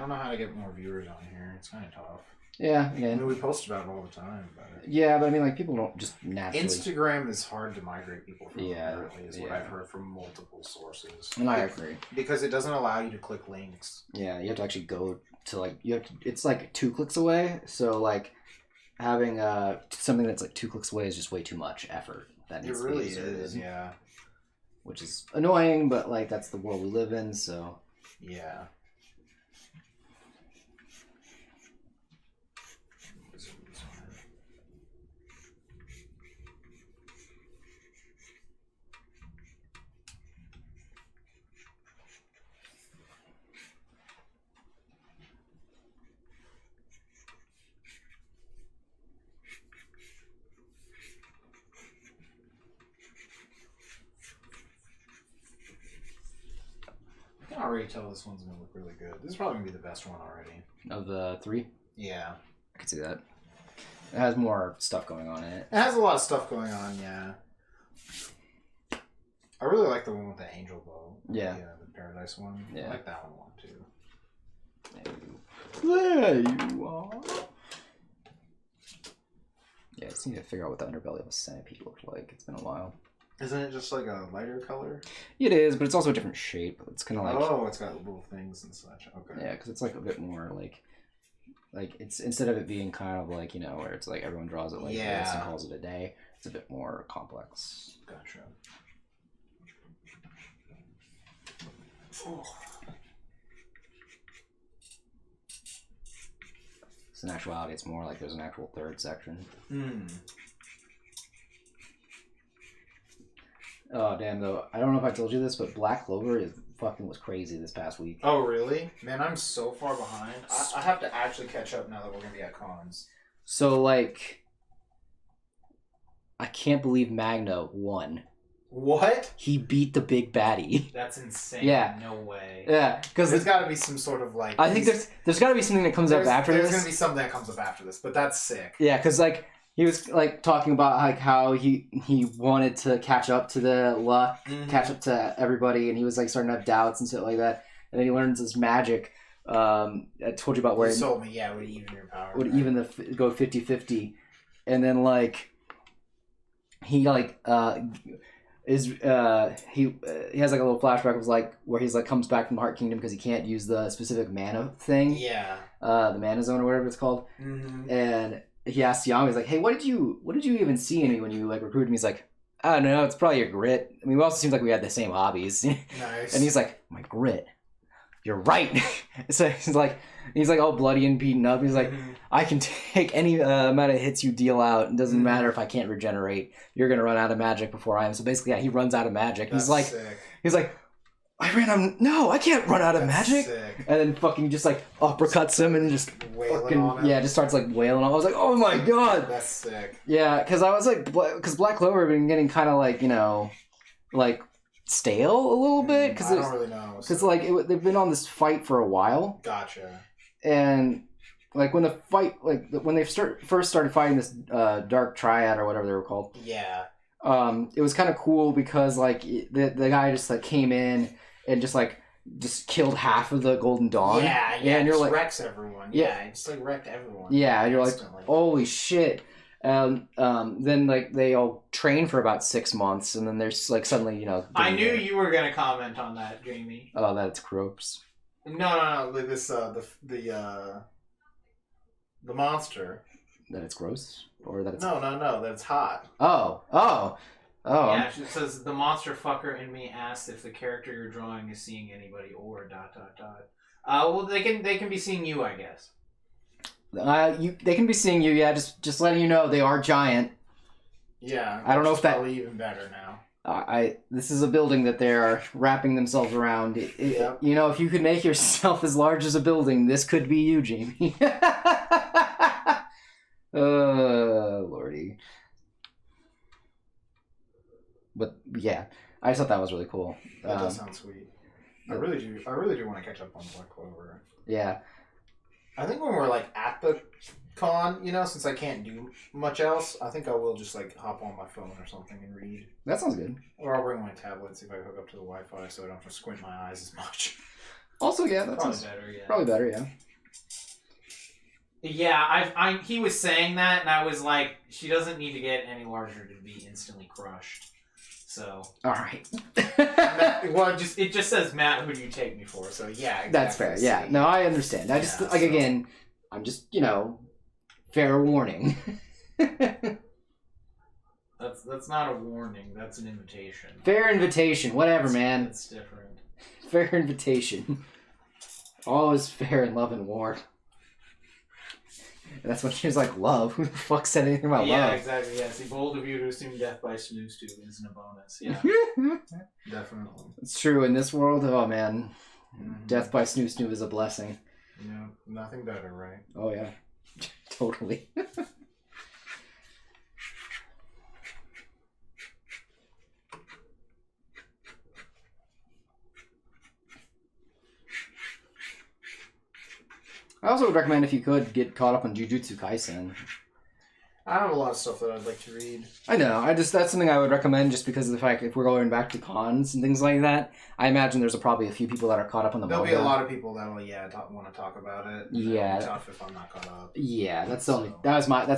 I don't know how to get more viewers on here. It's kind of tough. Yeah, I yeah. mean, we post about it all the time. But Yeah, but I mean, like, people don't just naturally... Instagram is hard to migrate people from, Yeah, apparently, is what I've heard from multiple sources. And I agree. Because it doesn't allow you to click links. Yeah, you have to actually go to, like... It's, like, 2 clicks away, so, like, having something that's, like, 2 clicks away is just way too much effort. That It really is, yeah. Which is annoying, but, like, that's the world we live in, so... Yeah. I can already tell this one's going to look really good. This is probably going to be the best one already. Of the 3? Yeah. I can see that. It has more stuff going on in it. It has a lot of stuff going on, yeah. I really like the one with the angel bow. Yeah. The paradise one. Yeah. I like that one too. There you are. Yeah, I just need to figure out what the underbelly of a centipede looked like. It's been a while. Isn't it just like a lighter color? It is, but it's also a different shape. It's kind of like... Oh, it's got little things and such. Okay. Yeah, because it's like a bit more like it's, instead of it being kind of like, you know, where it's like everyone draws it like this and calls it a day, it's a bit more complex. Gotcha. So in actuality, it's more like there's an actual third section. Oh, damn, though. I don't know if I told you this, but Black Clover was crazy this past week. Oh, really? Man, I'm so far behind. I have to actually catch up now that we're going to be at cons. So, like, I can't believe Magna won. What? He beat the big baddie. That's insane. Yeah. No way. Yeah, because there's got to be some sort of like... I think there's got to be something that comes up after this. There's going to be something that comes up after this, but that's sick. Yeah, because, like... He was like talking about like how he wanted to catch up to the luck, catch up to everybody, and he was like starting to have doubts and shit like that. And then he learns this magic. I told you about where you told me, yeah, would even your power. Would even go 50-50, and then like he like he has like a little flashback of like where he's like comes back from the Heart Kingdom because he can't use the specific mana thing. Yeah. The mana zone or whatever it's called, and he asked Yami, he's like, "Hey, what did you even see in me when you like recruited me?" He's like, "I don't know, it's probably your grit." I mean, we also seems like we had the same hobbies. Nice. And he's like, "My grit, you're right." So he's like all bloody and beaten up. He's like, "I can take any amount of hits you deal out. It doesn't matter if I can't regenerate. You're gonna run out of magic before I am." So basically, yeah, he runs out of magic. That's sick. He's like, "I ran out. No, I can't run out of magic." Sick. And then fucking just like uppercuts him and just wailing on him. Yeah, just starts like wailing on him. I was like, "Oh my god." That's sick. Yeah, because I was like, because Black Clover had been getting kind of like, you know, like stale a little bit. Cause I don't really know. Because like they've been on this fight for a while. Gotcha. And like when the fight, like when they first started fighting this Dark Triad or whatever they were called. Yeah. It was kind of cool because like the guy just like came in and just killed half of the Golden Dawn. Yeah, and you're like wrecks everyone. Yeah, it just like wrecked everyone. Yeah, and you're like, holy shit. Then like they all train for about 6 months, and then there's like suddenly, you know. I knew you were gonna comment on that, Jamie. Oh, that's gross. No. Like this, the monster. That it's gross, or that it's no. That it's hot. Oh. Yeah, it says the monster fucker in me asked if the character you're drawing is seeing anybody or ... Well, they can be seeing you, I guess. They can be seeing you. Yeah, just letting you know they are giant. Yeah, I don't know if that probably even better now. This is a building that they are wrapping themselves around. Yep. You know, if you could make yourself as large as a building, this could be you, Jamie. Lordy. But yeah, I just thought that was really cool. That does sound sweet. I really do want to catch up on Black Clover. Yeah. I think when we're like at the con, you know, since I can't do much else, I think I will just like hop on my phone or something and read. That sounds good. Or I'll bring my tablet, see if I hook up to the Wi-Fi so I don't have to squint my eyes as much. Also, yeah, that's Probably better, yeah. probably better, yeah. Yeah, he was saying that, and I was like, she doesn't need to get any larger to be instantly crushed. So. All right. Well, it just says, Matt, who do you take me for? So, yeah, exactly. That's fair, yeah. No, I understand. I just, again, I'm just, fair warning. That's not a warning. That's an invitation. Fair invitation. Whatever, man. It's different. Fair invitation. All is fair in love and war. And that's when she was like, love? Who the fuck said anything about love? Yeah, exactly. Yeah, see, bold of you to assume death by snooze tube isn't a bonus. Yeah. Definitely. It's true. In this world, oh man. Mm-hmm. Death by snooze tube is a blessing. Yeah, nothing better, right? Oh, yeah. Totally. I also would recommend, if you could, get caught up on Jujutsu Kaisen. I have a lot of stuff that I'd like to read. I know. That's something I would recommend just because of the fact if we're going back to cons and things like that. I imagine there's probably a few people that are caught up on the There'll manga. be a lot of people that will, want to talk about it. Yeah. It'll be tough if I'm not caught up. Yeah, that's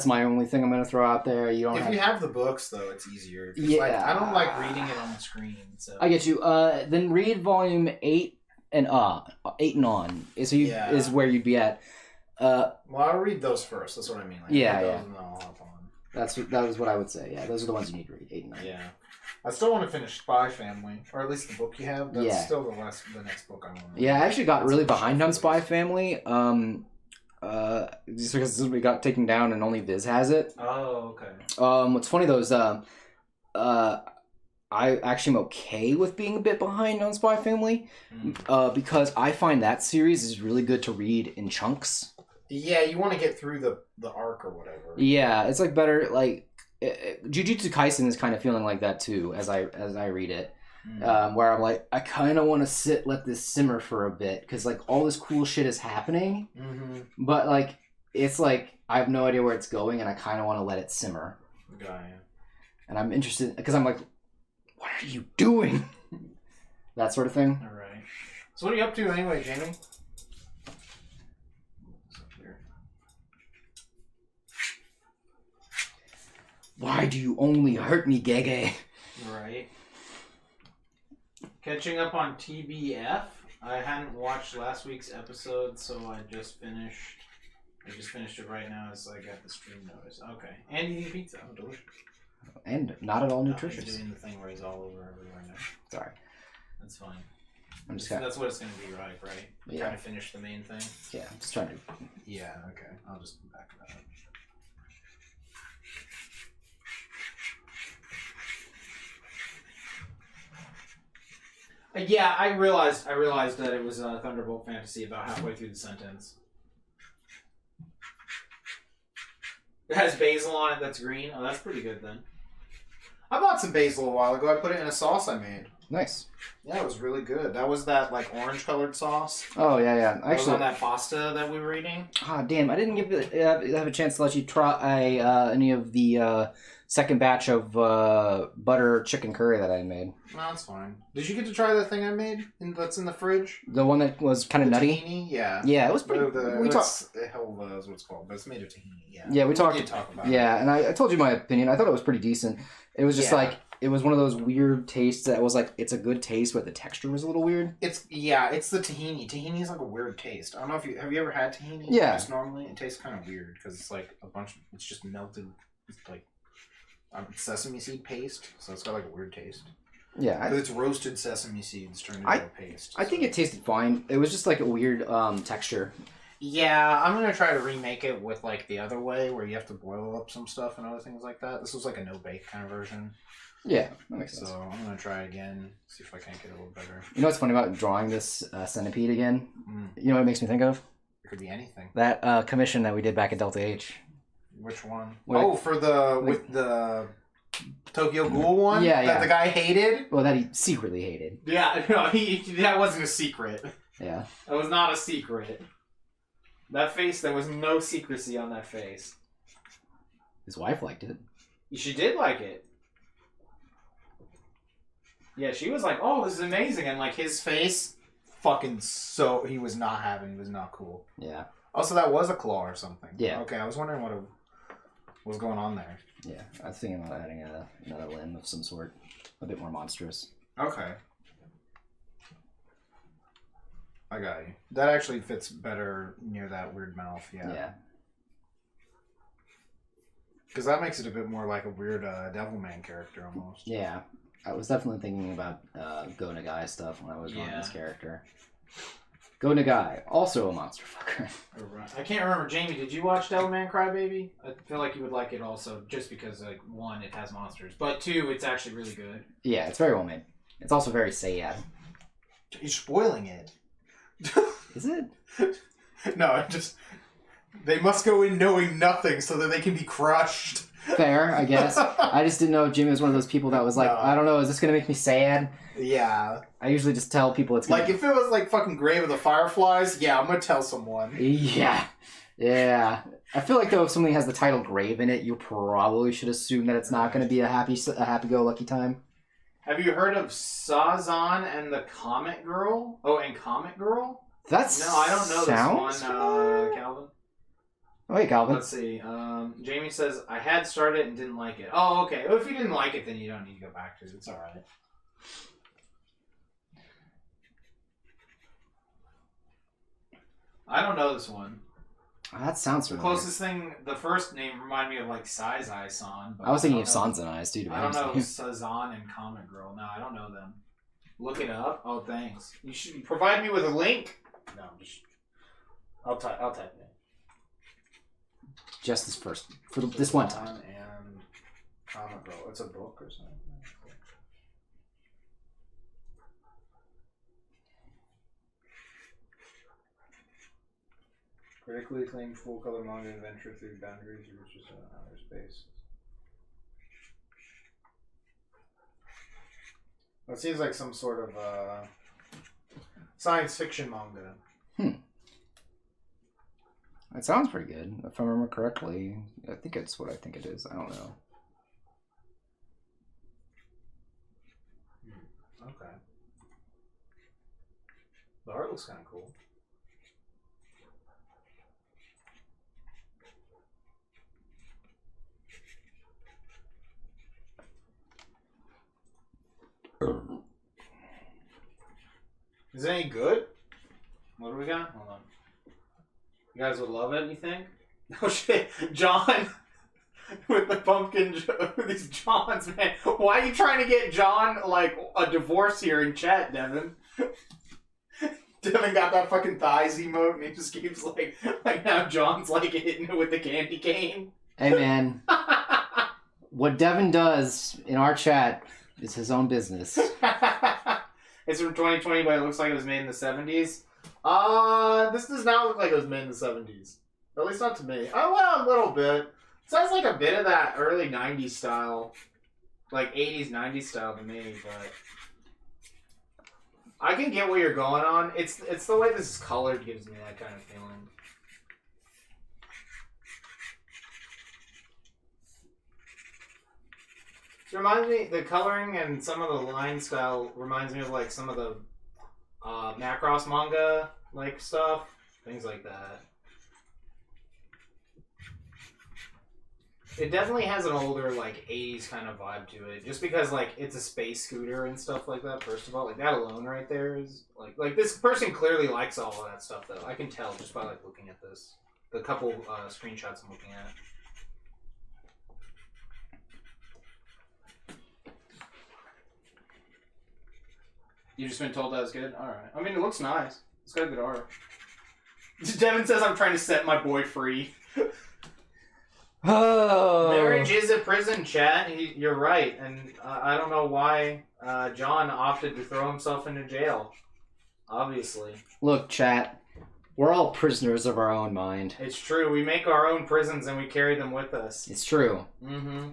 my only thing I'm going to throw out there. You have the books, though, it's easier. Yeah. I don't like reading it on the screen. So. I get you. Then read volume 8 and 8 and on is where you'd be at. Well, I'll read those first. That's what I mean. And then I'll hop on. That was what I would say. Yeah, those are the ones you need to read. 8 and 9. Yeah, I still want to finish Spy Family, or at least the book you have. That's still the next book I want. Yeah, I actually got really behind on Spy Family. Just because we got taken down and only Viz has it. Oh, okay. What's funny though is I actually am okay with being a bit behind on Spy Family, because I find that series is really good to read in chunks. Yeah, you want to get through the arc or whatever. Yeah, it's like better. Like Jujutsu Kaisen is kind of feeling like that too as I read it, where I'm like, I kind of want to let this simmer for a bit because like all this cool shit is happening, but like it's like I have no idea where it's going and I kind of want to let it simmer. Got ya. And I'm interested because I'm like, what are you doing? That sort of thing. All right. So what are you up to anyway, Jamie? Why do you only hurt me, Gege? Right. Catching up on TBF. I hadn't watched last week's episode, so I just finished it right now as I got the stream notice. Okay. And eating pizza. Oh, delicious. And not at all nutritious. He's doing the thing where he's all over everywhere now. Sorry. That's fine. That's what it's going to be like, right? Yeah. Trying to finish the main thing? Yeah, I'm just trying to... Yeah, okay. I'll just back that up. Yeah, I realized that it was Thunderbolt Fantasy about halfway through the sentence. It has basil on it that's green. Oh, that's pretty good then. I bought some basil a while ago. I put it in a sauce I made. Nice. Yeah, it was really good. That was that like orange colored sauce. Oh yeah. Actually, was on that pasta that we were eating. Ah, damn! I didn't have a chance to let you try any of the second batch of butter chicken curry that I made. No, that's fine. Did you get to try the thing I made that's in the fridge? The one that was kind of nutty. Tahini? Yeah. Yeah, it was pretty. We talked. Helva is what it's called, but it's made of tahini. Yeah. Yeah, we talked. Talk about it. And I told you my opinion. I thought it was pretty decent. It was just like. It was one of those weird tastes that was like, it's a good taste, but the texture was a little weird. It's the tahini. Tahini is like a weird taste. I don't know if have you ever had tahini? Yeah. Just normally, it tastes kind of weird because it's like it's just melted, like sesame seed paste. So it's got like a weird taste. Yeah. But it's roasted sesame seeds turned into a paste. I think it tasted fine. It was just like a weird texture. Yeah, I'm gonna try to remake it with like the other way where you have to boil up some stuff and other things like that. This was like a no-bake kind of version. Yeah, that makes sense. So I'm going to try again, see if I can't get it a little better. You know what's funny about drawing this centipede again? You know what it makes me think of? It could be anything. That commission that we did back at Delta H. Which one? For the Tokyo Ghoul one? Yeah. That the guy hated? Well, that he secretly hated. Yeah, no, that wasn't a secret. Yeah. That was not a secret. That face, there was no secrecy on that face. His wife liked it. She did like it. Yeah, she was like, "Oh, this is amazing," and like his face he was not cool. Yeah. Also, that was a claw or something. Yeah. Okay, I was wondering what was going on there. Yeah, I was thinking about adding another limb of some sort. A bit more monstrous. Okay. I got you. That actually fits better near that weird mouth, yeah. Because that makes it a bit more like a weird Devilman character, almost. Yeah. I was definitely thinking about Go Nagai stuff when I was drawing this character. Go Nagai, also a monster fucker. I can't remember. Jamie, did you watch Devilman Crybaby? I feel like you would like it also, just because, like, 1, it has monsters, but 2, it's actually really good. Yeah, it's very well made. It's also very sad. You're spoiling it. Is it? No, they must go in knowing nothing so that they can be crushed. Fair, I guess. I just didn't know if Jimmy was one of those people that was like, no. I don't know, is this going to make me sad? Yeah. I usually just tell people it's gonna... Like, if it was like fucking Grave of the Fireflies, yeah, I'm going to tell someone. Yeah. Yeah. I feel like, though, if something has the title Grave in it, you probably should assume that it's not going to be a happy-go-lucky time. Have you heard of Sazan and the Comet Girl? Oh, and Comet Girl? That's... No, I don't know this one, Calvin. Oh, hey, Calvin. Let's see. Jamie says, I had started and didn't like it. Oh, okay. Well, if you didn't like it, then you don't need to go back to it. It's alright. I don't know this one. That sounds familiar. The closest thing, the first name reminded me of like Sai-San. I was thinking of Sanzanais, too, to be honest. I don't know Sazan and Comet Girl. No, I don't know them. Look it up. Oh, thanks. You should provide me with a link. No, I'll type it. Just this first, for this one time. And Comet Girl. It's a book or something. Critically acclaimed full-color manga adventure through boundaries of riches and outer space. Well, it seems like some sort of science fiction manga. It sounds pretty good, if I remember correctly. I think it's what I think it is. I don't know. Okay. The art looks kind of cool. Is it any good? What do we got? Hold on. You guys would love it, you think? Oh shit, John with the pumpkin, these Johns, man. Why are you trying to get John, like, a divorce here in chat, Devin? Devin got that fucking thighs emote and he just keeps, like now John's, like, hitting it with the candy cane. Hey, man. What Devin does in our chat is his own business. It's from 2020, but it looks like it was made in the 70s. This does not look like it was made in the 70s. At least not to me. Oh, well, a little bit. It sounds like a bit of that early 90s style. Like 80s, 90s style to me, but... I can get what you're going on. It's the way this is colored gives me that kind of feeling. It reminds me, the coloring and some of the line style reminds me of like some of the Macross manga like stuff, things like that. It definitely has an older like 80s kind of vibe to it, just because like it's a space scooter and stuff like that. First of all, like that alone right there is like this person clearly likes all of that stuff though. I can tell just by like looking at this, the couple screenshots I'm looking at. You just been told that was good? Alright. I mean, it looks nice. It's got good art. Devin says I'm trying to set my boy free. Oh. Marriage is a prison, chat. You're right. And I don't know why John opted to throw himself into jail. Obviously. Look, chat. We're all prisoners of our own mind. It's true. We make our own prisons and we carry them with us. It's true. Mm-hmm.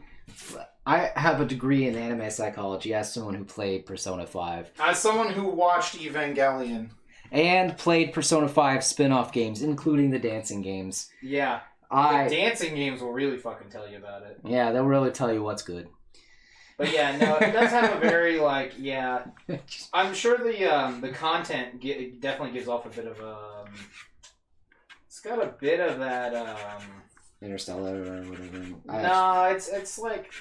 I have a degree in anime psychology as someone who played Persona 5. As someone who watched Evangelion. And played Persona 5 spin-off games, including the dancing games. Yeah. The dancing games will really fucking tell you about it. Yeah, they'll really tell you what's good. But yeah, no, it does have a very like I'm sure the content definitely gives off a bit of it's got a bit of that Interstellar or whatever. No, it's like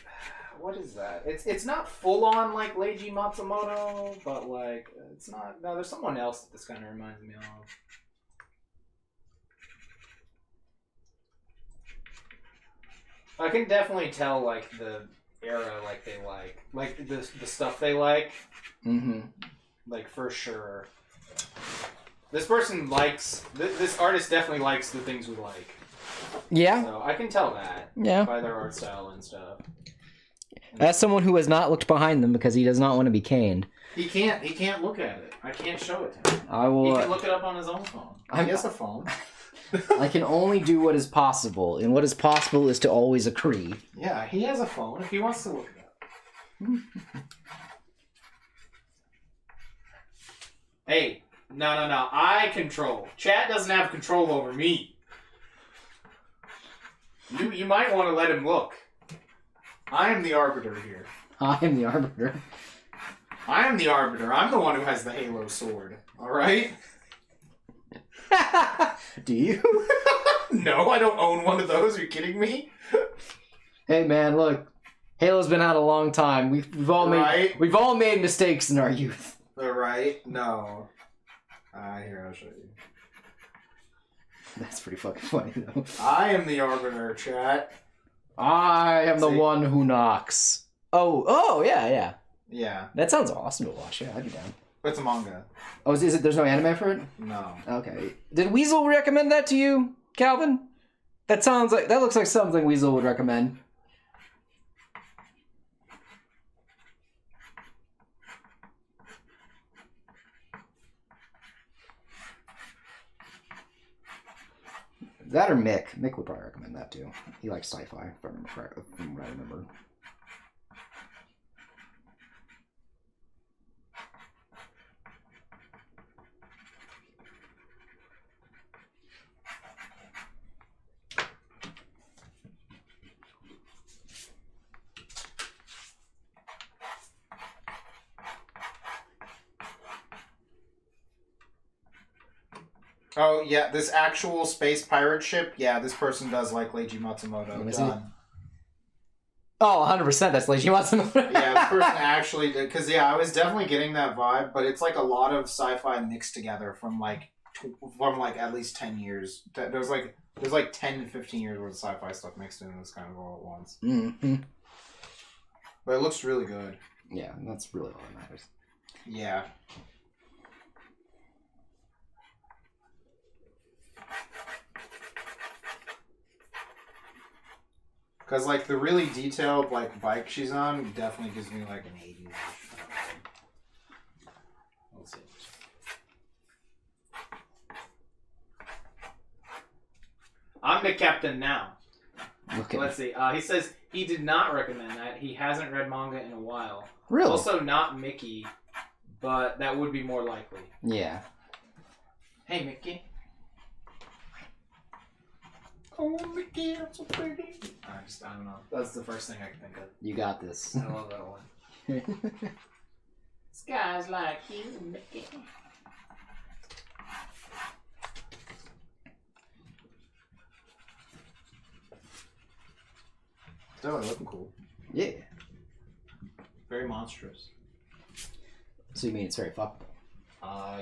what is that? It's not full on like Leiji Matsumoto, but like it's not. No, there's someone else that this kind of reminds me of. I can definitely tell like the era like they like the stuff they like. Mm-hmm. Like for sure. This person likes this artist definitely likes the things we like. Yeah. So I can tell that. Yeah. By their art style and stuff. As someone who has not looked behind them because he does not want to be caned. He can't look at it. I can't show it to him. I will. He can look it up on his own phone. He has a phone. I can only do what is possible, and what is possible is to always agree. Yeah, he has a phone if he wants to look it up. Hey, no. I control. Chat doesn't have control over me. You might want to let him look. I am the arbiter here. I am the arbiter. I am the arbiter. I'm the one who has the Halo sword. All right? Do you? No, I don't own one of those. Are you kidding me? Hey man, look. Halo's been out a long time. We've all made mistakes in our youth. All right? No. Here, I'll show you. That's pretty fucking funny though. I am the arbiter, chat. I am the one who knocks. Oh, yeah. Yeah. That sounds awesome to watch. Yeah, I'd be down. It's a manga. Oh, is it? There's no anime for it? No. Okay. Did Weasel recommend that to you, Calvin? That looks like something Weasel would recommend. That or Mick. Mick would probably recommend that too. He likes sci-fi, if I remember correctly, from what I remember. Oh, yeah, this actual space pirate ship, yeah, this person does like Leiji Matsumoto. Done. Oh, 100%, that's Leiji Matsumoto. Yeah, this person actually did, because, yeah, I was definitely getting that vibe, but it's like a lot of sci-fi mixed together from at least 10 years. There's like 10 to 15 years worth of sci-fi stuff mixed in this kind of all at once. Mm-hmm. But it looks really good. Yeah, that's really all that matters. Yeah. Because, like, the really detailed, like, bike she's on definitely gives me, like, an 80s. Let's see. I'm the captain now. Okay. Let's see. He says he did not recommend that. He hasn't read manga in a while. Really? Also, not Mickey, but that would be more likely. Yeah. Hey, Mickey. Oh, Mickey, I'm so pretty. I don't know. That's the first thing I can think of. You got this. I love that one. This guy's like you, Mickey. Still looking cool. Yeah. Very monstrous. So you mean it's very fuckable?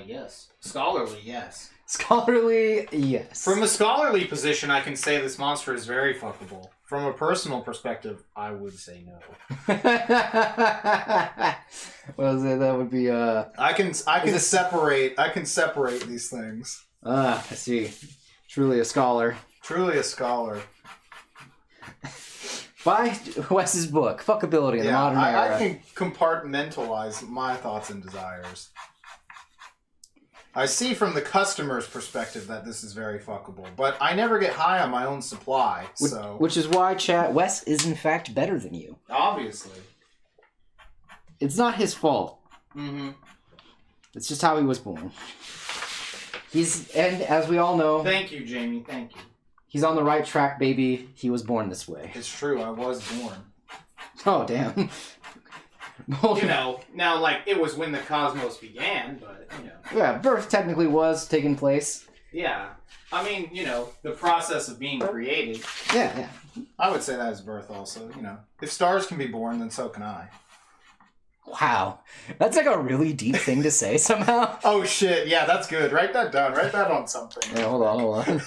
Yes. Scholarly, yes. Scholarly, yes. From a scholarly position, I can say this monster is very fuckable. From a personal perspective, I would say no. Well, that would be I can separate these things. I see. Truly a scholar. Truly a scholar. Buy Wes's book, Fuckability in the Modern Era. I can compartmentalize my thoughts and desires. I see from the customer's perspective that this is very fuckable, but I never get high on my own supply, so... Which is why, chat, Wes is in fact better than you. Obviously. It's not his fault. Mm-hmm. It's just how he was born. And as we all know... Thank you, Jamie, thank you. He's on the right track, baby. He was born this way. It's true, I was born. Oh, damn. Now, like, it was when the cosmos began, but, Yeah, birth technically was taking place. Yeah. I mean, the process of being created. Yeah. I would say that is birth also, If stars can be born, then so can I. Wow. That's like a really deep thing to say somehow. Oh, shit. Yeah, that's good. Write that down. Write that on something. Yeah, hold on.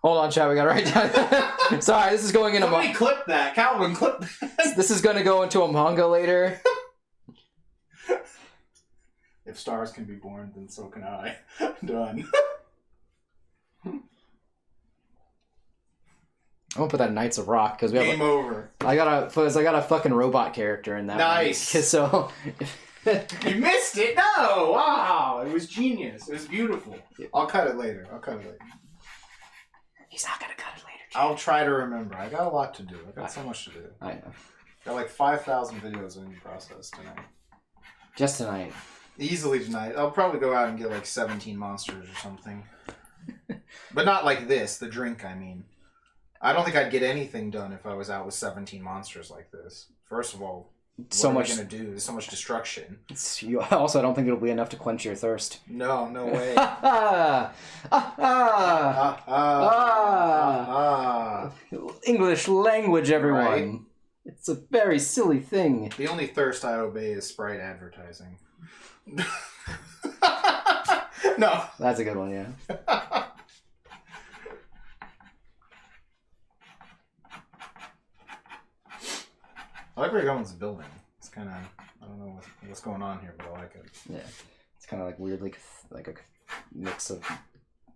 Hold on, chat. We gotta write down. Sorry, this is going into... Somebody clip that. Calvin, clip that. This is gonna go into a manga later. If stars can be born, then so can I. Done. I'm gonna put that in Knights of Rock because we have. Game over. I got a fucking robot character in that. Nice. One. So you missed it. No. Wow. It was genius. It was beautiful. I'll cut it later. He's not gonna cut it later. I'll try to remember. I got a lot to do. I got so much to do. I know. Got like 5,000 videos in process tonight. Just tonight. Easily tonight. I'll probably go out and get like 17 monsters or something. But not like this. The drink, I mean. I don't think I'd get anything done if I was out with 17 monsters like this. First of all, what am I going to do? There's so much destruction. Also, I don't think it'll be enough to quench your thirst. No way. English language, everyone. Right? It's a very silly thing. The only thirst I obey is Sprite advertising. No. That's a good one, yeah. I like where you're going with this building. It's kind of, I don't know what's going on here, but I like it. Yeah. It's kind of like weirdly, like a mix of...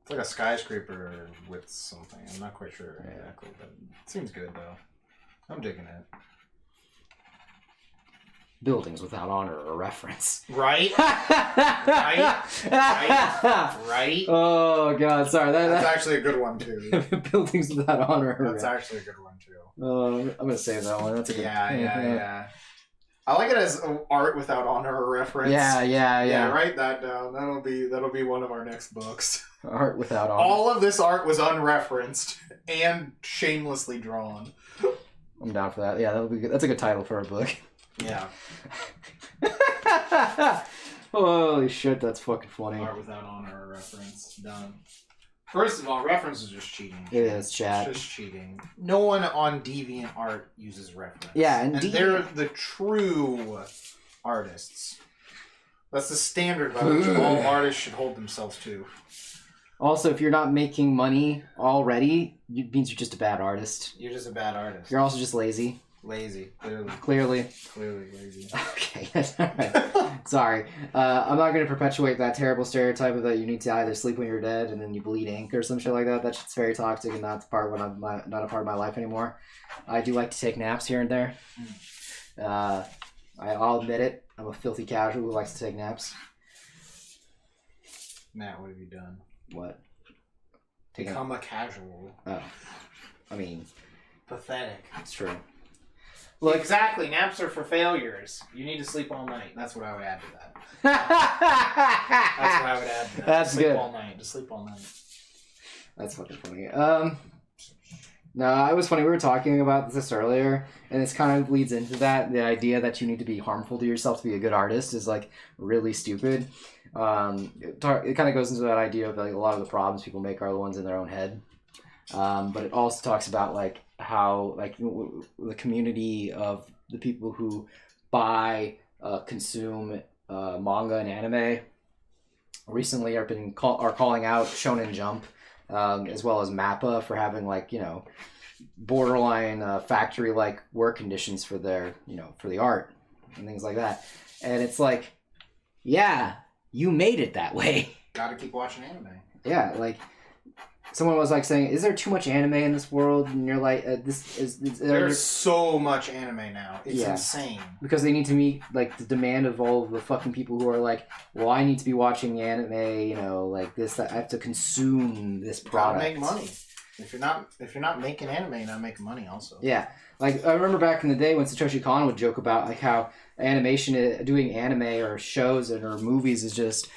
It's like a skyscraper with something. I'm not quite sure exactly, but it seems good, though. I'm digging it. Buildings without honor or reference. Right? Right? Oh, God, sorry. That's actually a good one, too. Buildings without honor or That's reference. actually a good one, too. I'm going to save that one. That's a good Yeah. I like it as art without honor or reference. Yeah. Write that down. That'll be one of our next books. Art without honor. All of this art was unreferenced and shamelessly drawn. I'm down for that. Yeah, that'll be good. That's a good title for a book. Yeah. Holy shit, that's fucking funny. Art without honor or reference. Done. First of all, reference is just cheating. It is, chat. It's just cheating. No one on DeviantArt uses reference. Yeah, and they're the true artists. That's the standard by which all artists should hold themselves to. Also, if you're not making money already, it means you're just a bad artist. You're just a bad artist. You're also just lazy. Lazy, clearly. Clearly Lazy. Okay, that's alright. Sorry. I'm not going to perpetuate that terrible stereotype of that you need to either sleep when you're dead and then you bleed ink or some shit like that. That shit's very toxic and not a part of my life anymore. I do like to take naps here and there. I'll admit it. I'm a filthy casual who likes to take naps. Matt, what have you done? What? Become a casual. Oh. I mean... Pathetic. It's true. Look, exactly. Naps are for failures. You need to sleep all night. That's what I would add to that. That's what I would add to that. That's sleep good. All night. Just sleep all night. That's fucking funny. No, it was funny. We were talking about this earlier, and this kind of leads into that. The idea that you need to be harmful to yourself to be a good artist is like really stupid. It kind of goes into that idea of like a lot of the problems people make are the ones in their own head. But it also talks about like how like the community of the people who buy, consume manga and anime recently are calling out Shonen Jump, as well as Mappa for having like borderline factory like work conditions for their for the art and things like that. And it's like, yeah, you made it that way. Gotta keep watching anime. Yeah, like. Someone was like saying, "Is there too much anime in this world?" And you're like, There's so much anime now. It's insane. Because they need to meet like the demand of all of the fucking people who are like, "Well, I need to be watching anime, like this. I have to consume this product." Gotta make money. If you're not making anime, you're not making money. Also. Yeah, like I remember back in the day when Satoshi Kon would joke about like how animation, doing anime or shows or movies is just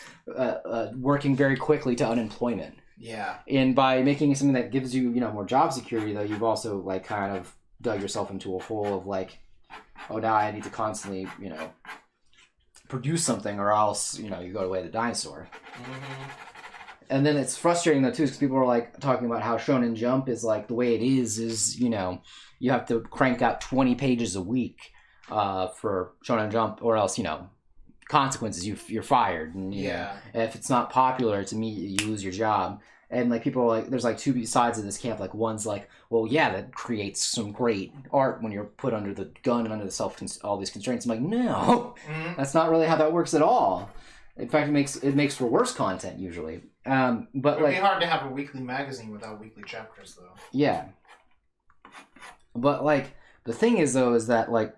working very quickly to unemployment. Yeah. And by making something that gives you, more job security, though, you've also like kind of dug yourself into a hole of like oh, now I need to constantly, produce something, or else, you go away the dinosaur. Mm-hmm. And then it's frustrating though too, because people are like talking about how Shonen Jump is like the way it is you have to crank out 20 pages a week for Shonen Jump, or else consequences, you're fired, and if it's not popular, it's immediate, you lose your job. And like people are like, there's like two sides of this camp. Like one's like, well, yeah, that creates some great art when you're put under the gun and under the all these constraints. I'm like, no, that's not really how that works at all. In fact, it makes for worse content usually. But it'd be hard to have a weekly magazine without weekly chapters, though. Yeah. But like the thing is though, is that like,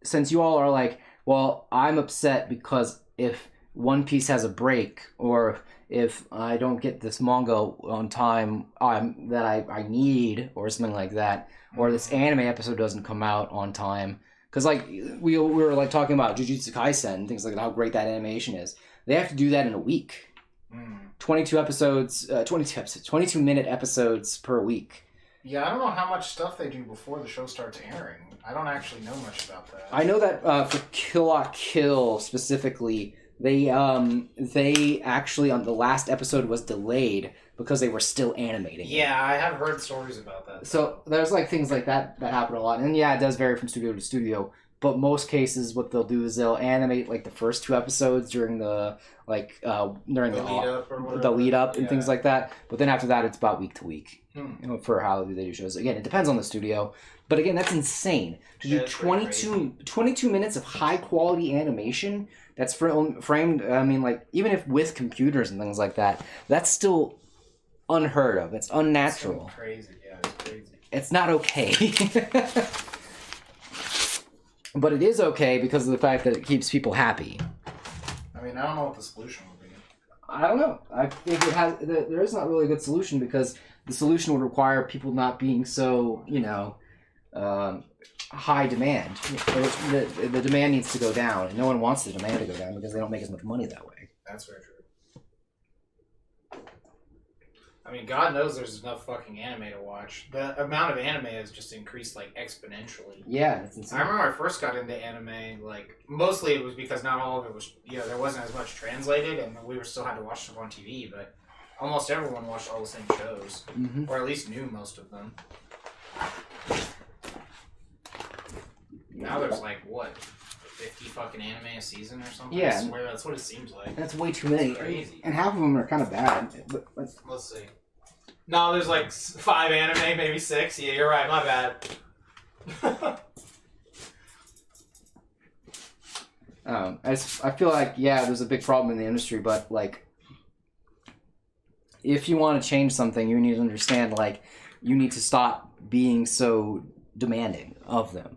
since you all are like, well, I'm upset because if One Piece has a break, or if I don't get this manga on time that I need, or something like that, or this anime episode doesn't come out on time. Because like we were like talking about Jujutsu Kaisen and things like that, how great that animation is. They have to do that in a week. 22 minute episodes per week. Yeah, I don't know how much stuff they do before the show starts airing. I don't actually know much about that. I know that for Kill la Kill specifically, they actually, on the last episode, was delayed because they were still animating. Yeah, I have heard stories about that. So there's like things like that happen a lot, and yeah, it does vary from studio to studio. But most cases, what they'll do is they'll animate like the first 2 episodes during the lead up and things like that. But then after that, it's about week to week for how they do shows. Again, it depends on the studio. But again, that's insane to do 22 minutes of high quality animation that's framed. I mean, like even if with computers and things like that, that's still unheard of. It's unnatural. It's crazy, yeah, it's crazy. It's not okay. But it is okay because of the fact that it keeps people happy. I mean, I don't know what the solution would be. I don't know. I think there is not really a good solution, because the solution would require people not being so, high demand. The demand needs to go down, and no one wants the demand to go down because they don't make as much money that way. That's very true. I mean, God knows there's enough fucking anime to watch. The amount of anime has just increased, like, exponentially. Yeah, it's insane. I remember I first got into anime, like, mostly it was because not all of it was, there wasn't as much translated, and we still had to watch stuff on TV, but almost everyone watched all the same shows. Mm-hmm. Or at least knew most of them. Now there's, like, what, 50 fucking anime a season or something? Yeah. I swear that's what it seems like. That's way too many. It's crazy. And half of them are kind of bad. But let's see. No, there's like 5 anime, maybe 6. Yeah, you're right. My bad. I feel like, there's a big problem in the industry, but like, if you want to change something, you need to understand, like, you need to stop being so demanding of them.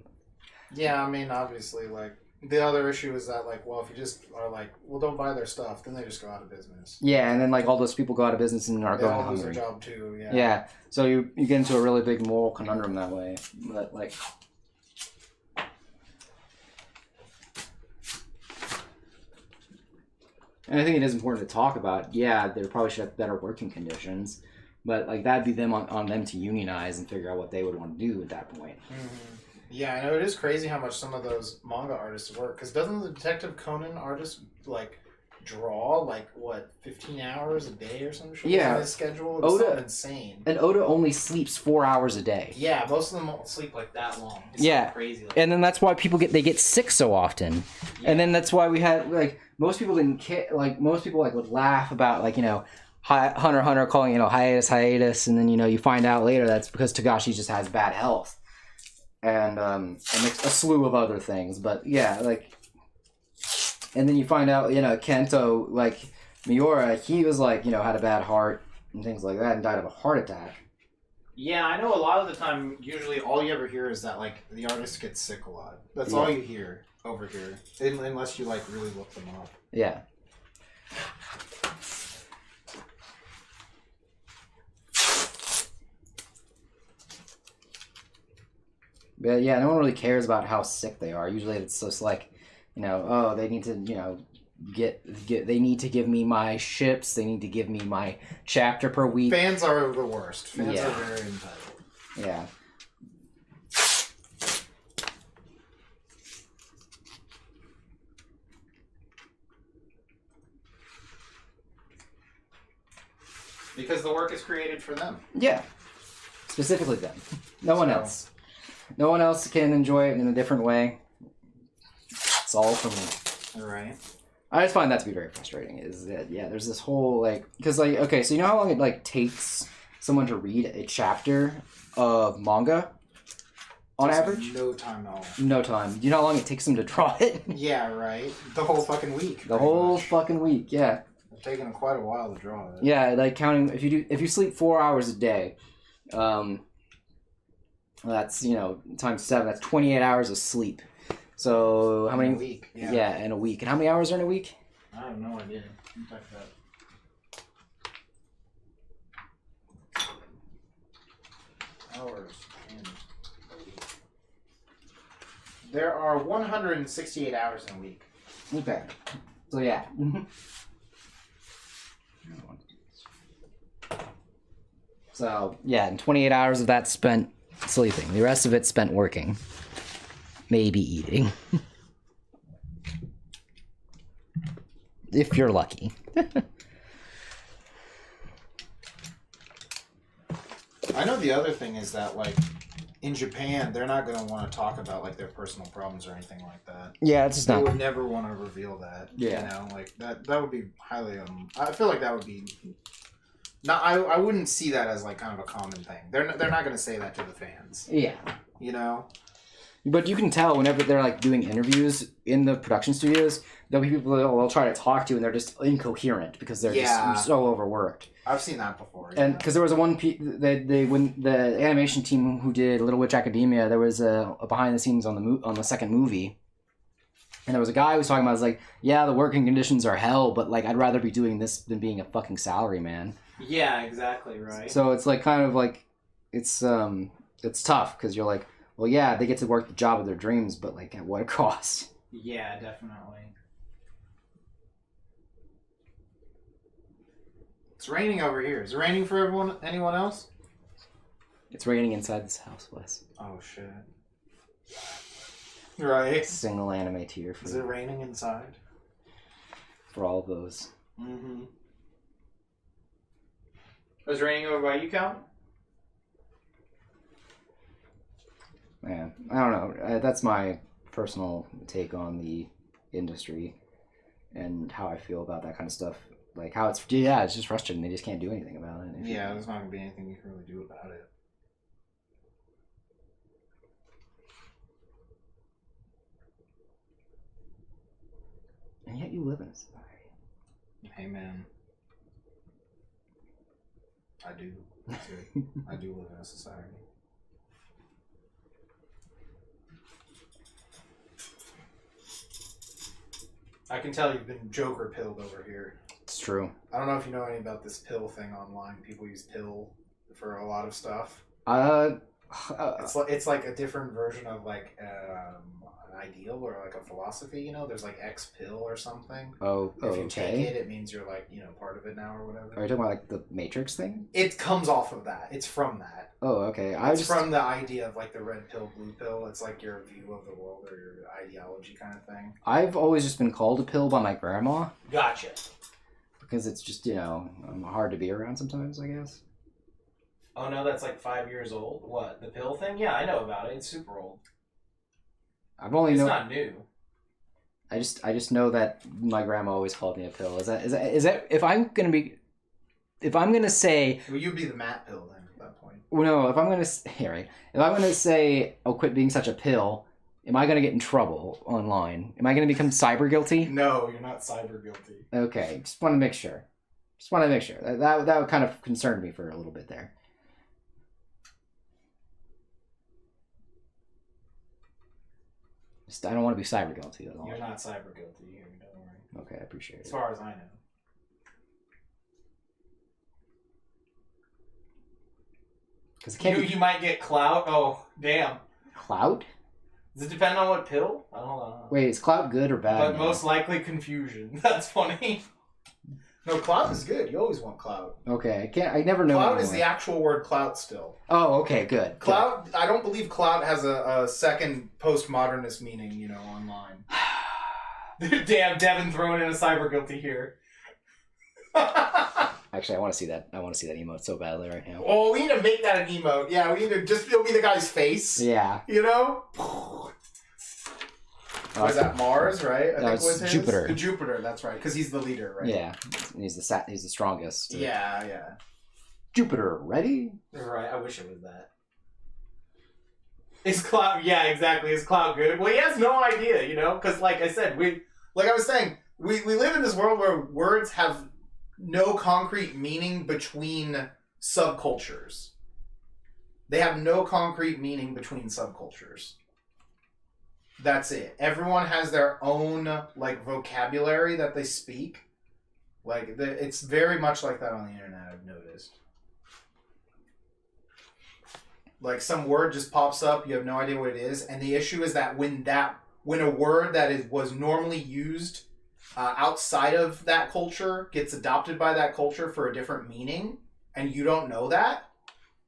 Yeah, I mean, obviously, like, the other issue is that, like, well, if you just are like, well, don't buy their stuff, then they just go out of business. Yeah, and then, like, all those people go out of business and are they going all hungry. lose their job, too, yeah. Yeah, so you get into a really big moral conundrum that way. But, like... And I think it is important to talk about, they probably should have better working conditions, but, like, that'd be them on them to unionize and figure out what they would want to do at that point. Mm-hmm. Yeah, I know, it is crazy how much some of those manga artists work, because doesn't the Detective Conan artist, like, draw, like, what, 15 hours a day or some shit? Yeah. On his schedule? It's something insane. And Oda only sleeps 4 hours a day. Yeah, most of them won't sleep, like, that long. It's so crazy. Like, and then that's why people get sick so often. Yeah. And then that's why we had, like, most people didn't care, like, most people, like, would laugh about, like, Hunter x Hunter calling, hiatus, and then, you find out later that's because Togashi just has bad health. And a slew of other things, but yeah, like, and then you find out, Kento, like, Miura, he was like, had a bad heart and things like that and died of a heart attack. Yeah, I know a lot of the time, usually all you ever hear is that, like, the artist gets sick a lot. That's all you hear over here, unless you, like, really look them up. Yeah. But yeah, no one really cares about how sick they are. Usually it's just like, they need to, they need to give me my ships. They need to give me my chapter per week. Fans are the worst. Fans are very entitled. Yeah. Because the work is created for them. Yeah. Specifically them. No one else. No one else can enjoy it in a different way. It's all for me. All right. I just find that to be very frustrating. Is that there's this whole because okay, so you know how long it takes someone to read a chapter of manga on average? No time at all. No time. Do you know how long it takes them to draw it? Yeah, right. The whole fucking week. The whole fucking week. Yeah. It's taken them quite a while to draw it. Yeah, counting if you sleep 4 hours a day, that's times 7. That's 28 hours of sleep. So how many? In a week. Yeah, in a week. And how many hours are in a week? I have no idea. Check that. Hours in a week. There are 168 hours in a week. Okay. So yeah. So yeah, and 28 hours of that spent sleeping. The rest of it spent working. Maybe eating. If you're lucky. I know the other thing is that, in Japan, they're not going to want to talk about, their personal problems or anything like that. Yeah, it's just They not. would never want to reveal that. Yeah. That would be highly, I feel like that would be, not, I wouldn't see that as, kind of a common thing. They're not going to say that to the fans. Yeah. You know? But you can tell whenever they're doing interviews in the production studios, there'll be people they'll try to talk to and they're just incoherent because they're just so overworked. I've seen that before. And because there was when the animation team who did Little Witch Academia, there was a behind the scenes on the second movie, and there was a guy who was talking about the working conditions are hell, but I'd rather be doing this than being a fucking salary man. Yeah, exactly right. So it's it's tough because you're well, yeah, they get to work the job of their dreams, but at what cost? Yeah, definitely. It's raining over here. Is it raining for anyone else? It's raining inside this house, Wes. Oh, shit. Right. Single anime tear for Is it raining inside? For all of those. Mm-hmm. Was it raining over by you, Calvin? Man, I don't know. That's my personal take on the industry and how I feel about that kind of stuff. How it's just frustrating. They just can't do anything about it. Yeah, there's not going to be anything you can really do about it. And yet you live in a society. Hey, man. I do. I do live in a society. I can tell you've been Joker pilled over here. It's true. I don't know if you know any about this pill thing online. People use pill for a lot of stuff. It's like a different version of an ideal or a philosophy. There's X pill or something. If you take it, it means you're part of it now or whatever. Are you talking about the Matrix thing? It comes off of that. It's from that. Oh, okay. It's from the idea of the red pill, blue pill. It's your view of the world or your ideology kind of thing. I've always just been called a pill by my grandma. Gotcha. Because it's just, I'm hard to be around sometimes, I guess. Oh no, that's 5 years old. What, the pill thing? Yeah, I know about it. It's super old. It's not new. I just know that my grandma always called me a pill. Is that if I'm gonna say, well, you'd be the Matt pill then at that point. Well, no, if I'm gonna say, oh, quit being such a pill, am I gonna get in trouble online? Am I gonna become cyber guilty? No, you're not cyber guilty. Okay, just want to make sure. That kind of concerned me for a little bit there. I don't want to be cyber guilty at all. You're not cyber guilty. Don't worry. Okay, I appreciate it. As far as I know. Because you might get clout. Oh, damn. Clout? Does it depend on what pill? I don't know. Wait, is clout good or bad? But most likely confusion. That's funny. No, clout is good. You always want clout. Okay, I never know. Clout is the actual word clout still. Oh, okay, good. Clout, good. I don't believe clout has a second postmodernist meaning, online. Damn, Devin throwing in a cyber guilty here. I Actually, I want to see that. I want to see that emote so badly right now. Oh, we need to make that an emote. Yeah, we need to just it'll be the guy's face. Yeah. You know? Was that Mars, right? I think was his. Jupiter. Jupiter, that's right, because he's the leader, right? Yeah, he's the strongest. Yeah. Jupiter, ready? Right, I wish it was that. Is Cloud... Yeah, exactly. Is Cloud good? Well, he has no idea, you know? Because, like I said, we live in this world where words have no concrete meaning between subcultures. They have no concrete meaning between subcultures. That's it. Everyone has their own, like, vocabulary that they speak. Like, it's very much like that on the internet, I've noticed. Like, some word just pops up, you have no idea what it is, and the issue is that when a word that was normally used outside of that culture gets adopted by that culture for a different meaning, and you don't know that,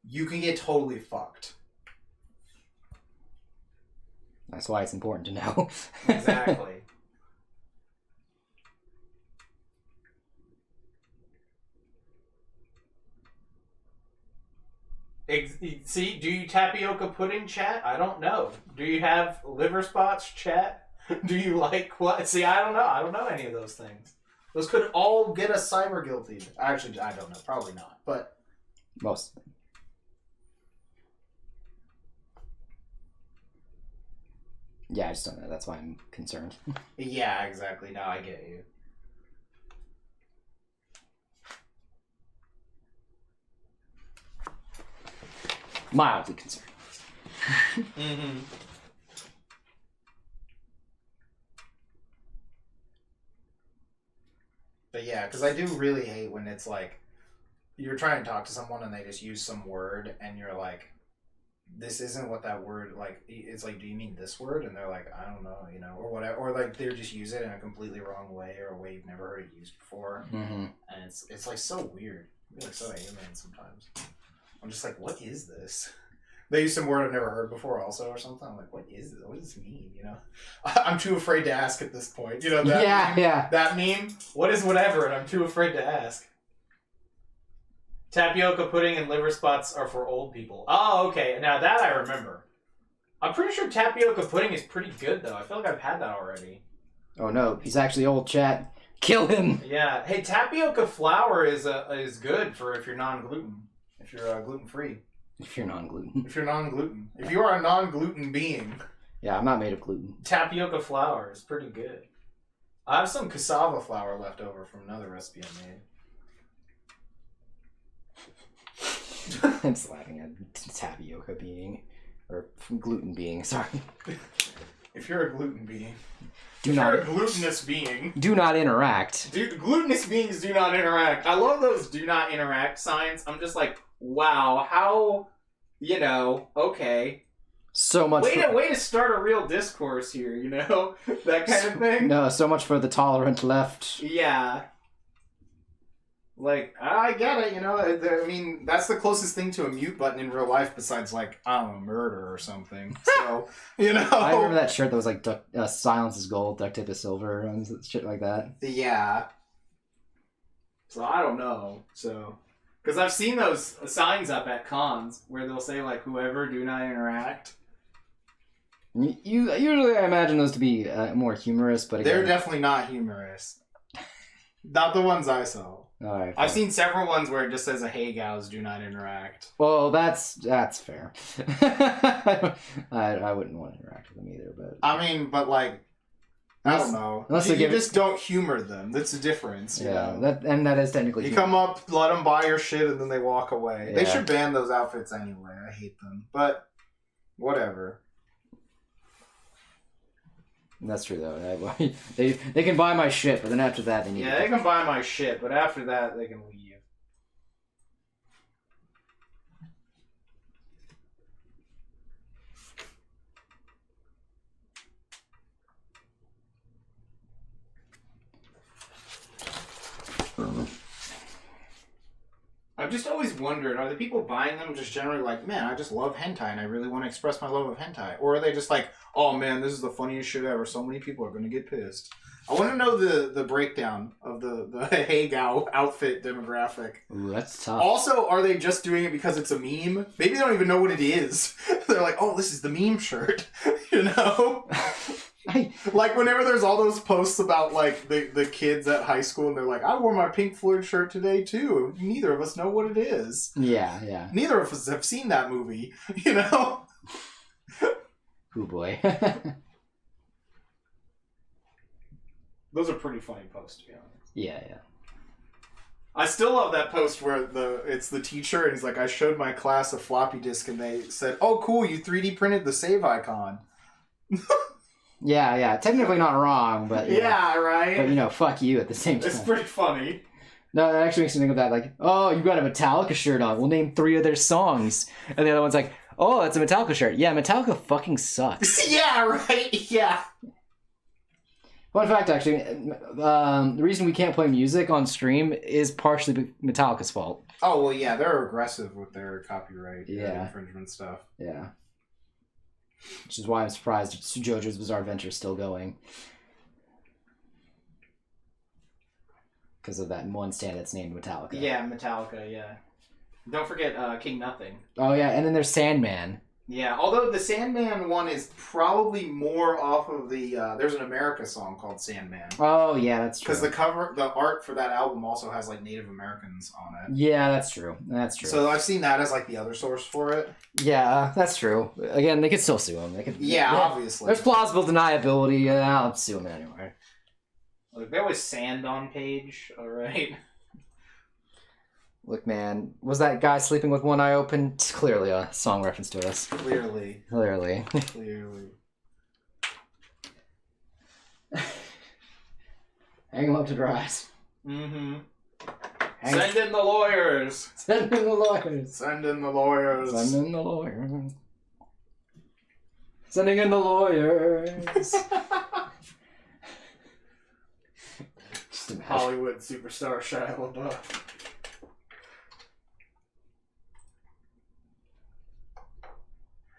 you can get totally fucked. That's why it's important to know. Exactly. See, do you tapioca pudding, chat? I don't know. Do you have liver spots, chat? Do you like what? See, I don't know. I don't know any of those things. Those could all get us cyber guilty. Actually, I don't know. Probably not. But Most. Yeah, I just don't know. That's why I'm concerned. yeah, exactly. No, I get you. Mildly concerned. Mm-hmm. But yeah, because I do really hate when it's like, you're trying to talk to someone and they just use some word and you're like, this isn't what that word, like, it's like, do you mean this word? And they're like, I don't know, you know, or whatever. Or like, they just use it in a completely wrong way or a way you've never heard it used before. Mm-hmm. And it's like so weird. It's like so alien sometimes. I'm just like, what is this? They use some word I've never heard before also or something. I'm like, what is this? What does this mean? You know? I'm too afraid to ask at this point. You know that meme? Yeah. That meme? What is whatever? And I'm too afraid to ask. Tapioca pudding and liver spots are for old people. Oh, okay. Now that I remember. I'm pretty sure tapioca pudding is pretty good, though. I feel like I've had that already. Oh no, he's actually old, chat. Kill him! Yeah. Hey, tapioca flour is good for if you're non-gluten. If you're gluten-free. If you're non-gluten. If you're non-gluten. If you are a non-gluten being. Yeah, I'm not made of gluten. Tapioca flour is pretty good. I have some cassava flour left over from another recipe I made. I'm just laughing at tapioca being, or gluten being. Sorry. If you're a gluten being, You're a glutinous being. Do not interact. Dude, glutinous beings do not interact. I love those do not interact signs. I'm just like, wow, how, you know, okay. So much. Way to start a real discourse here, you know, that kind of thing. No, so much for the tolerant left. Yeah. Like, I get it, you know. I mean, that's the closest thing to a mute button in real life besides, like, I don't know, murder or something. So, you know. I remember that shirt that was like, silence is gold, duct tape is silver, and shit like that. Yeah. So I don't know. So, because I've seen those signs up at cons where they'll say like, "Whoever do not interact." You usually I imagine those to be more humorous, but again, they're definitely not humorous. Not the ones I saw. All right, I've seen several ones where it just says, "Hey, gals, do not interact." Well, that's fair. I wouldn't want to interact with them either, but I mean, but like, I don't know. Unless you they just don't humor them. That's the difference. You know? that is technically. You come up, let them buy your shit, and then they walk away. Yeah. They should ban those outfits anyway. I hate them, but whatever. That's true though. They can buy my shit, but then after that they need. Yeah, they can buy my shit, but after that they can leave. I've just always wondered, are the people buying them just generally like, man, I just love hentai and I really want to express my love of hentai? Or are they just like, oh man, this is the funniest shit ever, so many people are going to get pissed? I want to know the breakdown of the Hey Gal outfit demographic. Ooh, that's tough. Also, are they just doing it because it's a meme? Maybe they don't even know what it is. They're like, oh, this is the meme shirt. You know? Like, whenever there's all those posts about, like, the kids at high school, and they're like, I wore my Pink Floyd shirt today, too. Neither of us know what it is. Yeah. Neither of us have seen that movie, you know? Oh, boy. Those are pretty funny posts, to be honest. Yeah. I still love that post where it's the teacher, and he's like, I showed my class a floppy disk, and they said, oh, cool, you 3D printed the save icon. Yeah. Technically not wrong, but... Yeah, right? But, fuck you at the same time. It's pretty funny. No, that actually makes me think of that, like, oh, you got a Metallica shirt on. We'll name 3 of their songs. And the other one's like, oh, it's a Metallica shirt. Yeah, Metallica fucking sucks. Yeah, right? Yeah. Fun fact, actually, the reason we can't play music on stream is partially Metallica's fault. Oh, well, yeah, they're aggressive with their copyright infringement stuff. Yeah. Which is why I'm surprised JoJo's Bizarre Adventure is still going. Because of that one stand that's named Metallica. Yeah, Metallica, yeah. Don't forget King Nothing. Oh, yeah, and then there's Sandman. Yeah, although the Sandman one is probably more off of the... there's an America song called Sandman. Oh, yeah, that's true. Because the art for that album also has, like, Native Americans on it. Yeah, that's true. So I've seen that as, like, the other source for it. Yeah, that's true. Again, they could still sue him. Obviously. There's plausible deniability. I'll sue him anyway. Look, there was sand on page, alright? Look, man, was that guy sleeping with one eye open? It's clearly a song reference to us. Clearly. Hang him up to dry. Mm-hmm. Send in the lawyers! Send in the lawyers! Send in the lawyers! Send in the lawyers! Sending in the lawyers! Just imagine. Hollywood superstar Shia LaBeouf.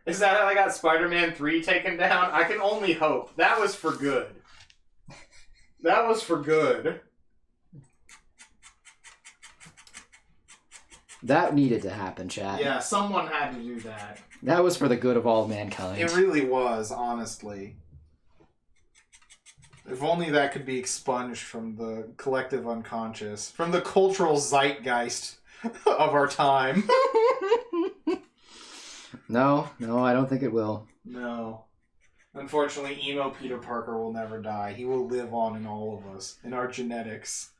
Is that how I got Spider-Man 3 taken down? I can only hope. That was for good. That was for good. That needed to happen, chat. Yeah, someone had to do that. That was for the good of all mankind. It really was, honestly. If only that could be expunged from the collective unconscious, from the cultural zeitgeist of our time. No, I don't think it will. No. Unfortunately, emo Peter Parker will never die. He will live on in all of us, in our genetics.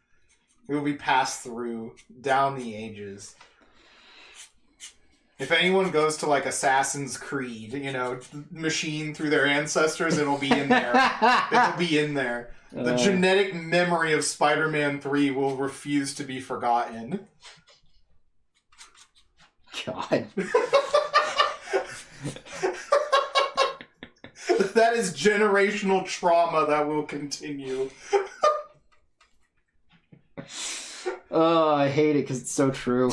He will be passed through, down the ages. If anyone goes to, like, Assassin's Creed, machine through their ancestors, it'll be in there. It'll be in there. The genetic memory of Spider-Man 3 will refuse to be forgotten. God. That is generational trauma that will continue. Oh, I hate it because it's so true.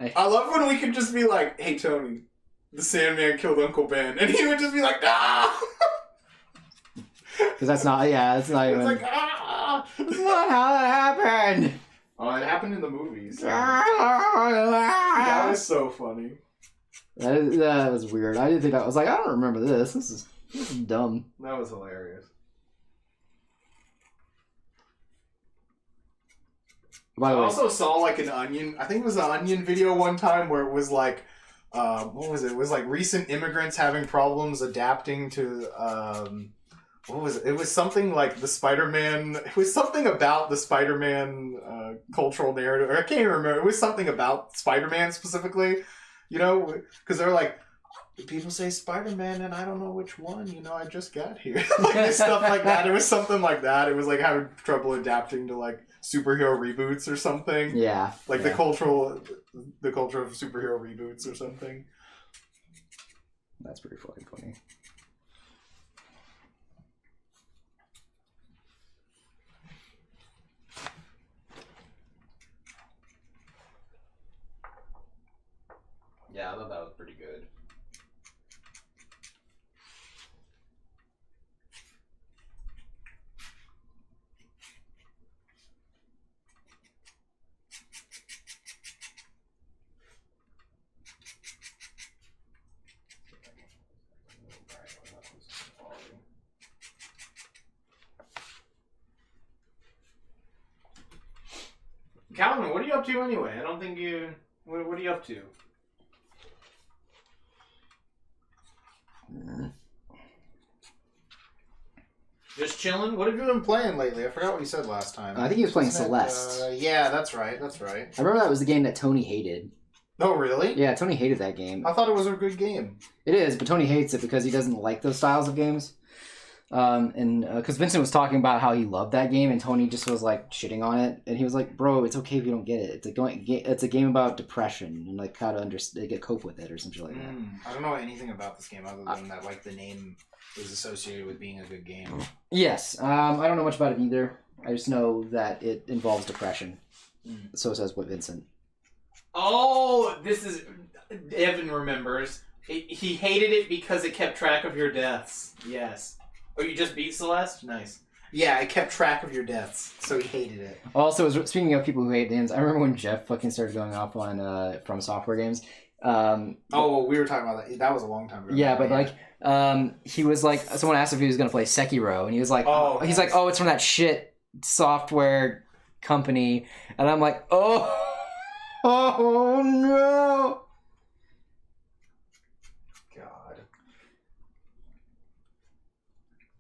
I love when we could just be like, hey, Tony, the Sandman killed Uncle Ben. And he would just be like, ah! Because that's not even... It's like, ah! That's not how that happened! Oh, it happened in the movies. So. That was so funny. That was weird. I didn't think I was like, I don't remember this. This is dumb. That was hilarious. By the way, I also saw like an Onion. I think it was an Onion video one time where it was like, what was it? It was like recent immigrants having problems adapting to. What was it? It was something like the Spider-Man. It was something about the Spider-Man cultural narrative. Or I can't even remember. It was something about Spider-Man specifically. Because they're like, people say Spider-Man and I don't know which one. I just got here. Like stuff like that. It was something like that. It was like having trouble adapting to like superhero reboots or something. Yeah. Like the culture of superhero reboots or something. That's pretty fucking funny. Yeah, I thought that was pretty good. Calvin, what are you up to anyway? I don't think you... What are you up to? Just chilling? What have you been Playing lately? I forgot what you said last time. I think he was playing Wasn't it, Celeste. yeah, that's right. That's right. I remember that was the game that Tony hated. Oh, really? Yeah, Tony hated that game. I thought it was a good game. It is, but Tony hates it because he doesn't like those styles of games. Because Vincent was talking about how he loved that game, and Tony just was like shitting on it, and he was like, "Bro, it's okay if you don't get it. It's a game about depression and like how to cope with it or something like that." I don't know anything about this game other than that like the name is associated with being a good game. Yes, I don't know much about it either. I just know that it involves depression. So says what Vincent. Oh, this is... Evan remembers. He hated it because it kept track of your deaths. Yes. Oh, you just beat Celeste? Nice. Yeah, it kept track of your deaths, so he hated it. Also, speaking of people who hate games, I remember when Jeff fucking started going off on From Software games. We were talking about that. That was a long time ago. Yeah, but like, he was like, someone asked if he was gonna play Sekiro, and he was like, he's like, oh, it's from that shit software company, and I'm like, oh no.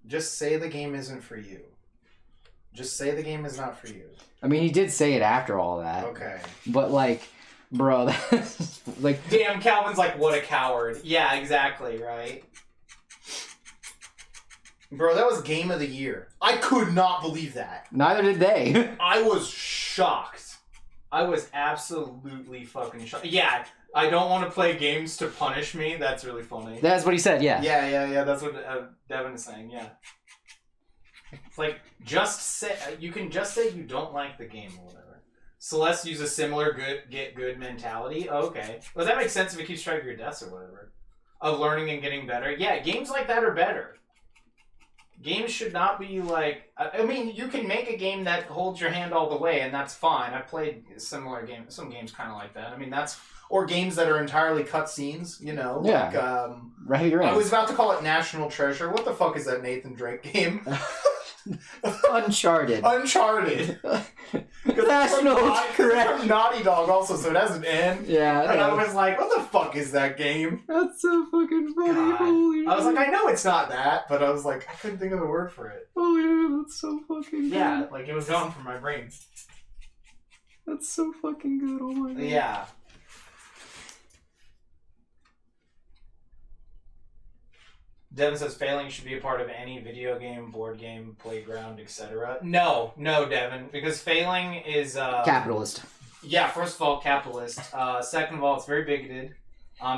Just say the game isn't for you. Just say the game is not for you. I mean, he did say it after all that. Okay. But like, bro, that's like... Damn, Calvin's like, what a coward. Yeah, exactly, right? Bro, that was game of the year. I could not believe that. Neither did they. I was shocked. I was absolutely fucking shocked. Yeah, I don't want to play games to punish me. That's really funny. That's what he said, yeah. Yeah. That's what Devin is saying, yeah. It's like, just say... You can just say you don't like the game or whatever. Celeste uses a similar get good mentality. Oh, okay. Well, that makes sense if it keeps track of your deaths or whatever. Of learning and getting better. Yeah, games like that are better. Games should not be like... I mean, you can make a game that holds your hand all the way, and that's fine. I've played similar games. Some games kind of like that. I mean, that's... Or games that are entirely cutscenes, you know? Yeah. Like, right, you're I was about to call it National Treasure. What the fuck is that Nathan Drake game? Uncharted. Uncharted. National, correct. From Naughty Dog also, so it has an N. Yeah. And I was like, what the fuck is that game? That's so fucking funny. God. Holy I was shit. like, I know it's not that, but I was like, I couldn't think of the word for it. Oh yeah, that's so fucking good. Yeah, like it was gone from my brain. That's so fucking good. Oh my god. Yeah. Devin says failing should be a part of any video game, board game, playground, etc. No, Devin, because failing is Capitalist. Yeah, first of all, capitalist. Second of all, it's very bigoted,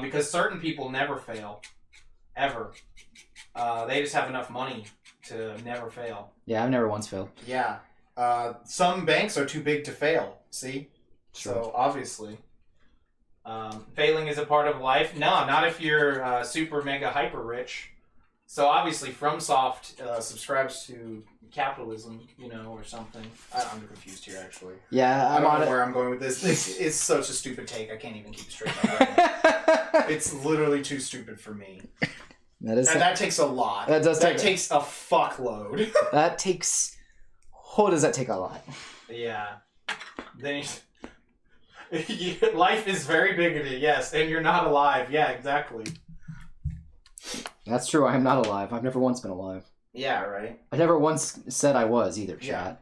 because certain people never fail, ever. They just have enough money to never fail. Yeah, I've never once failed. Yeah. Some banks are too big to fail. See? Sure. So, obviously. Failing is a part of life. No, not if you're super mega hyper rich. So obviously, FromSoft subscribes to capitalism, you know, or something. I'm confused here, actually. Yeah, I don't know where I'm going with this. This is such a stupid take. I can't even keep it straight. It's literally too stupid for me. That is. And that takes a lot. That does. That takes a fuckload. That takes. Oh, does that take a lot? Yeah. Then life is very bigoted, yes, and you're not alive. Yeah, exactly. That's true. I am not alive. I've never once been alive. Yeah, right. I never once said I was either, chat. Yeah.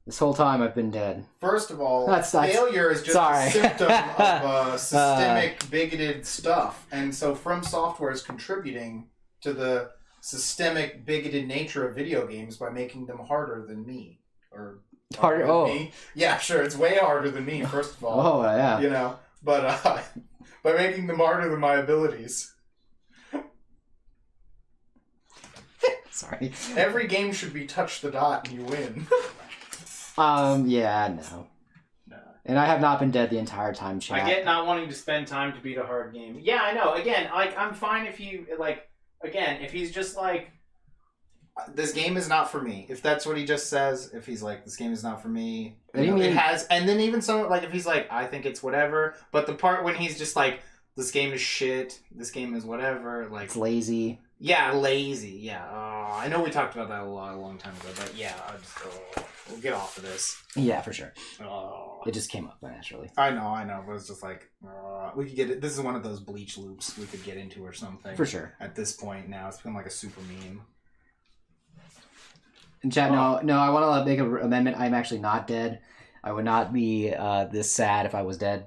This whole time I've been dead. First of all, That's failure is just sorry. a symptom of systemic bigoted stuff. And so From Software is contributing to the systemic bigoted nature of video games by making them harder than me. Or Harder? than Oh. me. Yeah, sure. It's way harder than me, first of all. Oh, yeah. You know, but by making them harder than my abilities. Sorry. Every game should be touch the dot and you win. Yeah, no. Nah. And I have not been dead the entire time, chat. I get not wanting to spend time to beat a hard game. Yeah, I know. Again, like I'm fine if you like. Again, if he's just like, this game is not for me. If that's what he just says, if he's like, this game is not for me, What do you mean? it has. And then even some like if he's like, I think it's whatever. But the part when he's just like, this game is shit. This game is whatever. Like It's lazy. Yeah, lazy. Yeah. I know we talked about that a long time ago. But yeah, we'll get off of this. Yeah, for sure. Oh. It just came up naturally. I know, but it's just like we could get it. This is one of those bleach loops we could get into or something. For sure. At this point now, it's been like a super meme. And chat, no, I want to make an amendment. I'm actually not dead. I would not be this sad if I was dead.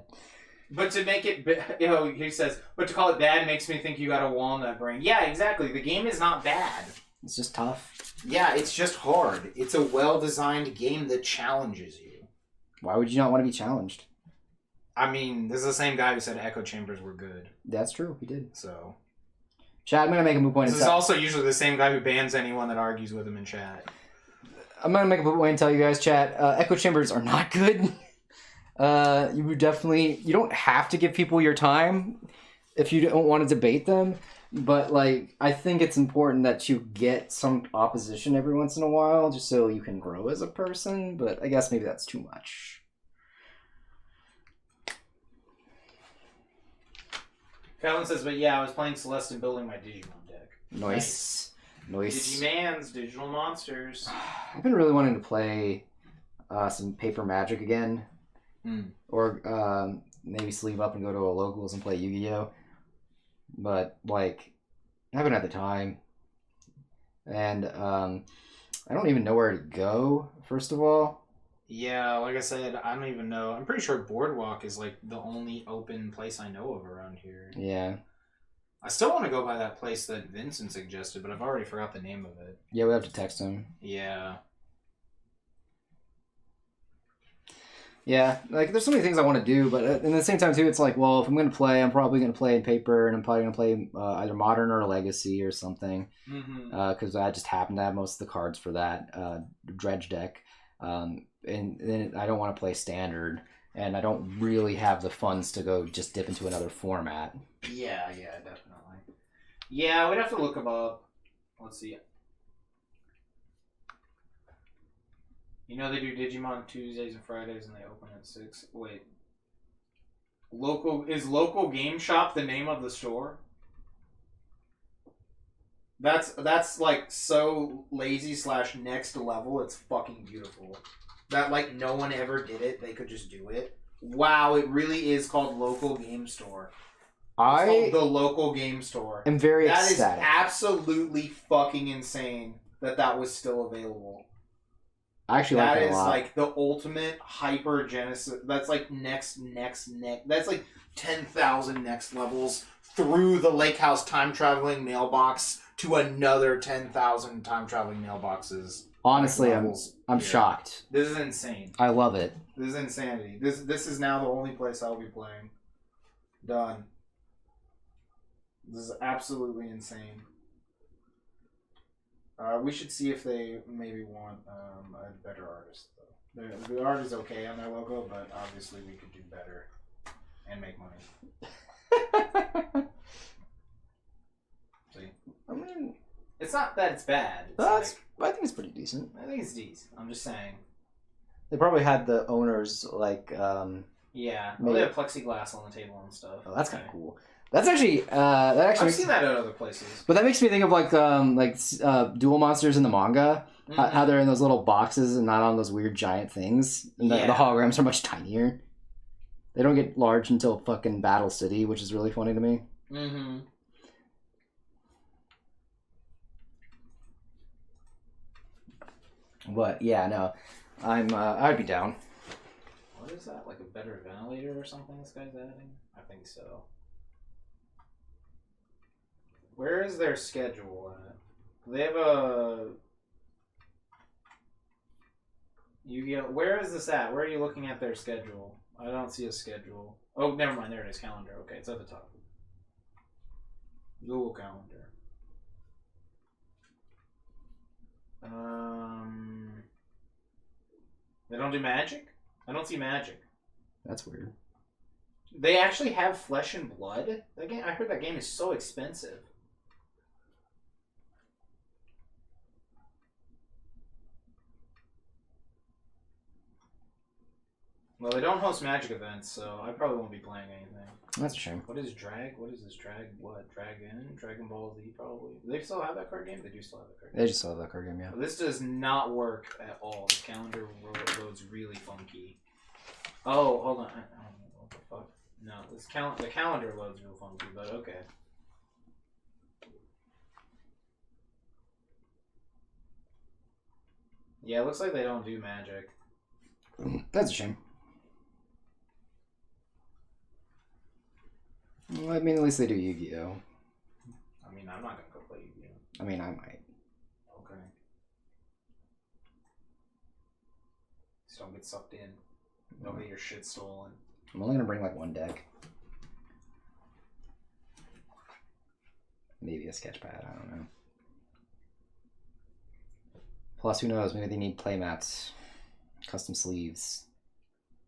but to make it, he says, but to call it bad makes me think you got a walnut brain. Yeah, exactly. The game is not bad. It's just tough. Yeah, it's just hard. It's a well-designed game that challenges you. Why would you not want to be challenged? I mean, this is the same guy who said echo chambers were good. That's true. He did. So, Chat, I'm going to make a moot point. this is also usually the same guy who bans anyone that argues with him in chat. I'm going to make a moot point and tell you guys, chat, echo chambers are not good. You would definitely... You don't have to give people your time if you don't want to debate them. But, like, I think it's important that you get some opposition every once in a while just so you can grow as a person. But I guess maybe that's too much. Calvin says, but yeah, I was playing Celeste and building my Digimon deck. Nice. Digimans, digital monsters. I've been really wanting to play some Paper Magic again. Or maybe sleeve up and go to a locals and play Yu-Gi-Oh! But, like, I haven't had the time. And I don't even know where to go, first of all. Yeah, like I said, I don't even know. I'm pretty sure Boardwalk is, like, the only open place I know of around here. Yeah. I still want to go by that place that Vincent suggested, but I've already forgot the name of it. Yeah, we have to text him. Yeah. Yeah, like, there's so many things I want to do, but at the same time, too, it's like, well, if I'm going to play, I'm probably going to play in Paper, and I'm probably going to play either Modern or Legacy or something, because I just happen to have most of the cards for that Dredge deck, and then I don't want to play Standard, and I don't really have the funds to go just dip into another format. Yeah, definitely. Yeah, we'd have to look them up. Let's see. You know they do Digimon Tuesdays and Fridays and they open at 6. Wait. Local Game Shop the name of the store? That's like so lazy / next level. It's fucking beautiful. That like no one ever did it. They could just do it. Wow, it really is called Local Game Store. It's called the Local Game Store. I'm very ecstatic. That is absolutely fucking insane that was still available. I actually like it a lot. That is like the ultimate hyper genesis. That's like next. That's like 10,000 next levels through the Lake House time traveling mailbox to another 10,000 time traveling mailboxes. Honestly, I'm shocked. This is insane. I love it. This is insanity. This is now the only place I'll be playing. Done. This is absolutely insane. We should see if they maybe want a better artist, though. The art is okay on their logo, but obviously we could do better and make money. See? I mean, it's not that it's bad. I think it's pretty decent. I think it's decent. I'm just saying. They probably had the owners, like... yeah. Well, they have plexiglass on the table and stuff. Oh, that's kind of cool. That's actually I've seen that at other places. But that makes me think of like dual monsters in the manga. Mm-hmm. How they're in those little boxes and not on those weird giant things. And the holograms are much tinier. They don't get large until fucking Battle City, which is really funny to me. Mm-hmm. But yeah, no, I'd be down. What is that? Like a better ventilator or something? This guy's adding? I think so. Where is their schedule at? They have a Yu-Gi-Oh! Where is this at? Where are you looking at their schedule? I don't see a schedule. Oh, never mind. There it is. Calendar. Okay, it's at the top. Google Calendar. They don't do Magic? I don't see Magic. That's weird. They actually have Flesh and Blood? That game, I heard that game is so expensive. Well, they don't host Magic events, so I probably won't be playing anything. That's a shame. What is Drag? What is this? Drag what? Dragon Ball Z, probably. Do they still have that card game? They do still have that card game. They just still have that card game, yeah. Well, this does not work at all. The calendar loads really funky. Oh, hold on. I don't know what the fuck. No, the calendar loads real funky, but okay. Yeah, it looks like they don't do Magic. That's a shame. Well, I mean, at least they do Yu-Gi-Oh. I mean, I'm not gonna go play Yu-Gi-Oh. I mean, I might. Okay. Just don't get sucked in. Don't get your shit stolen. I'm only gonna bring like one deck. Maybe a sketch pad, I don't know. Plus, who knows, maybe they need playmats. Custom sleeves.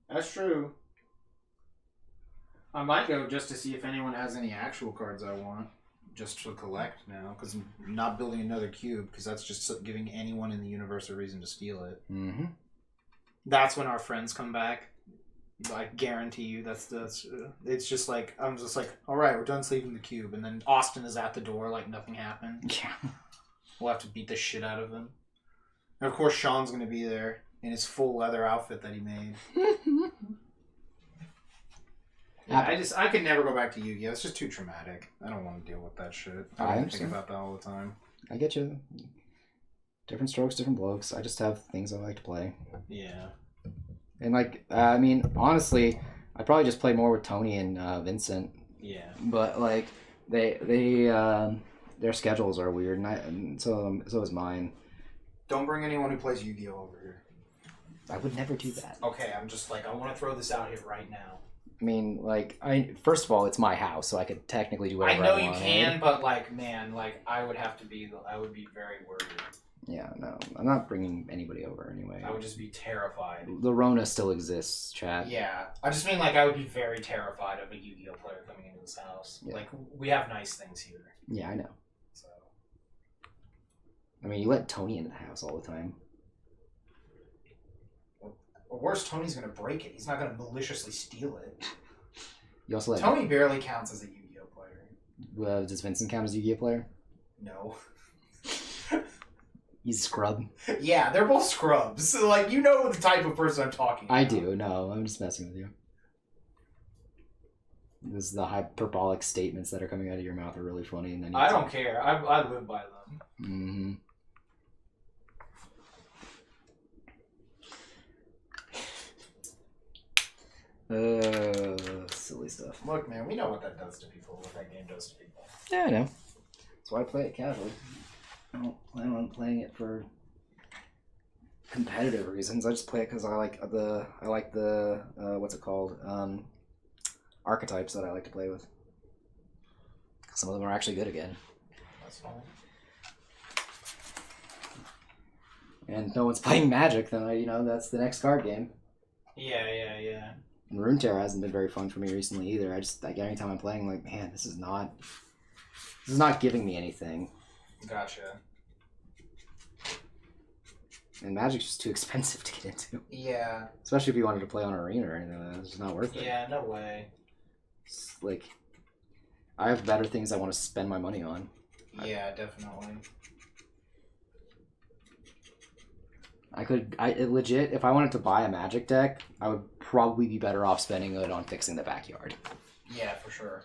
That's true. I might go just to see if anyone has any actual cards I want. Just to collect now, because I'm not building another cube, because that's just giving anyone in the universe a reason to steal it. Mm-hmm. That's when our friends come back. I guarantee you that's it's just like, I'm just like, alright, we're done sleeping the cube, and then Austin is at the door like nothing happened. Yeah. We'll have to beat the shit out of him. And of course Sean's gonna be there in his full leather outfit that he made. Yeah, I could never go back to Yu-Gi-Oh! It's just too traumatic. I don't want to deal with that shit. I don't think about that all the time. I get you. Different strokes, different blokes. I just have things I like to play. Yeah. And like, I mean, honestly, I probably just play more with Tony and Vincent. Yeah. But like, they their schedules are weird, and so is mine. Don't bring anyone who plays Yu-Gi-Oh! Over here. I would never do that. Okay, I'm just like, I want to throw this out here right now. I mean, like, first of all, it's my house, so I could technically do whatever I know want. you can, but like, man, like, I would be very worried. Yeah, no, I'm not bringing anybody over anyway. I would just be terrified. The Rona still exists, chat. Yeah, I just mean like I would be very terrified of a Yu-Gi-Oh player coming into this house. Yeah. Like, we have nice things here. Yeah, I know. So. I mean, you let Tony into the house all the time. Or worse, Tony's gonna break it. He's not gonna maliciously steal it. You also let Tony barely counts as a Yu-Gi-Oh player. Does Vincent count as a Yu-Gi-Oh player? No. He's a scrub. Yeah, they're both scrubs. So, like, you know the type of person I'm talking about. I do. No, I'm just messing with you. This is the hyperbolic statements that are coming out of your mouth are really funny, and then I don't care. I live by them. Mm-hmm. Silly stuff. Look, man, we know what that does to people, what that game does to people. Yeah, I know. That's why I play it casually. I don't plan on playing it for competitive reasons. I just play it because I like the what's it called? Archetypes that I like to play with. Some of them are actually good again. That's fine. And no one's playing Magic, then that's the next card game. Yeah. And Runeterra hasn't been very fun for me recently either. Anytime I'm playing, like, man, this is not giving me anything. Gotcha. And Magic's just too expensive to get into. Yeah. Especially if you wanted to play on Arena or anything like that. It's just not worth it. Yeah, no way. It's like, I have better things I want to spend my money on. Yeah, definitely. Legit, if I wanted to buy a Magic deck, I would probably be better off spending it on fixing the backyard. Yeah, for sure.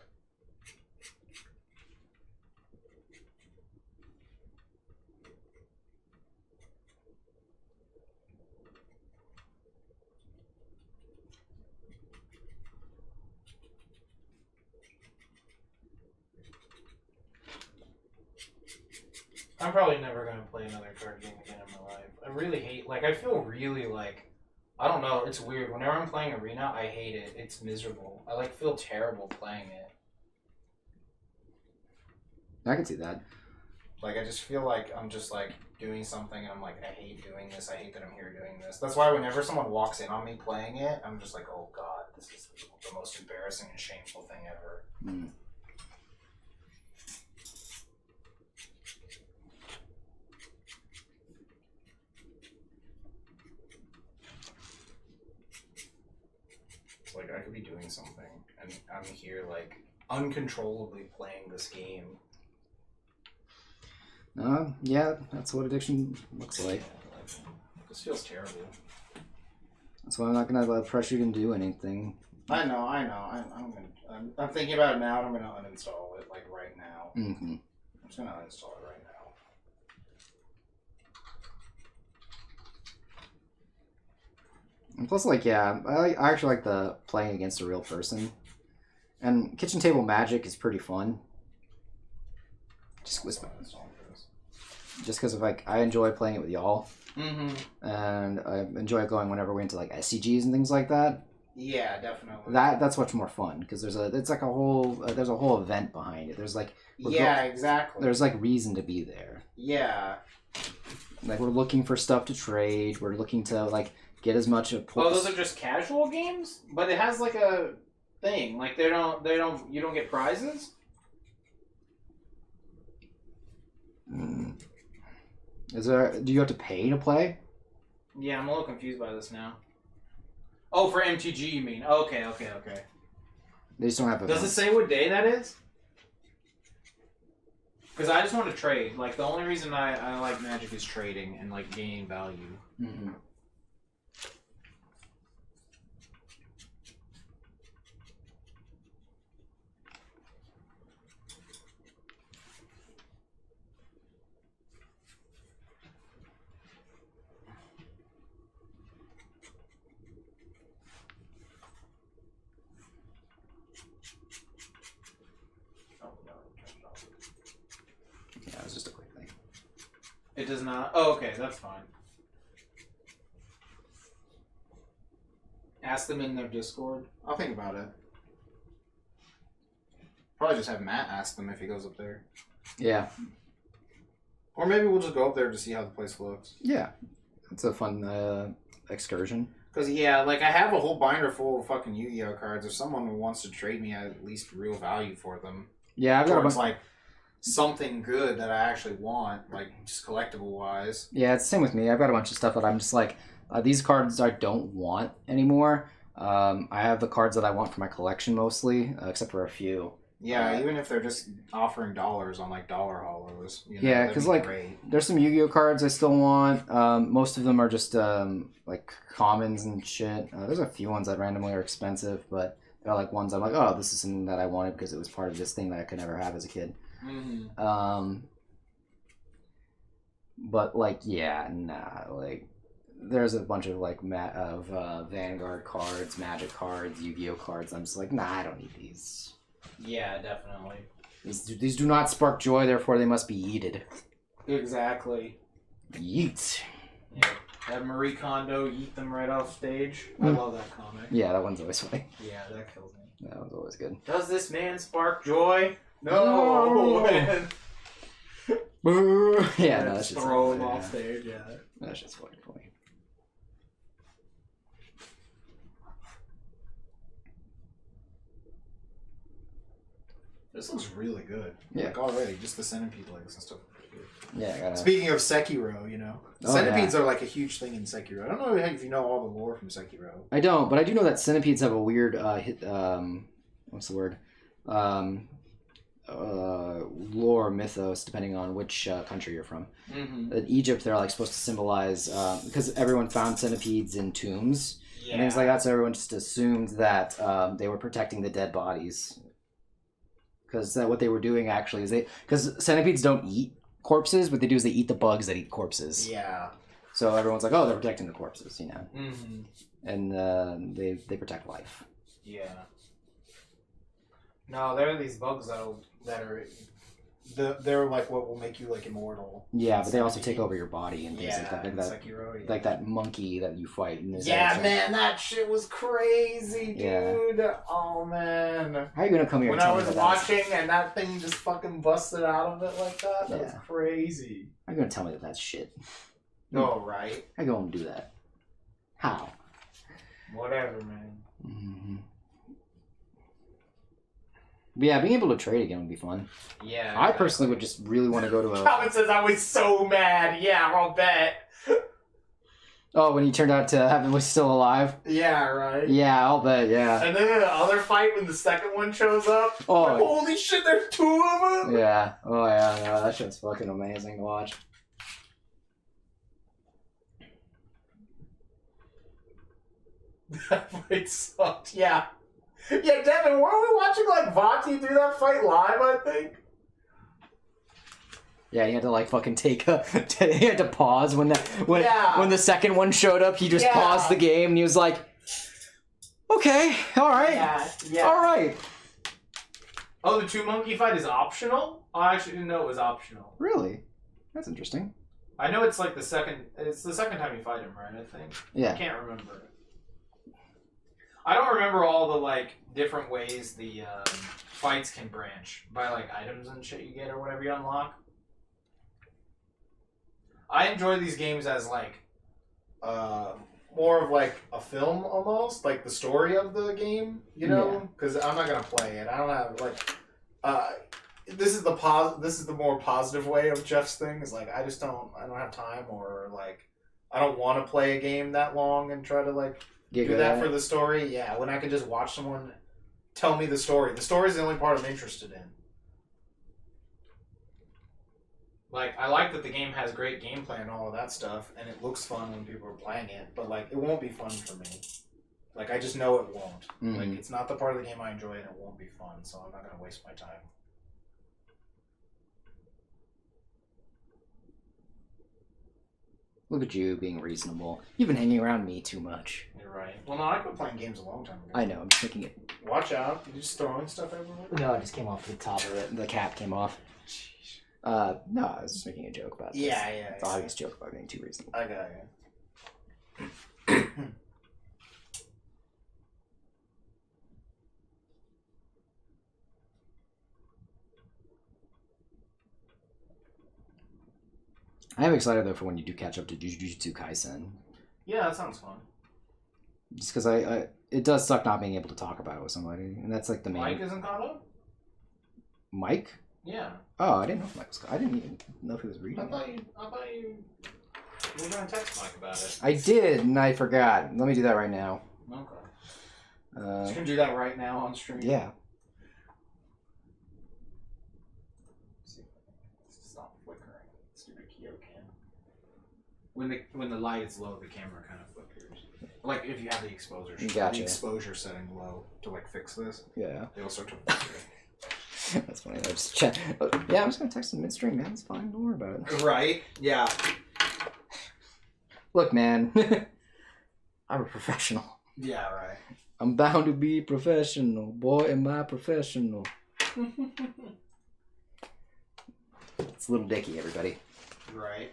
I'm probably never going to play another card game again in my life. I really hate, like, I feel really, like, I don't know, it's weird. Whenever I'm playing Arena, I hate it. It's miserable. I, like, feel terrible playing it. I can see that. Like, I just feel like I'm just, like, doing something, and I'm like, I hate doing this. I hate that I'm here doing this. That's why whenever someone walks in on me playing it, I'm just like, oh, God, this is the most embarrassing and shameful thing ever. Mm. It's like, I could be doing something, and I'm here, like, uncontrollably playing this game. Yeah, that's what addiction looks like. This feels terrible. That's why I'm not gonna pressure you to do anything. I know. I'm thinking about it now, and I'm gonna uninstall it, like, right now. Mm-hmm. I'm just gonna uninstall it right now. And plus, like, yeah, I actually like the playing against a real person. And kitchen table magic is pretty fun. Just because of, like, I enjoy playing it with y'all. Mm-hmm. And I enjoy going whenever we're into, like, SCGs and things like that. Yeah, definitely. That's much more fun because there's a whole event behind it. There's like exactly. There's like reason to be there. Yeah. Like we're looking for stuff to trade. We're looking to like get as much of. Oh, those are just casual games, but it has like a thing. Like you don't get prizes. Do you have to pay to play? Yeah, I'm a little confused by this now. Oh, for MTG you mean? Okay. They just don't have. Does it say what day that is? Because I just want to trade. Like, the only reason I like Magic is trading and, like, gaining value. Mm-hmm. Yeah, it was just a quick thing. It does not? Oh, okay, that's fine. Ask them in their Discord. I'll think about it. Probably just have Matt ask them if he goes up there. Yeah. Or maybe we'll just go up there to see how the place looks. Yeah. It's a fun excursion. Because, yeah, like, I have a whole binder full of fucking Yu-Gi-Oh cards. If someone wants to trade me at least real value for them. Yeah, I've got towards, like, something good that I actually want, like, just collectible-wise. Yeah, it's the same with me. I've got a bunch of stuff that I'm just like, these cards I don't want anymore. I have the cards that I want for my collection mostly, except for a few. Yeah, even if they're just offering dollars on, like, dollar hollows. You know, yeah, because, like, there's some Yu-Gi-Oh cards I still want. Most of them are just, like, commons and shit. There's a few ones that randomly are expensive, but they're, like, ones I'm like, oh, this is something that I wanted because it was part of this thing that I could never have as a kid. Mm-hmm. But, like, yeah, nah, like, there's a bunch of, like, Vanguard cards, Magic cards, Yu-Gi-Oh cards. I'm just like, nah, I don't need these. Yeah, definitely. These do not spark joy, therefore they must be yeeted. Exactly. Yeet. Yeah. Have Marie Kondo eat them right off stage. I love that comic. Yeah, that one's always funny. Yeah, that kills me. That one's always good. Does this man spark joy? No! Man. Yeah, no, that's just throw him funny, off yeah. stage. Yeah. That's just funny. This looks really good. Yeah. Like, already, just the centipede legs and stuff are pretty good. Yeah, I gotta... Speaking of Sekiro, you know, centipedes are like a huge thing in Sekiro. I don't know if you know all the lore from Sekiro. I don't, but I do know that centipedes have a weird, what's the word? Lore, mythos, depending on which country you're from. Mm-hmm. In Egypt, they're like supposed to symbolize, because everyone found centipedes in tombs and things like that, so everyone just assumed that they were protecting the dead bodies. Because what they were doing actually is because centipedes don't eat corpses, what they do is they eat the bugs that eat corpses. Yeah. So everyone's like, oh, they're protecting the corpses, you know. Mm-hmm. And they protect life. Yeah. No, there are these bugs that are they're like what will make you like immortal. Yeah, but they also take over your body and things Yeah, like that. Like that, Sekiro, yeah. like that monkey that you fight. And Yeah, man, that shit was crazy, dude. Yeah. Oh man. How are you gonna come here? When and I tell me was that that's- watching and that thing just fucking busted out of it like that, that was Yeah. crazy. How are you gonna tell me that that's shit? Oh, right. How you gonna do that? How? Whatever, man. Mm-hmm. But yeah, being able to trade again would be fun. Yeah. I personally would just really want to go to a. Calvin says I was so mad. Yeah, I'll bet. Oh, when he turned out to have was still alive. Yeah, right. Yeah, I'll bet. Yeah. And then in the other fight, when the second one shows up, Oh. like, holy shit, there's two of them. Yeah. Oh yeah. No, that shit's fucking amazing to watch. That fight sucked. Yeah. Yeah, Devin, weren't we watching like Vati do that fight live? I think. Yeah, he had to like fucking take a. He had to pause when when the second one showed up. He just Yeah. paused the game and he was like, "Okay, all right, Yeah. all right." Oh, the 2 monkey fight is optional? Oh, I actually didn't know it was optional. Really? That's interesting. I know it's like the second time you fight him, right? I think. I Yeah. can't remember. I don't remember all the like different ways the fights can branch by like items and shit you get or whatever you unlock. I enjoy these games as like More of like a film almost, like the story of the game, you know? Because I'm not gonna play it. I don't have like. This is the more positive way of Jeff's thing. Is like I don't have time or like I don't want to play a game that long and try to like Get do good that at for it. the story. Yeah, when I can just watch someone tell me the story. The story is the only part I'm interested in. Like, I like that the game has great gameplay and all of that stuff, and it looks fun when people are playing it, but, like, it won't be fun for me. Like, I just know it won't. Mhm. Like, it's not the part of the game I enjoy, and it won't be fun, so I'm not going to waste my time. Look at you being reasonable. You've been hanging around me too much. You're right. Well, no, I quit playing games a long time ago. I know. I'm just making it. Watch out. You're just throwing stuff everywhere? No, I just came off the top of it. The cap came off. Jeez. No, I was just making a joke about this. Yeah. It's an obvious joke about being too reasonable. I got you. I am excited though for when you do catch up to Jujutsu Kaisen. yeah, that sounds fun. Just because I it does suck not being able to talk about it with somebody, and that's like the main. Mike isn't caught up? Mike? Yeah. Oh, I didn't know if Mike was. I didn't even know if he was reading. I thought you were gonna text Mike about it. I did, and I forgot. Let me do that right now. Okay. Just gonna do that right now on stream. Yeah. Stop flickering. Stupid Kyokan. When the light is low, the camera kind of flickers. Like if you have the exposure. Gotcha. The exposure setting low to, like, fix this. Yeah. They'll start to flicker. That's funny. I just check. Yeah, I'm just gonna text him midstream, man. It's fine. Don't worry about it. Right? Yeah. Look, man. I'm a professional. Yeah, right. I'm bound to be professional. Boy, am I professional. It's Little Dicky, everybody. Right.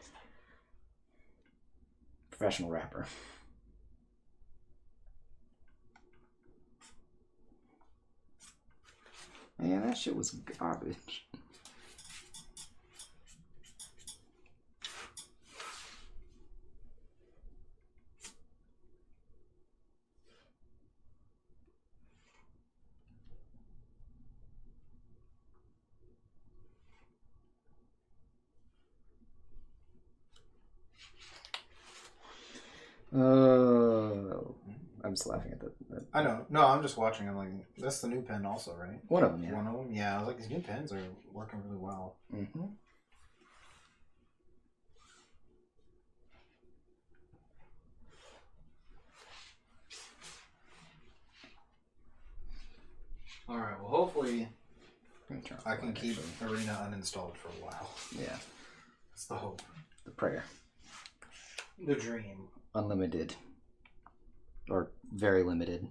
Professional rapper. Man, that shit was garbage. I'm just laughing at that. I know. No, I'm just watching. I'm like, that's the new pen also, right? One of them, yeah. One of them? Yeah, I was like, these new pens are working really well. Mm-hmm. Alright, well hopefully I can keep Arena uninstalled for a while. Yeah. That's the hope. The prayer. The dream. Unlimited. Or very limited.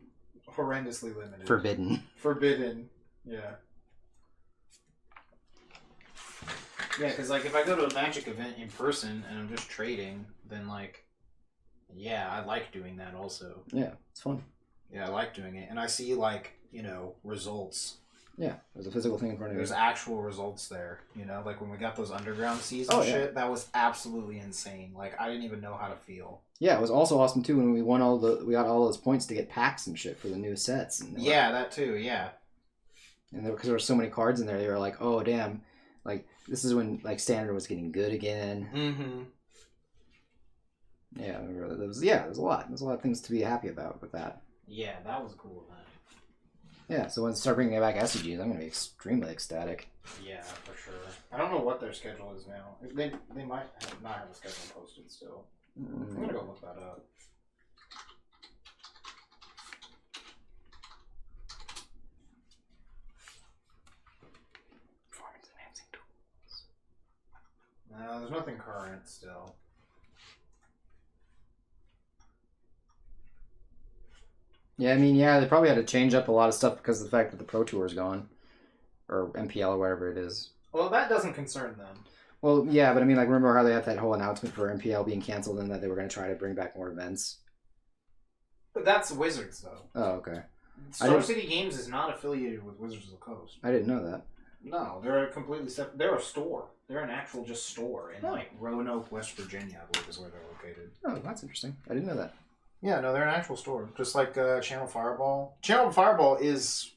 Horrendously limited. Forbidden. Forbidden. Yeah. Yeah, because like if I go to a Magic event in person and I'm just trading, then like, yeah, I like doing that also. Yeah, it's fun. Yeah, I like doing it, and I see like results. Yeah, there's a physical thing in front of you. There's actual results there. Like when we got those underground seas Oh, and yeah. shit, that was absolutely insane. Like I didn't even know how to feel. Yeah, it was also awesome too when we got all those points to get packs and shit for the new sets. And Yeah, that too. Yeah. And because there were so many cards in there, they were like, "Oh damn!" Like this is when like standard was getting good again. Mm-hmm. Yeah, there's a lot. There's a lot of things to be happy about with that. Yeah, that was cool. Man. Yeah, so when they start bringing back SCGs, I'm gonna be extremely ecstatic. Yeah, for sure. I don't know what their schedule is now. They might not have a schedule posted still. I'm gonna go look that up. Performance enhancing tools. No, there's nothing current still. Yeah, I mean, yeah, they probably had to change up a lot of stuff because of the fact that the Pro Tour is gone, or MPL or whatever it is. Well, that doesn't concern them. Well, yeah, but I mean, like, remember how they had that whole announcement for MPL being canceled and that they were going to try to bring back more events? But that's Wizards, though. Oh, okay. Star City Games is not affiliated with Wizards of the Coast. I didn't know that. No, they're a completely separate. They're a store. They're an actual just store in like Roanoke, West Virginia, I believe is where they're located. Oh, that's interesting. I didn't know that. Yeah, no, they're an actual store, just like Channel Fireball. Channel Fireball is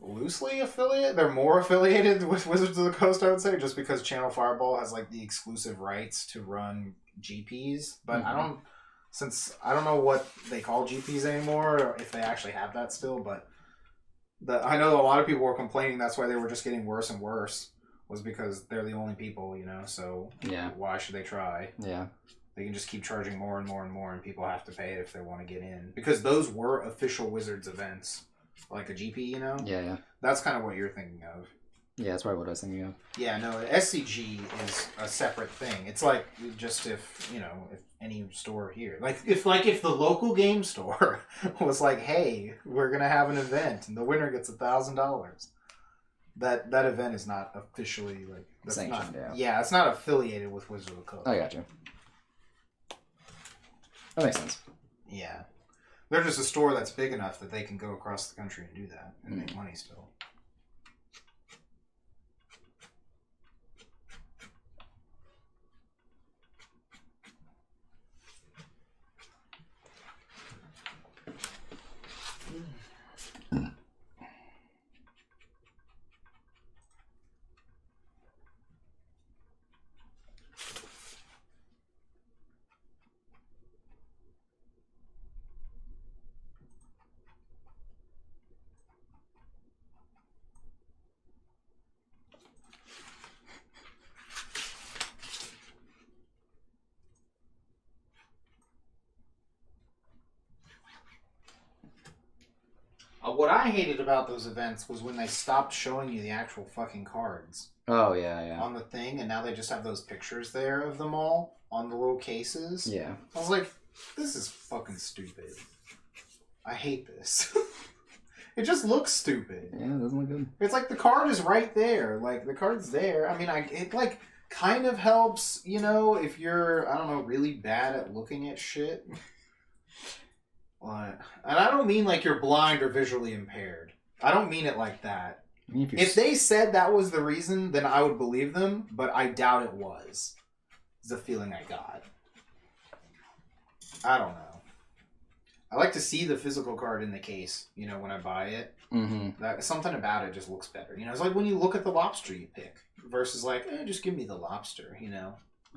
loosely affiliated. They're more affiliated with Wizards of the Coast, I would say, just because Channel Fireball has like the exclusive rights to run GPs. But I don't know what they call GPs anymore, or if they actually have that still. But I know a lot of people were complaining that's why they were just getting worse and worse, was because they're the only people, So yeah, why should they try? Yeah. They can just keep charging more and more and more, and people have to pay it if they want to get in. Because those were official Wizards events. Like a GP, Yeah. That's kind of what you're thinking of. Yeah, that's probably what I was thinking of. Yeah, no, SCG is a separate thing. It's like just if any store here. If the local game store was like, hey, we're going to have an event, and the winner gets $1,000. That event is not officially, like... That's sanctioned, not, yeah, it's not affiliated with Wizards of the Coast. I got you. That makes sense. Yeah. They're just a store that's big enough that they can go across the country and do that and make money still. What I hated about those events was when they stopped showing you the actual fucking cards. Oh, yeah. On the thing, and now they just have those pictures there of them all on the little cases. Yeah. I was like, this is fucking stupid. I hate this. It just looks stupid. Yeah, it doesn't look good. It's like the card is right there. Like, the card's there. I mean, it like, kind of helps, if you're, I don't know, really bad at looking at shit. And I don't mean like you're blind or visually impaired. I don't mean it like that. I mean, if they said that was the reason, then I would believe them, but I doubt it was. It's the feeling I got. I don't know. I like to see the physical card in the case, when I buy it. Mm-hmm. Something about it just looks better. It's like when you look at the lobster you pick versus like, just give me the lobster,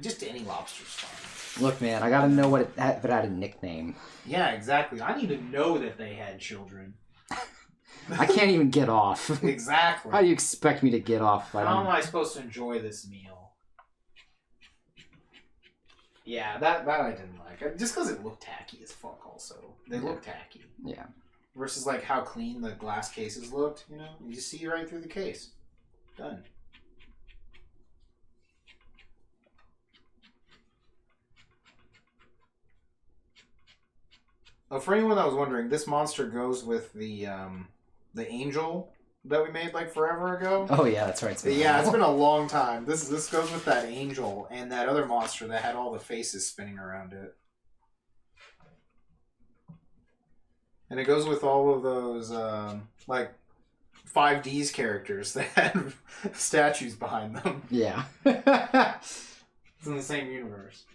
Just any lobster's fine. Look, man, I gotta know if it had a nickname. Yeah, exactly. I need to know that they had children. I can't even get off. Exactly. How do you expect me to get off? How am I supposed to enjoy this meal? Yeah, that I didn't like. Just because it looked tacky as fuck also. They look tacky. Yeah. Versus like how clean the glass cases looked, You just see right through the case. Done. Oh, for anyone that was wondering, this monster goes with the angel that we made like forever ago. Oh yeah, that's right. It's been a long time. This goes with that angel and that other monster that had all the faces spinning around it. And it goes with all of those like 5D's characters that had statues behind them. Yeah. It's in the same universe.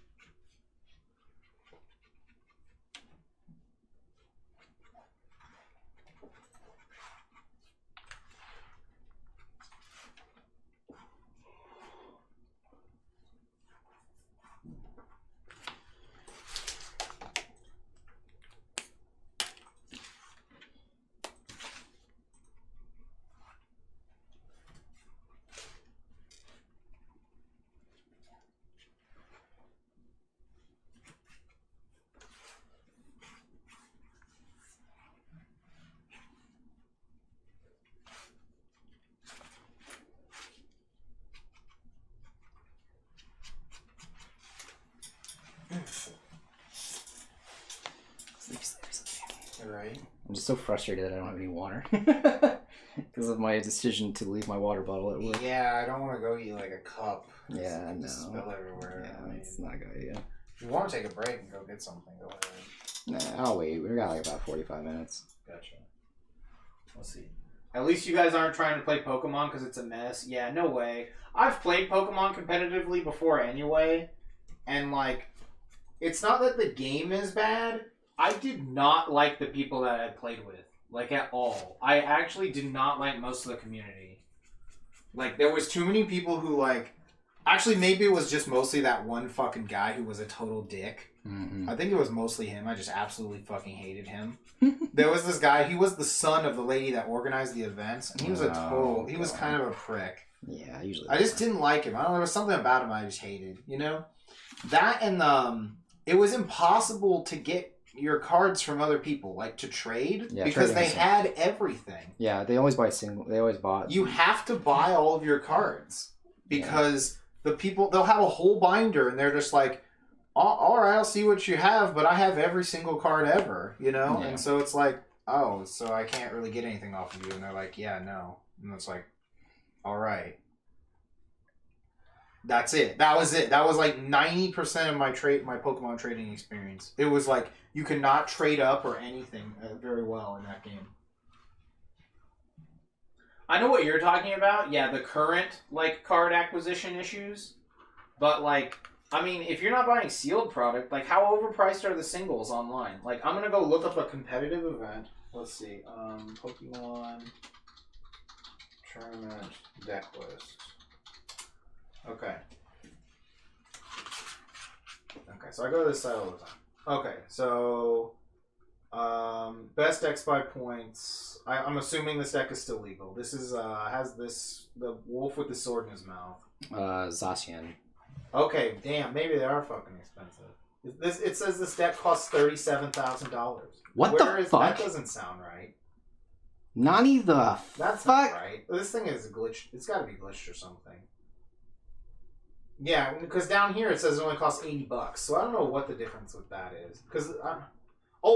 Right. I'm just so frustrated that I don't have any water because of my decision to leave my water bottle at work. Yeah, I don't want to go eat like a cup. Yeah, I know. Spill everywhere. Yeah, it's not a good idea. If you want to take a break and go get something, go ahead. Nah, I'll wait. We got like about 45 minutes. Gotcha. We'll see. At least you guys aren't trying to play Pokemon because it's a mess. Yeah, no way. I've played Pokemon competitively before anyway, and like, it's not that the game is bad. I did not like the people that I played with, like, at all. I actually did not like most of the community. Like, there was too many people who, like... Actually, maybe it was just mostly that one fucking guy who was a total dick. Mm-hmm. I think it was mostly him. I just absolutely fucking hated him. There was this guy, he was the son of the lady that organized the events, and he was he was kind of a prick. Yeah, usually. I just didn't like him. I don't know, there was something about him I just hated, you know? That and, it was impossible to get your cards from other people, like to trade, because they had everything. Yeah, they always bought. You have to buy all of your cards because the people, they'll have a whole binder and they're just like, all right, I'll see what you have, but I have every single card ever, you know? Yeah. And so it's like, oh, so I can't really get anything off of you. And they're like, yeah, no. And it's like, all right. That's it. That was it. That was like 90% of my Pokemon trading experience. It was like, you cannot trade up or anything very well in that game. I know what you're talking about. Yeah, the current, like, card acquisition issues. But, like, I mean, if you're not buying sealed product, like, how overpriced are the singles online? Like, I'm going to go look up a competitive event. Let's see. Pokemon Tournament Deck List. Okay. Okay, so I go to this site all the time. Okay, so best decks by points. I'm assuming this deck is still legal. This is has the wolf with the sword in his mouth. Zacian. Okay, damn, maybe they are fucking expensive. It says this deck costs $37,000. What the fuck? That doesn't sound right. Nani the That's fuck? not right. This thing is glitched. It's got to be glitched or something. Yeah, because down here it says it only costs $80, so I don't know what the difference with that is. Because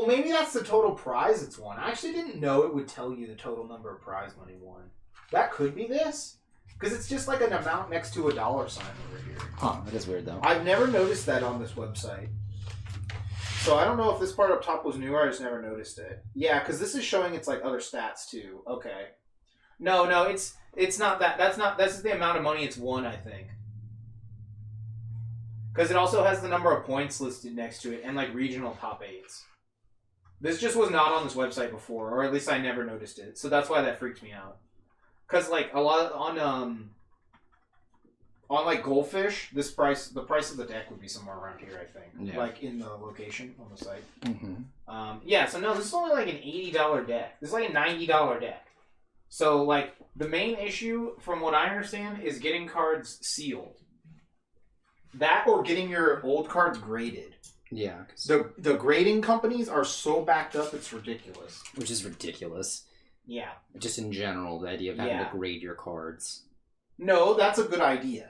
maybe that's the total prize it's won. I actually didn't know it would tell you the total number of prize money won. That could be this, because it's just like an amount next to a dollar sign over here. Huh, that is weird though. I've never noticed that on this website, so I don't know if this part up top was new or I just never noticed it. Yeah, because this is showing its like other stats too. Okay, no, it's not that. That's just the amount of money it's won, I think. Because it also has the number of points listed next to it and like regional top 8s. This just was not on this website before, or at least I never noticed it. So that's why that freaked me out. Because like a lot on like Goldfish, the price of the deck would be somewhere around here, I think. Yeah. Like in the location on the site. Mm-hmm. Yeah. So no, this is only like an $80 deck. This is like a $90 deck. So like the main issue, from what I understand, is getting cards sealed. That or getting your old cards graded. Yeah. The grading companies are so backed up, it's ridiculous. Which is ridiculous. Yeah. Just in general, the idea of having to grade your cards. No, that's a good idea.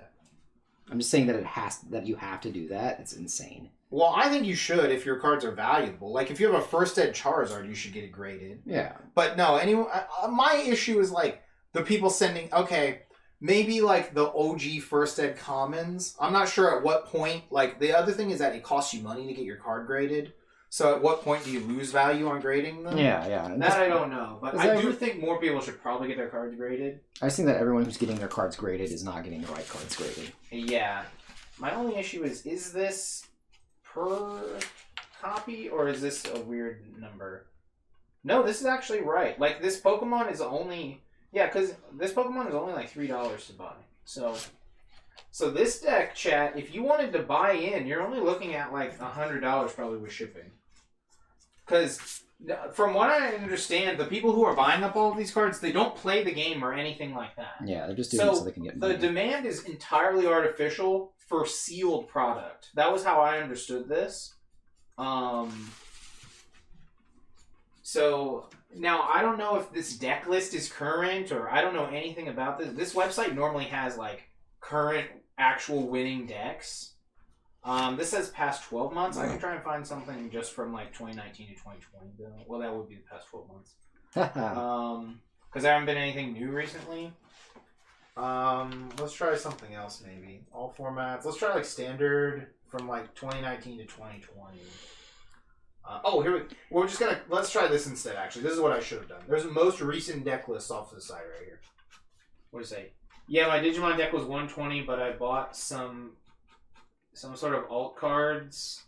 I'm just saying that that you have to do that. It's insane. Well, I think you should if your cards are valuable. Like, if you have a first ed Charizard, you should get it graded. Yeah. But no, anyway, my issue is, like, the people sending, okay, maybe like the OG First Ed Commons. I'm not sure at what point, like the other thing is that it costs you money to get your card graded. So at what point do you lose value on grading them? Yeah. That I don't know, but I do think more people should probably get their cards graded. I just think that everyone who's getting their cards graded is not getting the right cards graded. Yeah. My only issue is this per copy or is this a weird number? No, this is actually right. Like this Pokemon is only because this Pokemon is only like $3 to buy. So this deck, chat, if you wanted to buy in, you're only looking at like $100 probably with shipping. Because from what I understand, the people who are buying up all of these cards, they don't play the game or anything like that. Yeah, they're just doing it so they can get money. The demand is entirely artificial for sealed product. That was how I understood this. So now I don't know if this deck list is current or I don't know anything about this. This website normally has like current actual winning decks. This says past 12 months. I can try and find something just from like 2019 to 2020 though. Well, that would be the past 12 months. Because there haven't been anything new recently. Let's try something else maybe. All formats. Let's try like standard from like 2019 to 2020. Let's try this instead actually. This is what I should have done. There's the most recent deck list off to the side right here. What does it say? Yeah, my Digimon deck was 120, but I bought some sort of alt cards,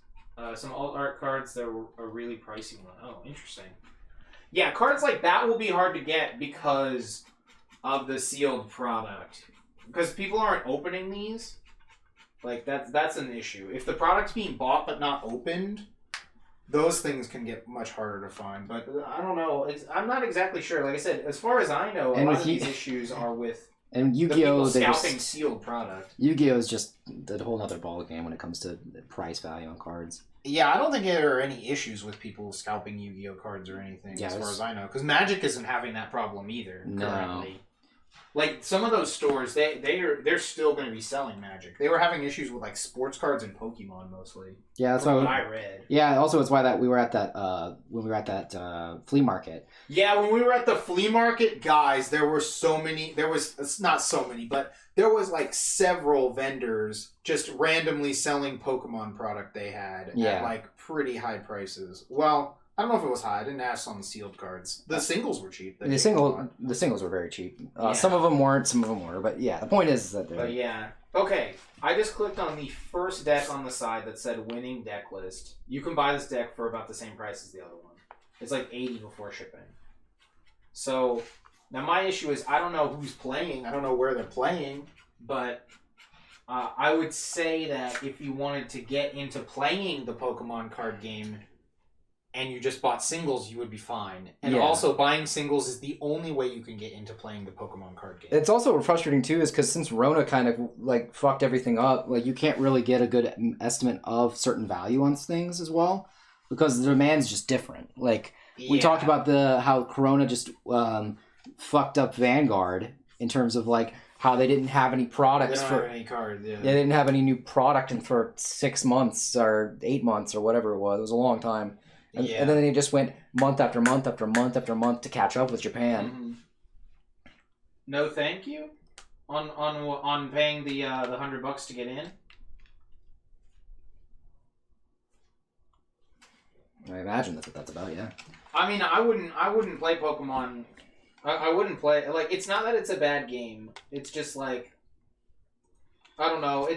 some alt art cards that were a really pricey one. Oh, interesting. Yeah, cards like that will be hard to get because of the sealed product. Because people aren't opening these. Like, that's an issue. If the product's being bought but not opened, those things can get much harder to find. But I don't know. I'm not exactly sure. Like I said, as far as I know, a lot of these issues are with Yu-Gi-Oh! The people scalping sealed product. Yu-Gi-Oh! Is just a whole other ballgame when it comes to price value on cards. Yeah, I don't think there are any issues with people scalping Yu-Gi-Oh! Cards or anything, as far as I know. Because Magic isn't having that problem either, currently. Like, some of those stores, they're still going to be selling Magic. They were having issues with, like, sports cards and Pokemon, mostly. Yeah, that's what I read. Yeah, also it's why that we were at that, flea market. Yeah, when we were at the flea market, guys, there was not so many, but there was, like, several vendors just randomly selling Pokemon product they had at, like, pretty high prices. Well, I don't know if it was high. I didn't ask on the sealed cards. The singles were cheap. The singles were very cheap. Some of them weren't, some of them were. But yeah, the point is that they're... But yeah. Okay, I just clicked on the first deck on the side that said winning deck list. You can buy this deck for about the same price as the other one. It's like $80 before shipping. So, now my issue is I don't know who's playing. I don't know where they're playing. But I would say that if you wanted to get into playing the Pokemon card game... and you just bought singles, you would be fine. And also, buying singles is the only way you can get into playing the Pokemon card game. It's also frustrating, too, is because since Rona kind of, like, fucked everything up, like, you can't really get a good estimate of certain value on things as well, because the demand's just different. Like, we talked about how Corona just fucked up Vanguard in terms of, like, how they didn't have any products have any cards, They didn't have any new product for 6 months or 8 months or whatever it was. It was a long time. And then they just went month after month after month after month to catch up with Japan. Mm-hmm. No, thank you. On paying the $100 to get in. I imagine that's what that's about. Yeah. I mean, I wouldn't play Pokemon. I wouldn't play like. It's not that it's a bad game. It's just like I don't know.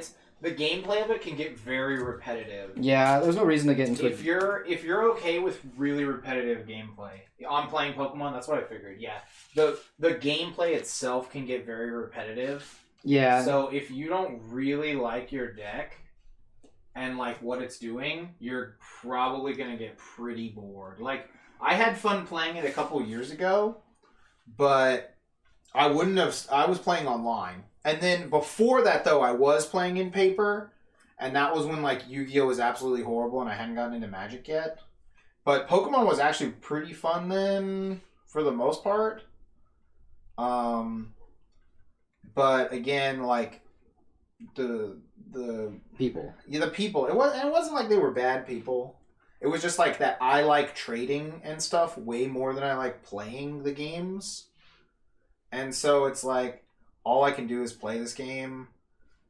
The gameplay of it can get very repetitive. Yeah, there's no reason to get into it. If you're okay with really repetitive gameplay, I'm playing Pokemon. That's what I figured. Yeah, the gameplay itself can get very repetitive. Yeah. So if you don't really like your deck and like what it's doing, you're probably gonna get pretty bored. Like I had fun playing it a couple years ago, but I wouldn't have. I was playing online. And then before that, though, I was playing in paper, and that was when like Yu-Gi-Oh! Was absolutely horrible, and I hadn't gotten into Magic yet. But Pokemon was actually pretty fun then, for the most part. But again, like the people, the people. It wasn't like they were bad people. It was just like that. I like trading and stuff way more than I like playing the games. And so it's like, all I can do is play this game.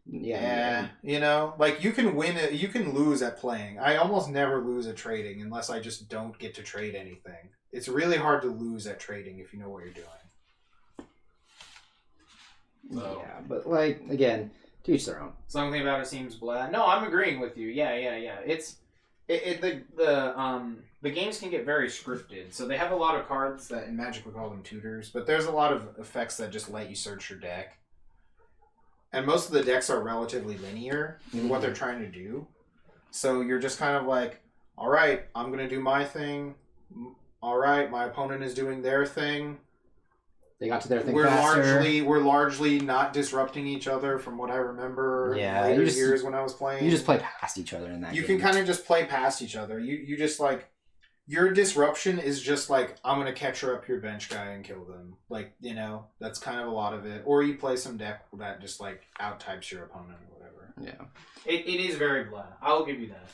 Yeah. You know, like you can win it, you can lose at playing. I almost never lose at trading unless I just don't get to trade anything. It's really hard to lose at trading if you know what you're doing. So. Yeah, but like again, to each their own. Something about it seems bland. No, I'm agreeing with you. Yeah. The games can get very scripted, so they have a lot of cards That in Magic we call them tutors, but there's a lot of effects that just let you search your deck. And most of the decks are relatively linear in what they're trying to do. So you're just kind of like, all right, I'm going to do my thing. All right, my opponent is doing their thing. They got to their thing We're faster. largely not disrupting each other from what I remember in later years when I was playing. You just play past each other in that You game. can kind of just play past each other. You just like, your disruption is just like, I'm going to catch her up your bench guy and kill them. Like, you know, that's kind of a lot of it. Or you play some deck that just like out-types your opponent or whatever. Yeah. It is very bland. I'll give you that.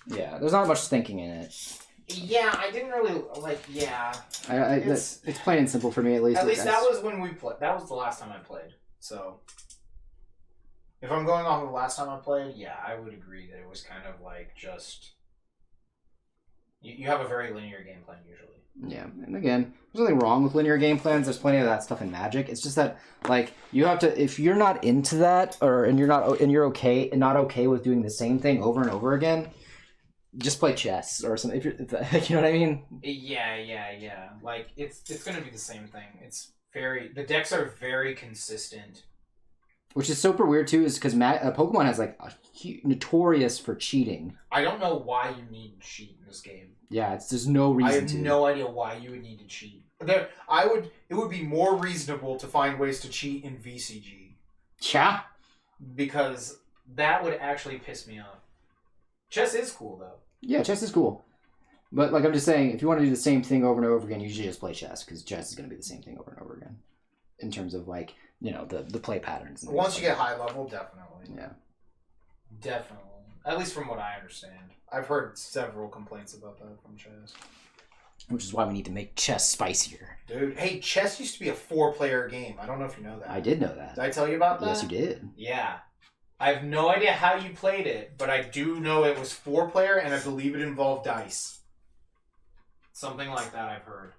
Yeah, there's not much thinking in it. Yeah, I didn't really like. Yeah, It's plain and simple for me at least. at least that was when we played. That was the last time I played. So, if I'm going off of the last time I played, yeah, I would agree that it was kind of like just. You have a very linear game plan usually. Yeah, and again, there's nothing wrong with linear game plans. There's plenty of that stuff in Magic. It's just that, like, you have to, if you're not into that, and you're okay and not okay with doing the same thing over and over again, just play chess or something. If you know what I mean? Yeah. Like it's gonna be the same thing. The decks are very consistent. Which is super weird too, is because Pokemon has like notorious for cheating. I don't know why you need to cheat in this game. Yeah, there's no reason I have to. no idea why you would need to cheat. It would be more reasonable to find ways to cheat in VCG. Yeah. Because that would actually piss me off. Chess is cool though. Yeah, chess is cool. But like I'm just saying, if you want to do the same thing over and over again, you should just play chess, because chess is going to be the same thing over and over again. In terms of like, you know, the play patterns. And Once you get high level, definitely. Yeah. Definitely. At least from what I understand. I've heard several complaints about that from chess. Which is why we need to make chess spicier. Dude, hey, chess used to be a 4-player game. I don't know if you know that. I did know that. Did I tell you about that? Yes, you did. Yeah. I have no idea how you played it, but I do know it was 4-player, and I believe it involved dice. Something like that I've heard.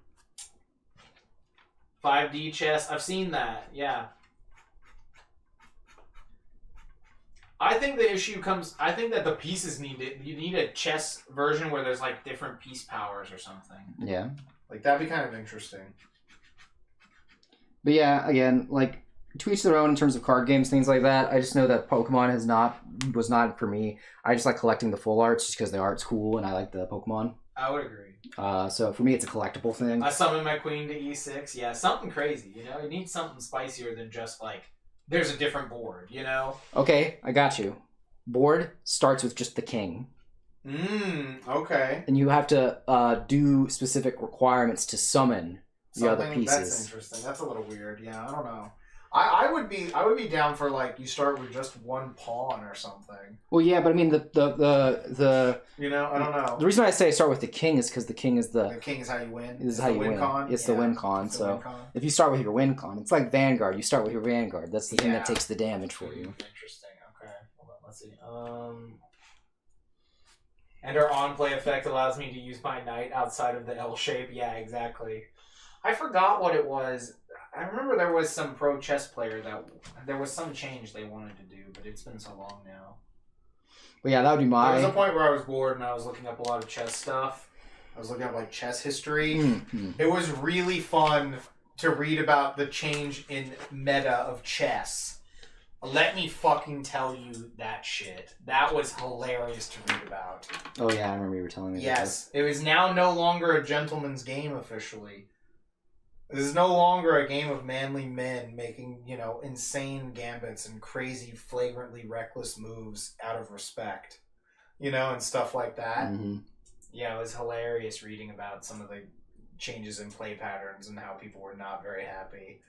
5D chess, I've seen that, yeah. I think the issue comes, I think that the pieces you need a chess version where there's like different piece powers or something. Yeah. Like, that'd be kind of interesting. But yeah, again, like, to each their own in terms of card games, things like that. I just know that Pokemon was not for me. I just like collecting the full arts just because the art's cool and I like the Pokemon. I would agree. So for me, it's a collectible thing. I summon my queen to E6. Yeah, something crazy, you know? You need something spicier than just like, there's a different board, you know? Okay, I got you. Board starts with just the king. Okay. And you have to do specific requirements to summon the other pieces. That's interesting. That's a little weird. Yeah, I don't know. I would be down for like you start with just one pawn or something. Well, yeah, but I mean the you know, I don't know. The reason I say start with the king is because the king is the king is how you win. This is how you win. It's the win con. So if you start with your win con, it's like Vanguard. You start with your Vanguard. That's the thing that takes the damage for you. Interesting. Okay. Hold on. Let's see. And our on-play effect allows me to use my knight outside of the L shape. Yeah, exactly. I forgot what it was. I remember there was some pro chess player that there was some change they wanted to do, but it's been so long now. Well, yeah, that would be my. There was a point where I was bored and I was looking up a lot of chess stuff. I was looking up like chess history. Mm-hmm. It was really fun to read about the change in meta of chess. Let me fucking tell you that shit. That was hilarious to read about. Oh yeah, I remember you were telling me. Yes, it was now no longer a gentleman's game officially. This is no longer a game of manly men making, you know, insane gambits and crazy, flagrantly reckless moves out of respect, you know, and stuff like that. Mm-hmm. Yeah, it was hilarious reading about some of the changes in play patterns and how people were not very happy.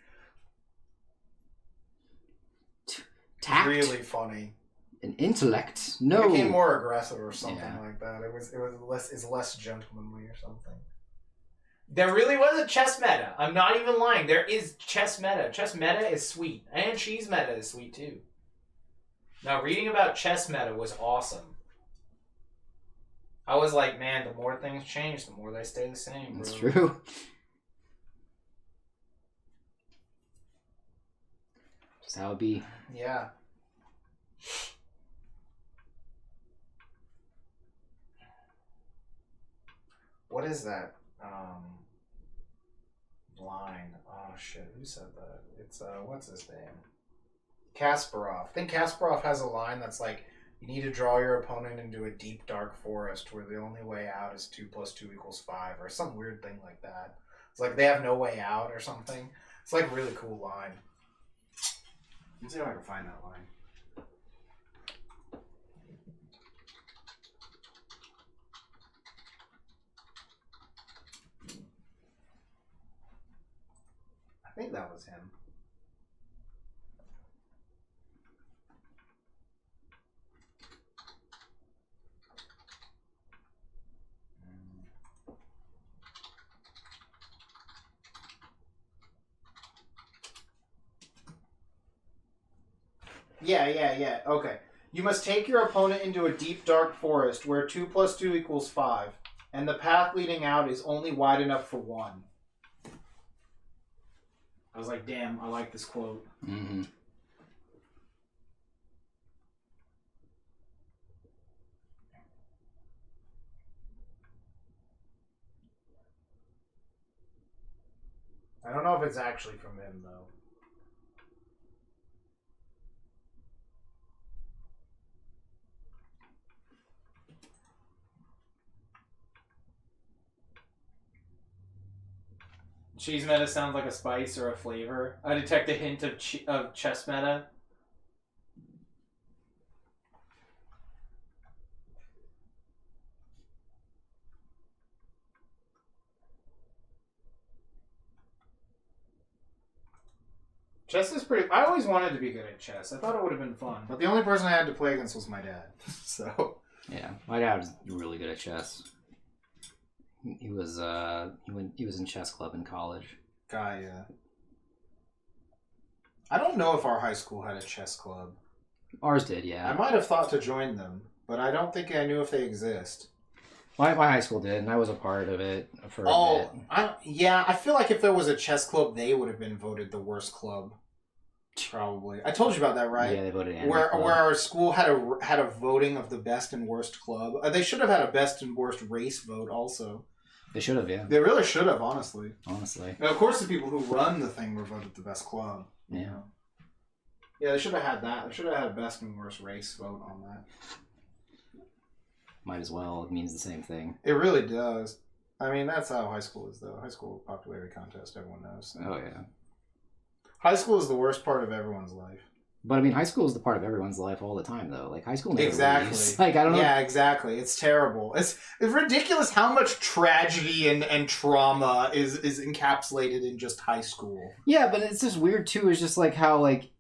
Tact? Really funny. An intellect? No. It became more aggressive or something Yeah. like that. It's less gentlemanly or something. There really was a chess meta. I'm not even lying. There is chess meta. Chess meta is sweet. And cheese meta is sweet too. Now, reading about chess meta was awesome. I was like, man, the more things change, the more they stay the same. That's bro. true. Just how it be. Yeah. What is that line? Oh shit, who said that? It's what's his name? Kasparov. I think Kasparov has a line that's like, you need to draw your opponent into a deep dark forest where the only way out is 2 + 2 = 5, or some weird thing like that. It's like they have no way out or something. It's like a really cool line. Let's see if I can find that line. I think that was him. Yeah. Okay. You must take your opponent into a deep, dark forest where 2 + 2 = 5, and the path leading out is only wide enough for one. I was like, damn, I like this quote. Mm-hmm. I don't know if it's actually from him, though. Cheese meta sounds like a spice or a flavor. I detect a hint of chess meta. Chess is pretty... I always wanted to be good at chess. I thought it would have been fun. But the only person I had to play against was my dad. So Yeah, my dad was really good at chess. He was he was in chess club in college. guy, yeah. I don't know if our high school had a chess club. Ours did, yeah. I might have thought to join them, but I don't think I knew if they exist. My high school did, and I was a part of it for a bit. I feel like if there was a chess club, they would have been voted the worst club. Probably. I told you about that, right? Yeah, they voted anime Where club. our school had a voting of the best and worst club. They should have had a best and worst race vote also. They should have, yeah. They really should have, honestly. Honestly. And of course, the people who run the thing were voted the best club. Yeah. Yeah, they should have had that. They should have had a best and worst race vote on that. Might as well. It means the same thing. It really does. I mean, that's how high school is, though. High school popularity contest, everyone knows. Oh, yeah. High school is the worst part of everyone's life. But I mean, high school is the part of everyone's life all the time, though. Like, high school never Exactly. leaves. Like, I don't know. Yeah, exactly. It's terrible. It's ridiculous how much tragedy and trauma is encapsulated in just high school. Yeah, but it's just weird, too. It's just like how, like,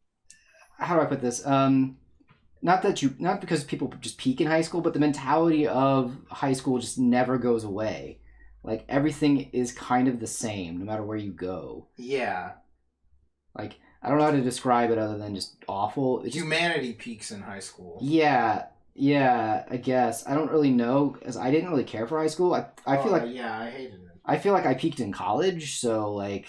how do I put this? Not because people just peak in high school, but the mentality of high school just never goes away. Like, everything is kind of the same, no matter where you go. Yeah. Like, I don't know how to describe it other than just awful. It's just, Humanity peaks in high school. yeah, I guess. I don't really know, because I didn't really care for high school. I feel like... Yeah, I hated it. I feel like I peaked in college, so, like...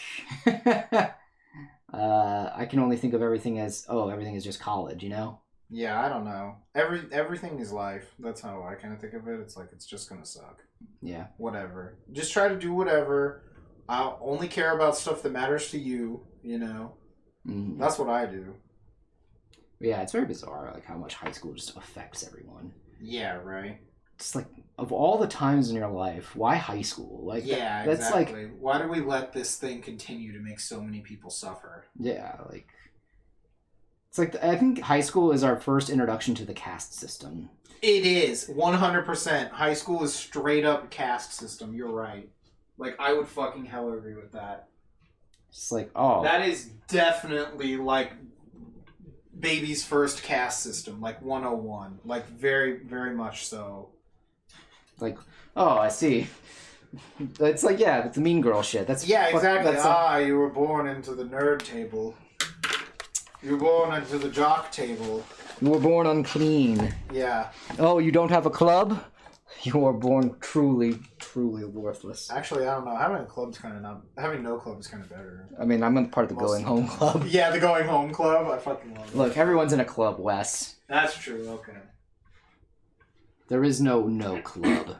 I can only think of everything as, everything is just college, you know? Yeah, I don't know. Everything is life. That's how I kind of think of it. It's like, it's just gonna suck. Yeah. Whatever. Just try to do whatever. I'll only care about stuff that matters to you, you know? Mm-hmm. That's what I do. Yeah, it's very bizarre, like, how much high school just affects everyone. Yeah, right. It's like, of all the times in your life, why high school? Like, Yeah, that's exactly. like... Why do we let this thing continue to make so many people suffer? Yeah, like... It's like, I think high school is our first introduction to the caste system. It is. 100%. High school is straight up caste system. You're right. Like, I would fucking hell agree with that. It's like, oh... That is definitely, like, baby's first caste system. Like, 101. Like, very, very much so. Like, oh, I see. It's like, yeah, it's the mean girl shit. That's exactly. That's You were born into the nerd table. You were born into the jock table. you were born unclean. Yeah. Oh, you don't have a club? You were born truly, truly worthless. Actually, I don't know. Having no club is kind of better. I mean, I'm in part of the going home club. Yeah, the going home club. I fucking love it. Look, everyone's in a club, Wes. That's true. Okay. There is no club.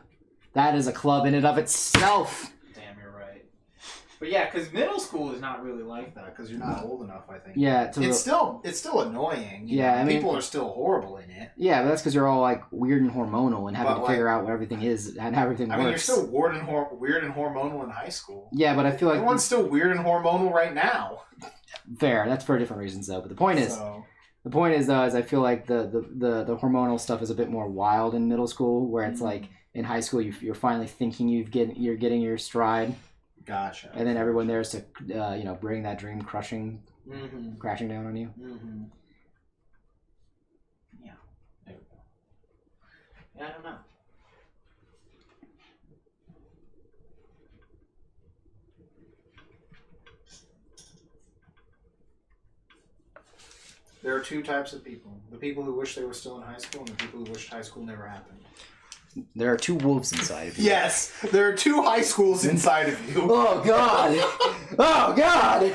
That is a club in and of itself. Damn, you're right. But yeah, because middle school is not really like that. Because you're not old enough, I think. Yeah, it's still annoying. You know? I mean, people are still horrible in it. Yeah, but that's because you're all like weird and hormonal and having But, to figure out what everything is and how everything works. I mean, you're still weird and hormonal in high school. Yeah, but I feel like everyone's still weird and hormonal right now. Fair. That's for different reasons though. But the point is I feel like the hormonal stuff is a bit more wild in middle school, where it's like in high school you're finally thinking you're getting your stride. Gotcha. And then everyone there is to bring that dream crashing down on you. Mm-hmm. Yeah. There we go. Yeah, I don't know. There are two types of people. The people who wish they were still in high school and the people who wished high school never happened. There are two wolves inside of you. Yes, there are two high schools inside of you. Oh, God. Oh, God.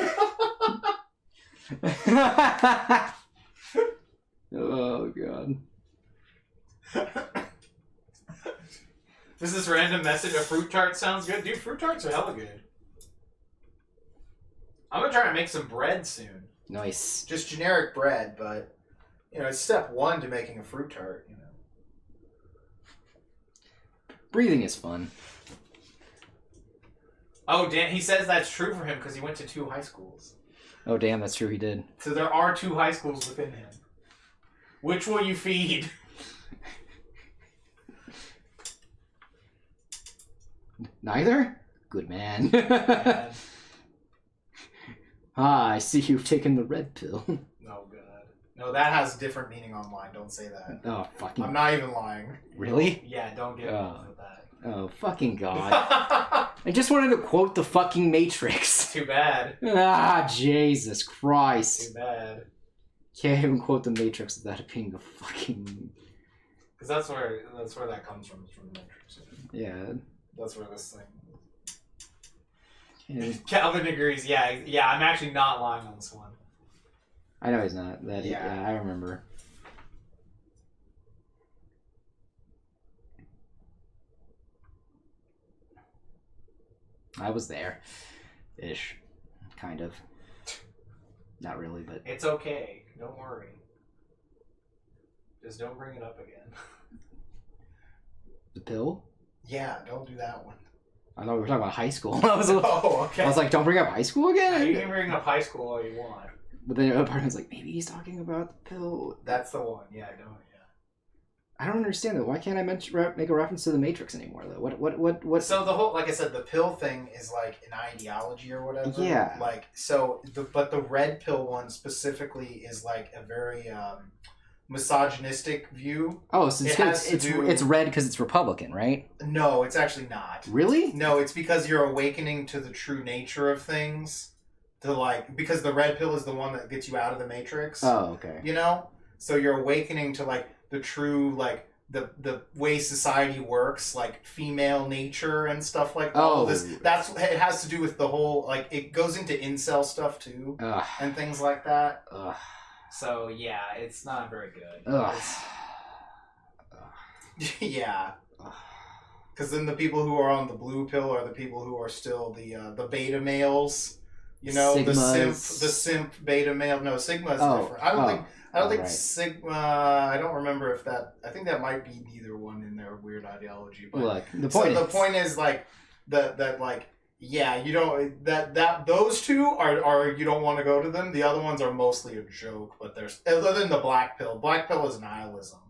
Oh, God. Just this random message, a fruit tart sounds good. Dude, fruit tarts are hella good. I'm gonna try to make some bread soon. Nice. Just generic bread, but, it's step one to making a fruit tart, Breathing is fun. Oh, damn, he says that's true for him because he went to 2 high schools. Oh, damn, that's true, he did. So there are 2 high schools within him. Which will you feed? Neither? Good man. I see you've taken the red pill. Oh, God. No, that has different meaning online. Don't say that. Oh, fucking... I'm not even lying. Really? Yeah, don't get involved with that. Oh, fucking God. I just wanted to quote the fucking Matrix. Too bad. Ah, Jesus Christ. Too bad. Can't even quote the Matrix without it being a fucking... Because that's where that comes from the Matrix. Yeah. That's where this thing... Yeah. Calvin agrees. Yeah, I'm actually not lying on this one. I know he's not. Yeah, I remember. I was there. Ish. Kind of. Not really, but... It's okay. Don't worry. Just don't bring it up again. The pill? Yeah, don't do that one. I thought we were talking about high school. Okay. I was like, don't bring up high school again? You can bring up high school all you want. But then the other part of me was like, maybe he's talking about the pill. That's the one. Yeah, I don't. I don't understand though. Why can't I make a reference to the Matrix anymore though? What? So the whole, like I said, the pill thing is like an ideology or whatever. Yeah. Like but the red pill one specifically is like a very misogynistic view. Oh, so it's red because it's Republican, right? No, it's actually not. Really? No, it's because you're awakening to the true nature of things. Because the red pill is the one that gets you out of the Matrix. Oh, okay. So you're awakening to like the true the way society works, like female nature and stuff like that. Oh, it has to do with the whole, like, it goes into incel stuff too. Ugh. And things like that. Ugh. So yeah, it's not very good. Ugh. Yeah. Because then the people who are on the blue pill are the people who are still the beta males. Sigmas. the simp beta male. No, Sigma is different. I don't think right. Sigma. I don't remember if that. I think that might be neither one in their weird ideology. But look, the point is like you don't those two are you don't want to go to them. The other ones are mostly a joke. But there's other than the black pill. Black pill is nihilism.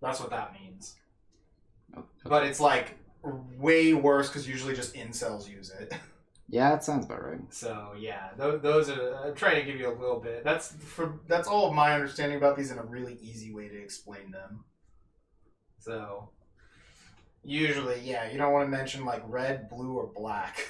That's what that means. Okay. But it's like way worse because usually just incels use it. Yeah, that sounds about right. So yeah, those are. I'm trying to give you a little bit. That's all of my understanding about these, and a really easy way to explain them. So, Usually, yeah. You don't want to mention like red, blue, or black.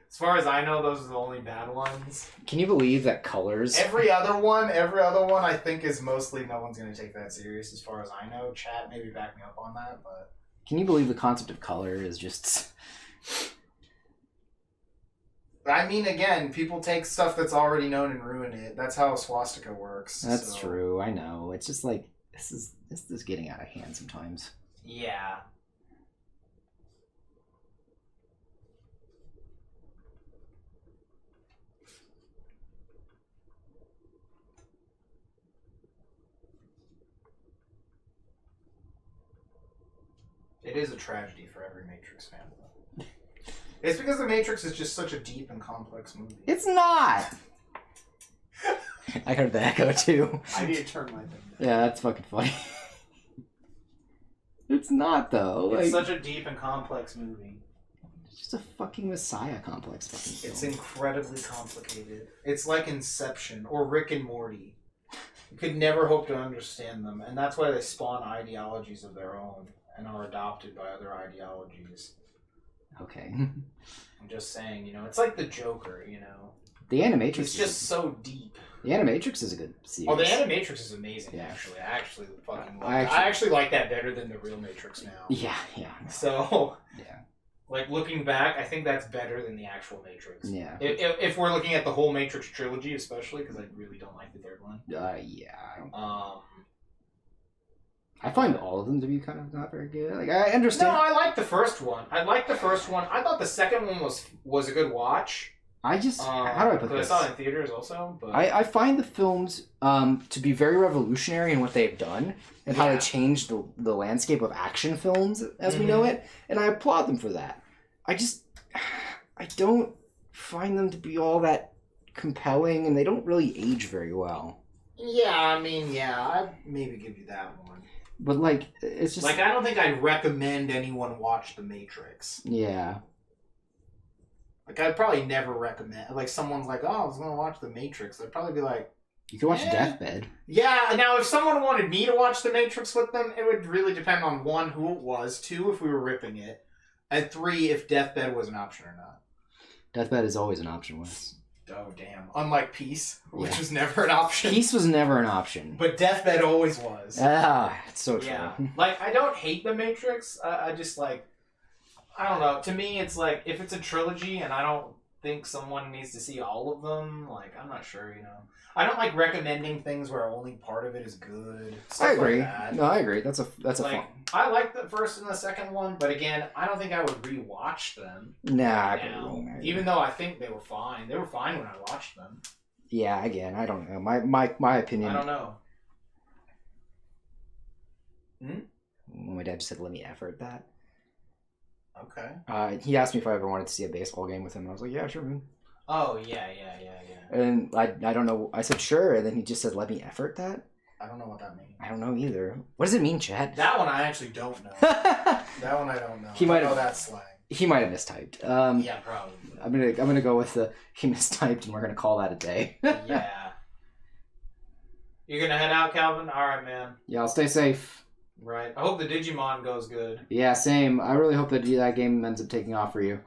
As far as I know, those are the only bad ones. Can you believe that colors? Every other one, I think is mostly no one's gonna take that serious. As far as I know, chat maybe back me up on that, but Can you believe the concept of color is just? I mean, again, people take stuff that's already known and ruin it. That's how a swastika works. That's so. true. I know. It's just like this is getting out of hand sometimes. Yeah. It is a tragedy for every Matrix fan. It's because The Matrix is just such a deep and complex movie. It's not. I heard the echo too. I need to turn my thing down. Yeah, that's fucking funny. It's not though. It's Like, such a deep and complex movie. it's just a fucking Messiah complex fucking film. It's incredibly complicated. It's like Inception or Rick and Morty. You could never hope to understand them, and that's why they spawn ideologies of their own and are adopted by other ideologies. Okay. I'm just saying, it's like the Joker, The Animatrix. It's just so deep. The Animatrix is a good series. Oh, the Animatrix is amazing, Yeah. actually. I actually fucking love I it. I actually like that better than the real Matrix now. Yeah. So, Yeah. like, looking back, I think that's better than the actual Matrix. Yeah. If we're looking at the whole Matrix trilogy, especially, because I really don't like the third one. Yeah. I I find all of them to be kind of not very good. Like I understand. No, I like the first one. I thought the second one was a good watch. I just how do I put Because this? I saw it in theaters also. But I find the films to be very revolutionary in what they've done and how Yeah. they changed the landscape of action films as we know it, and I applaud them for that. I don't find them to be all that compelling, and they don't really age very well. yeah, I mean, I'd maybe give you that one. But like, it's just Like, I don't think I'd recommend anyone watch The Matrix. yeah. Like, I'd probably never recommend. Like, someone's like, "Oh, I was gonna watch The Matrix." I'd probably be like, You could watch Yeah. Deathbed. "Yeah." Now, if someone wanted me to watch The Matrix with them, it would really depend on one, who it was, two, if we were ripping it, and three, if Deathbed was an option or not. Deathbed is always an option with us. Oh, damn! Unlike Peace, which Yeah. was never an option. Peace was never an option. But Deathbed always was. Ah, it's so true. Yeah. Like, I don't hate The Matrix. I just, like, I don't know. To me, it's like, if it's a trilogy and I don't think someone needs to see all of them, like, I'm not sure, I don't like recommending things where only part of it is good. Stuff I agree. Like that. No, I agree. That's a Like, fun. I like the first and the second one, but again, I don't think I would rewatch them Nah, now. Even though I think they were fine. They were fine when I watched them. yeah, again, I don't know. My opinion. I don't know. My dad just said, "Let me effort that." Okay. He asked me if I ever wanted to see a baseball game with him. I was like, "Yeah, sure, man." Oh, yeah. And I don't know. I said, "Sure," and then he just said, "Let me effort that." I don't know what that means. I don't know either. What does it mean, Chad? That one I actually don't know. That one I don't know. He might I know have- that slang. He might have mistyped. Yeah, probably. I'm gonna go with the he mistyped, and we're gonna call that a day. Yeah. You're gonna head out, Calvin? Alright, man. Yeah, I'll stay safe. Right. I hope the Digimon goes good. Yeah, same. I really hope that game ends up taking off for you.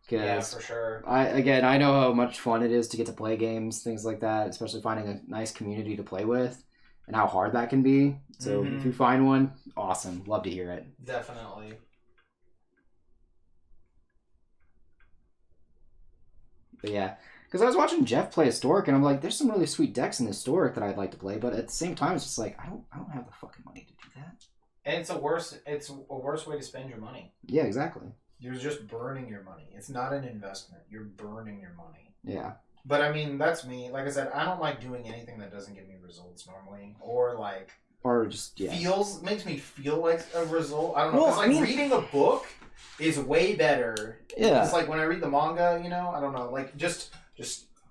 Yeah, Because for sure. I know how much fun it is to get to play games, things like that, especially finding a nice community to play with, and how hard that can be. So Mhm. if you find one, awesome. Love to hear it. Definitely. But yeah, because I was watching Jeff play Historic, and I'm like, there's some really sweet decks in Historic that I'd like to play, but at the same time, it's just like I don't have the fucking money to do that. And it's a worse way to spend your money. Yeah, exactly. You're just burning your money. It's not an investment. You're burning your money. Yeah. But I mean, that's me. Like I said, I don't like doing anything that doesn't give me results normally. Or like Or just makes me feel like a result. I don't know. Well, 'Cause, like, reading a book is way better. Yeah. It's like when I read the manga, I don't know. Like just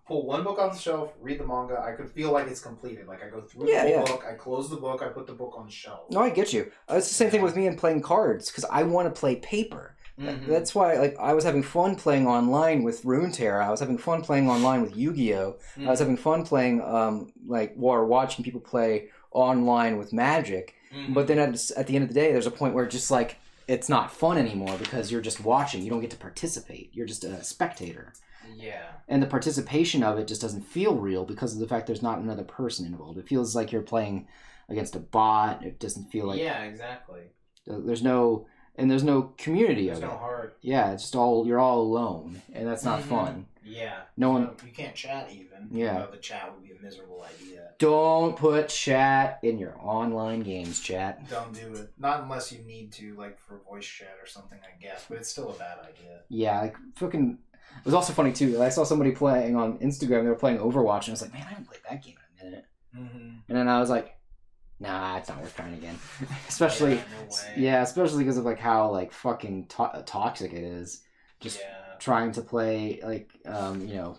pull one book off the shelf, read the manga. I could feel like it's completed. Like I go through the whole book, I close the book, I put the book on the shelf. No, I get you. It's the same thing with me in playing cards because I want to play paper. Mhm. That's why, like, I was having fun playing online with Runeterra. I was having fun playing online with Yu-Gi-Oh. I was having fun playing, watching people play online with Magic. Mhm. But then at the end of the day, there's a point where just like it's not fun anymore because you're just watching. You don't get to participate. You're just a spectator. Yeah. And the participation of it just doesn't feel real because of the fact there's not another person involved. It feels like you're playing against a bot. It doesn't feel like... Yeah, exactly. There's no community There's of it. no heart. Yeah, it's just you're all alone, and that's not fun. Yeah. No one... You can't chat even. Yeah. You know, the chat would be a miserable idea. Don't put chat in your online games, chat. Don't do it. Not unless you need to, like for voice chat or something, I guess. But it's still a bad idea. Yeah, like fucking... It was also funny, too. I saw somebody playing on Instagram. They were playing Overwatch, and I was like, man, I haven't played that game in a minute. Mm-hmm. And then I was like, nah, it's not worth trying again. Especially... Yeah, no way. Especially because of, like, how, like, fucking toxic it is. Just trying to play, like, you know,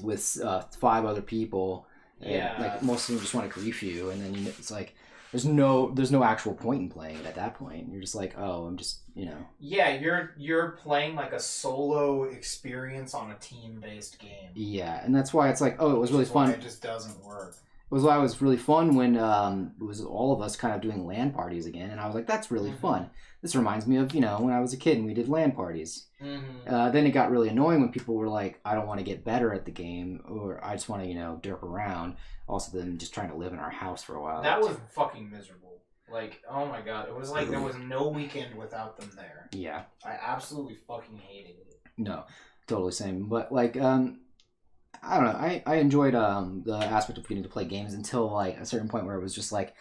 with 5 other people. Yeah. And, like, most of them just want to grief you, and then it's like... There's no actual point in playing it at that point. You're just like, oh, I'm just, you know. Yeah, you're playing like a solo experience on a team-based game. Yeah, and that's why it's like, oh, it was really fun. It just doesn't work. It was why it was really fun when it was all of us kind of doing LAN parties again, and I was like, that's really fun. This reminds me of, you know, when I was a kid and we did LAN parties. Then it got really annoying when people were like, I don't want to get better at the game, or I just want to, you know, derp around. Also, then just trying to live in our house for a while. That was fucking miserable. Like, oh my god, it was like there was no weekend without them there. Yeah. I absolutely fucking hated it. No, totally same. But like, I don't know. I enjoyed the aspect of getting to play games until like a certain point where it was just like,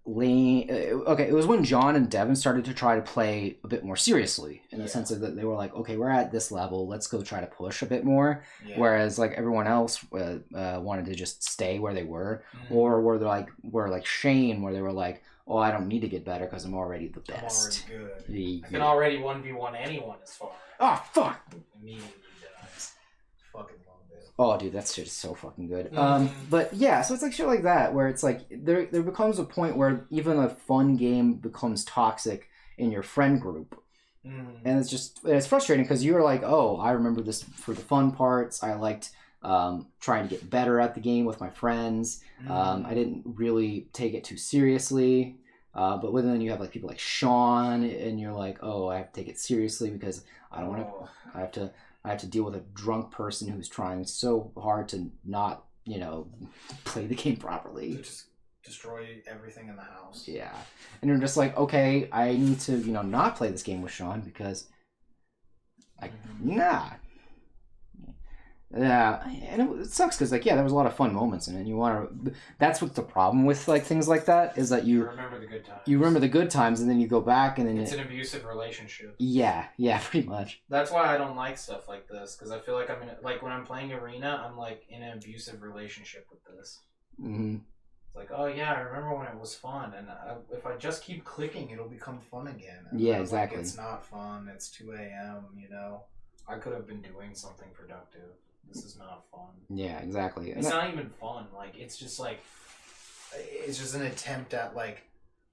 okay, it was when John and Devin started to try to play a bit more seriously in the sense of that they were like, okay, we're at this level, let's go try to push a bit more. Whereas like everyone else wanted to just stay where they were, or were like Shane, where they were like, oh, I don't need to get better because I'm already the best. I'm already good. I can already 1v1 anyone as far. Oh fuck! Immediately dies. Fucking love it. Oh, dude, that shit is so fucking good. But yeah, so it's like shit like that where it's like there becomes a point where even a fun game becomes toxic in your friend group, and it's frustrating because you're like, oh, I remember this for the fun parts. I liked trying to get better at the game with my friends. I didn't really take it too seriously. But then you have like people like Sean, and you're like, oh, I have to take it seriously because I don't want to. I have to deal with a drunk person who's trying so hard to not, you know, play the game properly. To just destroy everything in the house. Yeah, and you're just like, okay, I need to, you know, not play this game with Sean because, Yeah, and it sucks because, like, yeah, there was a lot of fun moments in it. And you want to... That's what's the problem with, like, things like that, is that you remember the good times. You remember the good times, and then you go back, and then... It's an abusive relationship. Yeah, pretty much. That's why I don't like stuff like this, because I feel like I'm in... Like, when I'm playing Arena, I'm, like, in an abusive relationship with this. It's like, oh, yeah, I remember when it was fun, and if I just keep clicking, it'll become fun again. And yeah, exactly. Like, it's not fun. It's 2 a.m., you know? I could have been doing something productive. This is not fun. Yeah, exactly. It's not even fun. Like, it's just like... It's just an attempt at, like,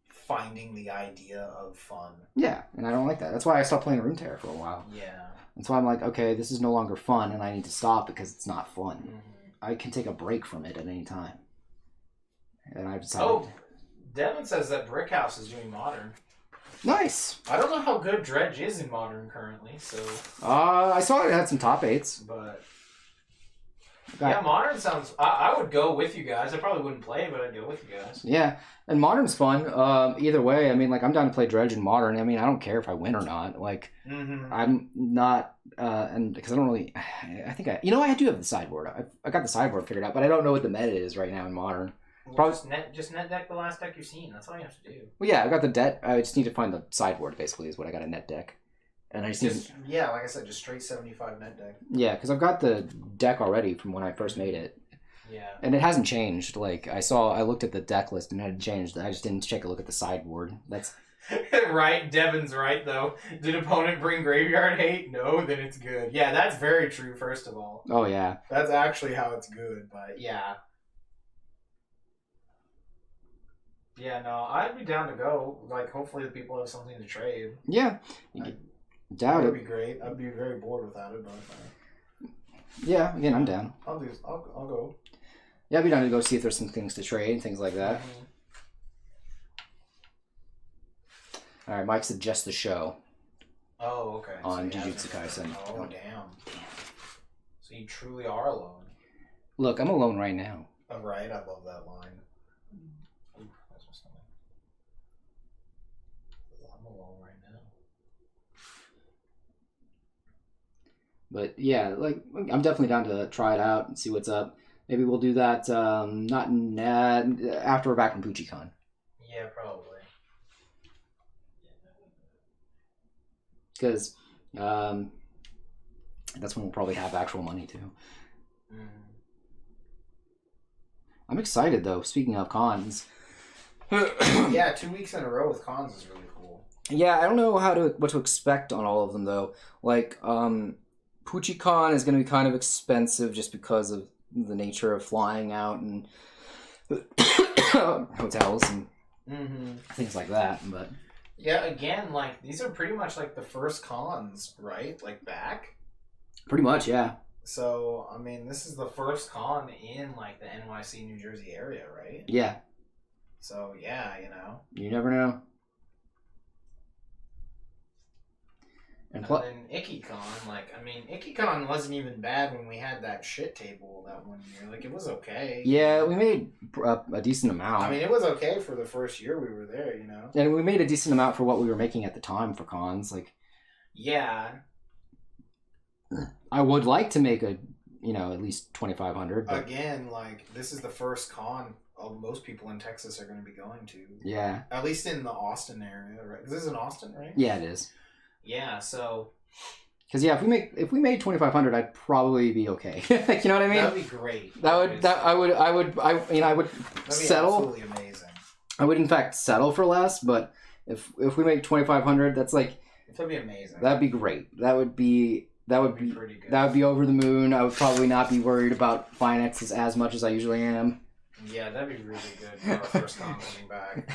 finding the idea of fun. Yeah, and I don't like that. That's why I stopped playing Rune Terror for a while. Yeah. That's why I'm like, okay, this is no longer fun, and I need to stop because it's not fun. I can take a break from it at any time. And I've decided... Oh, Devin says that Brickhouse is doing Modern. Nice! I don't know how good Dredge is in Modern currently, so... I saw it had some top 8s. But... Yeah, Modern sounds... I would go with you guys. I probably wouldn't play, but I'd go with you guys. Yeah, and Modern's fun. Either way, I mean, like, I'm down to play Dredge and Modern. I mean, I don't care if I win or not. Like, I'm not... and because I don't really... I think I... You know, I do have the sideboard. I got the sideboard figured out, but I don't know what the meta is right now in Modern. Well, just net deck the last deck you've seen. That's all you have to do. Well, yeah, I got the deck. I just need to find the sideboard, basically, is what I got a net deck. And I just yeah, like I said, just straight 75 net deck. Yeah, because I've got the deck already from when I first made it. Yeah. And it hasn't changed. Like, I looked at the deck list and it hadn't changed. I just didn't take a look at the sideboard. That's... Right, Devin's right, though. Did opponent bring graveyard hate? No, then it's good. Yeah, that's very true, first of all. Oh, yeah. That's actually how it's good, but yeah. Yeah, no, I'd be down to go. Like, hopefully the people have something to trade. Yeah. Doubt it. Would be great. I'd be very bored without it, but... Yeah, again, I'm down. I'll go. Yeah, I'd be down to go see if there's some things to trade and things like that. All right, Mike suggests the show Oh, okay. on So he Jujutsu hasn't- Kaisen. Oh, damn. So you truly are alone. Look, I'm alone right now. Oh, right. I love that line. Ooh, that's my stomach. I'm alone right now. But yeah, like I'm definitely down to try it out and see what's up. Maybe we'll do that after we're back from PucciCon. Yeah, probably. Because that's when we'll probably have actual money too. Mm. I'm excited though. Speaking of cons, Yeah, 2 weeks in a row with cons is really cool. yeah, I don't know what to expect on all of them though. Like PucciCon is going to be kind of expensive just because of the nature of flying out and hotels and things like that. But yeah, again, like these are pretty much like the first cons, right? Like back. pretty much, yeah. So I mean, this is the first con in like the NYC, New Jersey area, right? Yeah. So yeah, you know. You never know. And then IkiCon, like, I mean, IkiCon wasn't even bad when we had that shit table that one year. Like, it was okay. Yeah, we made a decent amount. I mean, it was okay for the first year we were there, you know? And we made a decent amount for what we were making at the time for cons. Like, Yeah. I would like to make at least 2,500. But Again, like, this is the first con most people in Texas are going to be going to. yeah. At least in the Austin area, right? 'Cause this is in Austin, right? Yeah, it is. Yeah, so... Because yeah, if we made 2,500, I'd probably be okay. Like, you know what I mean? That'd be great. I would That'd be settle. absolutely amazing. I would in fact settle for less, but if we make 2,500, that's like That'd be amazing. that'd be great. That would be pretty good. that would be over the moon. I would probably not be worried about finances as much as I usually am. Yeah, that'd be really good for our first con coming back.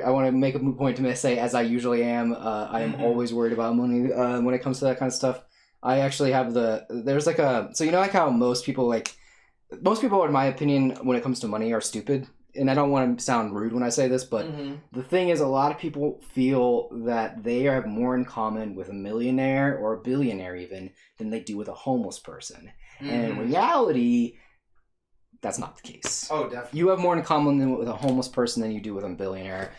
I want to make a point to say, as I usually am, I am always worried about money when it comes to that kind of stuff. I actually have there's like so you know, like how most people, in my opinion, when it comes to money, are stupid. And I don't want to sound rude when I say this, but the thing is, a lot of people feel that they have more in common with a millionaire or a billionaire even than they do with a homeless person. And in reality, that's not the case. Oh, definitely. You have more in common with a homeless person than you do with a billionaire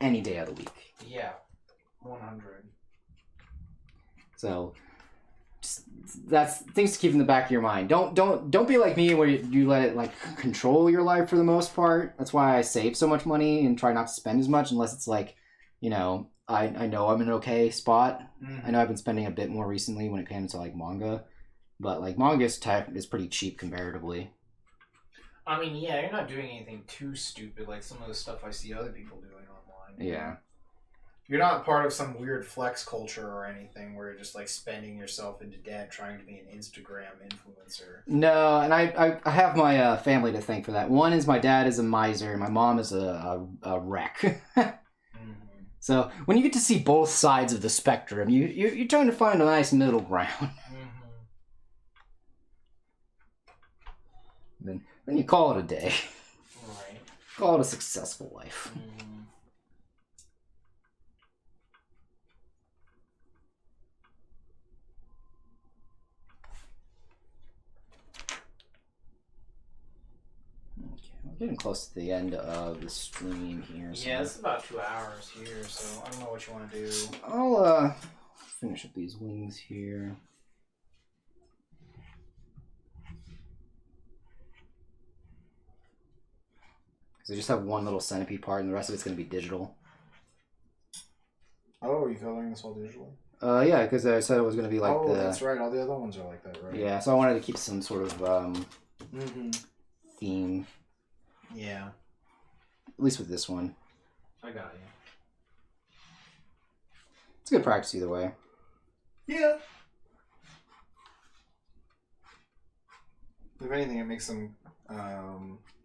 any day of the week. Yeah, 100. So that's things to keep in the back of your mind. Don't be like me where you let it like control your life for the most part. That's why I save so much money and try not to spend as much unless it's like, I know I'm in an okay spot. I know I've been spending a bit more recently when it came to like manga, but like manga is pretty cheap comparatively. I mean, yeah, you're not doing anything too stupid like some of the stuff I see other people doing online. Yeah. You're not part of some weird flex culture or anything where you're just like spending yourself into debt trying to be an Instagram influencer. No, and I have my family to thank for that. One is my dad is a miser, and my mom is a wreck. So when you get to see both sides of the spectrum, you're trying to find a nice middle ground. Then you call it a day. Right. Call it a successful life. Getting close to the end of the stream here. So Yeah, it's about 2 hours here, so I don't know what you want to do. I'll finish up these wings here. Because I just have one little centipede part, and the rest of it's going to be digital. Oh, are you coloring this all digitally? Yeah, because I said it was going to be like that's right. All the other ones are like that, right? Yeah, so I wanted to keep some sort of theme. Yeah. At least with this one. I got you. It's good practice either way. Yeah. If anything, it makes them,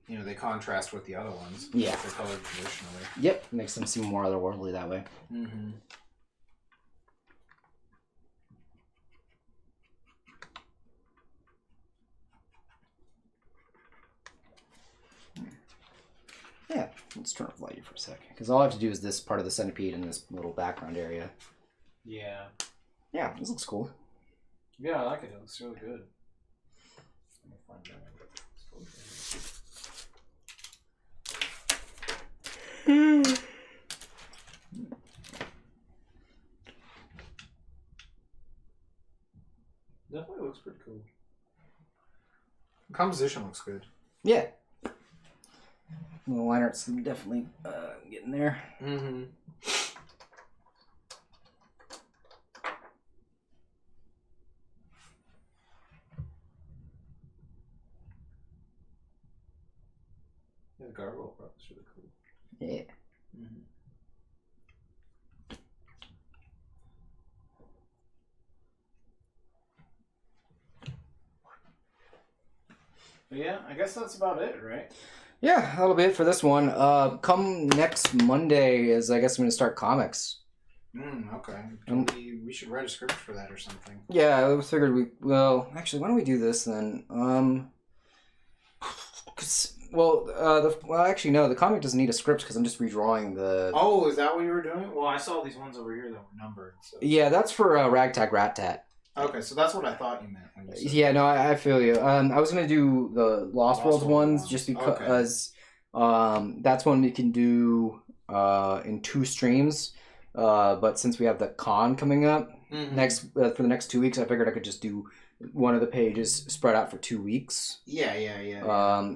they contrast with the other ones. Yeah. They're colored traditionally. Yep, makes them seem more otherworldly that way. Mm-hmm. Yeah, Let's turn off lighting for a second, because all I have to do is this part of the centipede and this little background area. Yeah. Yeah, this looks cool. Yeah, I like it. It looks really good. Let me find that. Definitely looks pretty cool. Composition looks good. Yeah. The line art's definitely getting there. Mm-hmm. Yeah, the gargoyle part is really cool. Yeah. Mm-hmm. But yeah, I guess that's about it, right? Yeah, that'll be it for this one. Come next Monday is, I guess, I'm going to start comics. Okay. We should write a script for that or something. Yeah, I figured well, actually, why don't we do this then? Actually, no, the comic doesn't need a script because I'm just redrawing the... Oh, is that what you were doing? Well, I saw these ones over here that were numbered. So. Yeah, that's for Ragtag Rat Tat. Okay, so that's what I thought you meant when you said Yeah, no, I feel you. I was going to do the Lost Worlds ones ones. just because that's one we can do in 2 streams. But since we have the con coming up for the next 2 weeks, I figured I could just do one of the pages spread out for 2 weeks. Yeah.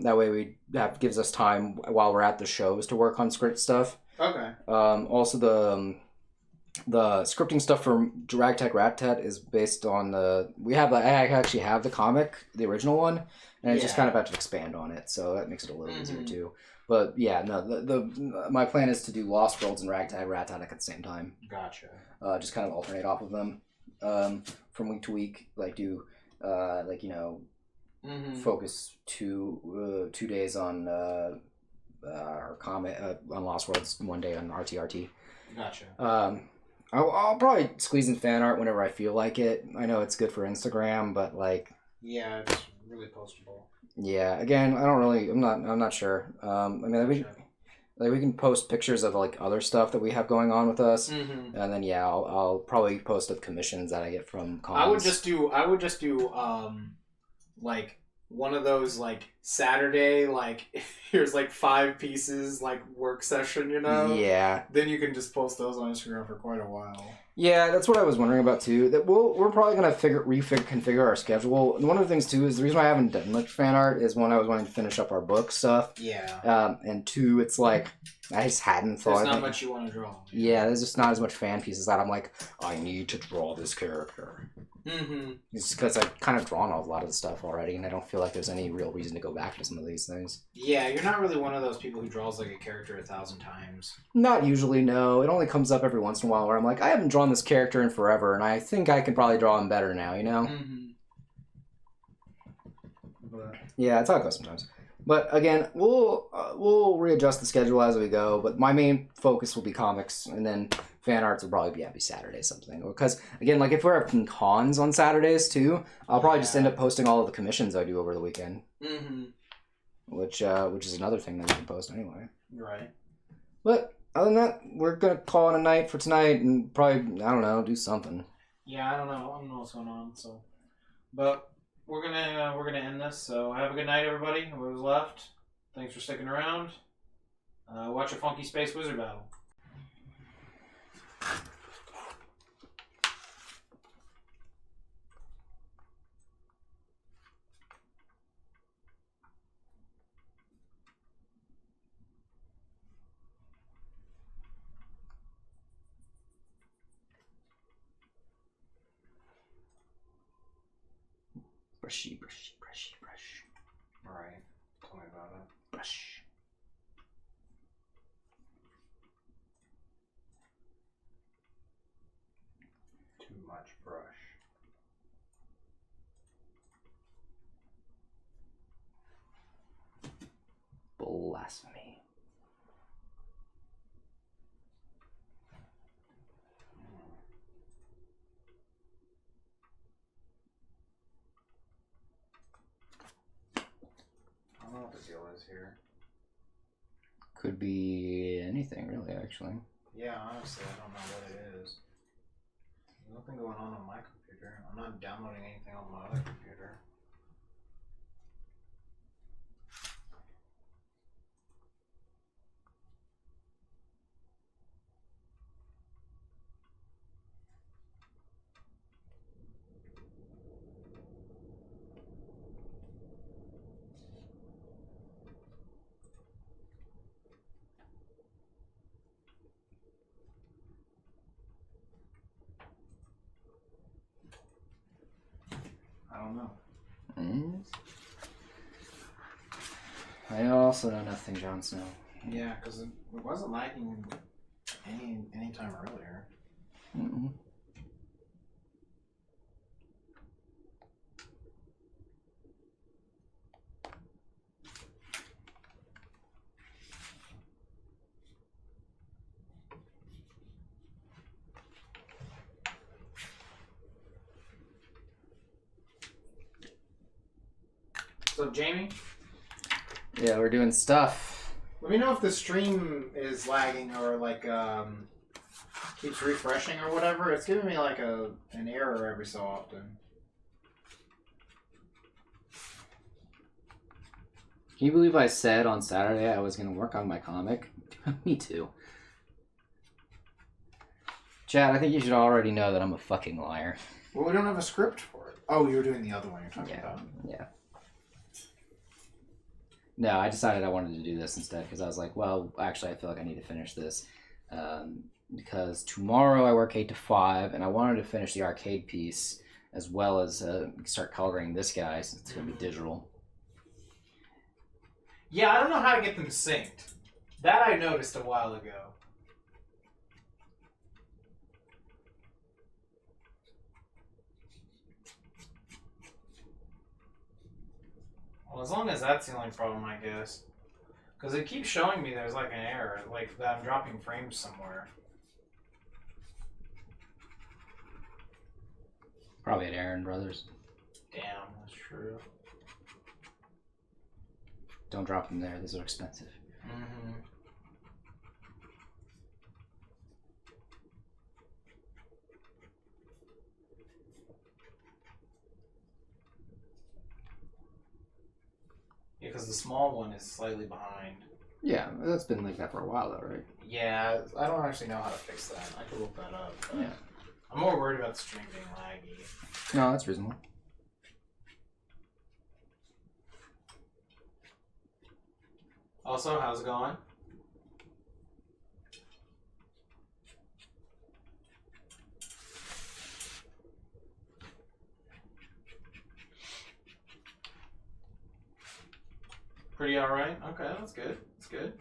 That way gives us time while we're at the shows to work on script stuff. Okay. Also the scripting stuff for Ragtag Rat Tat is based on I actually have the comic, the original one, and I just kind of have to expand on it, so that makes it a little easier too. But yeah, no, my plan is to do Lost Worlds and Ragtag Rat Tat at the same time. Gotcha. Just kind of alternate off of them from week to week, like do focus 2 days on our comic on Lost Worlds, 1 day on RTRT. Gotcha. I'll probably squeeze in fan art whenever I feel like it. I know it's good for Instagram, but yeah, it's really postable. Yeah, again, I'm not sure. I mean, we can post pictures of other stuff that we have going on with us, and then I'll probably post up commissions that I get from cons. I would just do one of those Saturday here's 5 pieces work session, you know? Yeah. Then you can just post those on Instagram for quite a while. Yeah, that's what I was wondering about too. That we're probably gonna configure our schedule. And one of the things too is the reason why I haven't done much fan art is one, I was wanting to finish up our book stuff. Yeah. And 2, it's I just hadn't thought. There's not much you want to draw. Yeah, there's just not as much fan pieces that I'm I need to draw this character. It's because I've kind of drawn a lot of the stuff already, and I don't feel like there's any real reason to go back to some of these things. Yeah, you're not really one of those people who draws a character 1,000 times. Not usually, no. It only comes up every once in a while where I'm I haven't drawn this character in forever, and I think I can probably draw him better now, you know? But yeah, it's how it goes sometimes. But again, we'll readjust the schedule as we go. But my main focus will be comics, and then fan arts will probably be Saturday something. Because again, if we're having cons on Saturdays too, I'll probably just end up posting all of the commissions I do over the weekend. Which is another thing that we can post anyway. Right. But other than that, we're gonna call it a night for tonight, and probably do something. Yeah, I don't know what's going on. So, but. We're gonna end this. So have a good night, everybody. Whoever's left, thanks for sticking around. Watch a funky space wizard battle. Brushy. Right. Tell me about it. Brush. Too much brush. Blasphemy. I don't know what the deal is here. Could be anything, really, actually. Yeah, honestly, I don't know what it is. There's nothing going on my computer. I'm not downloading anything on my other computer. I don't know. I also know nothing, Jon Snow. Yeah, because it wasn't lagging any time earlier. Mm-mm. So, Jamie? Yeah, we're doing stuff. Let me know if the stream is lagging or like keeps refreshing or whatever. It's giving me like an error every so often. Can you believe I said on Saturday I was going to work on my comic? Me too. Chad, I think you should already know that I'm a fucking liar. Well, we don't have a script for it. Oh, you were doing the other one you're talking about. Yeah. No, I decided I wanted to do this instead because I was like, well, actually, I feel like I need to finish this because tomorrow I work 8 to 5, and I wanted to finish the arcade piece as well as start coloring this guy since it's going to be digital. Yeah, I don't know how to get them synced. That I noticed a while ago. Well, as long as that's the only problem, I guess. Because it keeps showing me there's like an error, like that I'm dropping frames somewhere. Probably at Aaron Brothers. Damn, that's true. Don't drop them there. These are expensive. Mm-hmm. Yeah, because the small one is slightly behind. Yeah, that's been like that for a while though, right? Yeah, I don't actually know how to fix that. I could look that up. But Yeah. I'm more worried about the stream being laggy. No, that's reasonable. Also, how's it going? Pretty alright? Okay, that's good. That's good.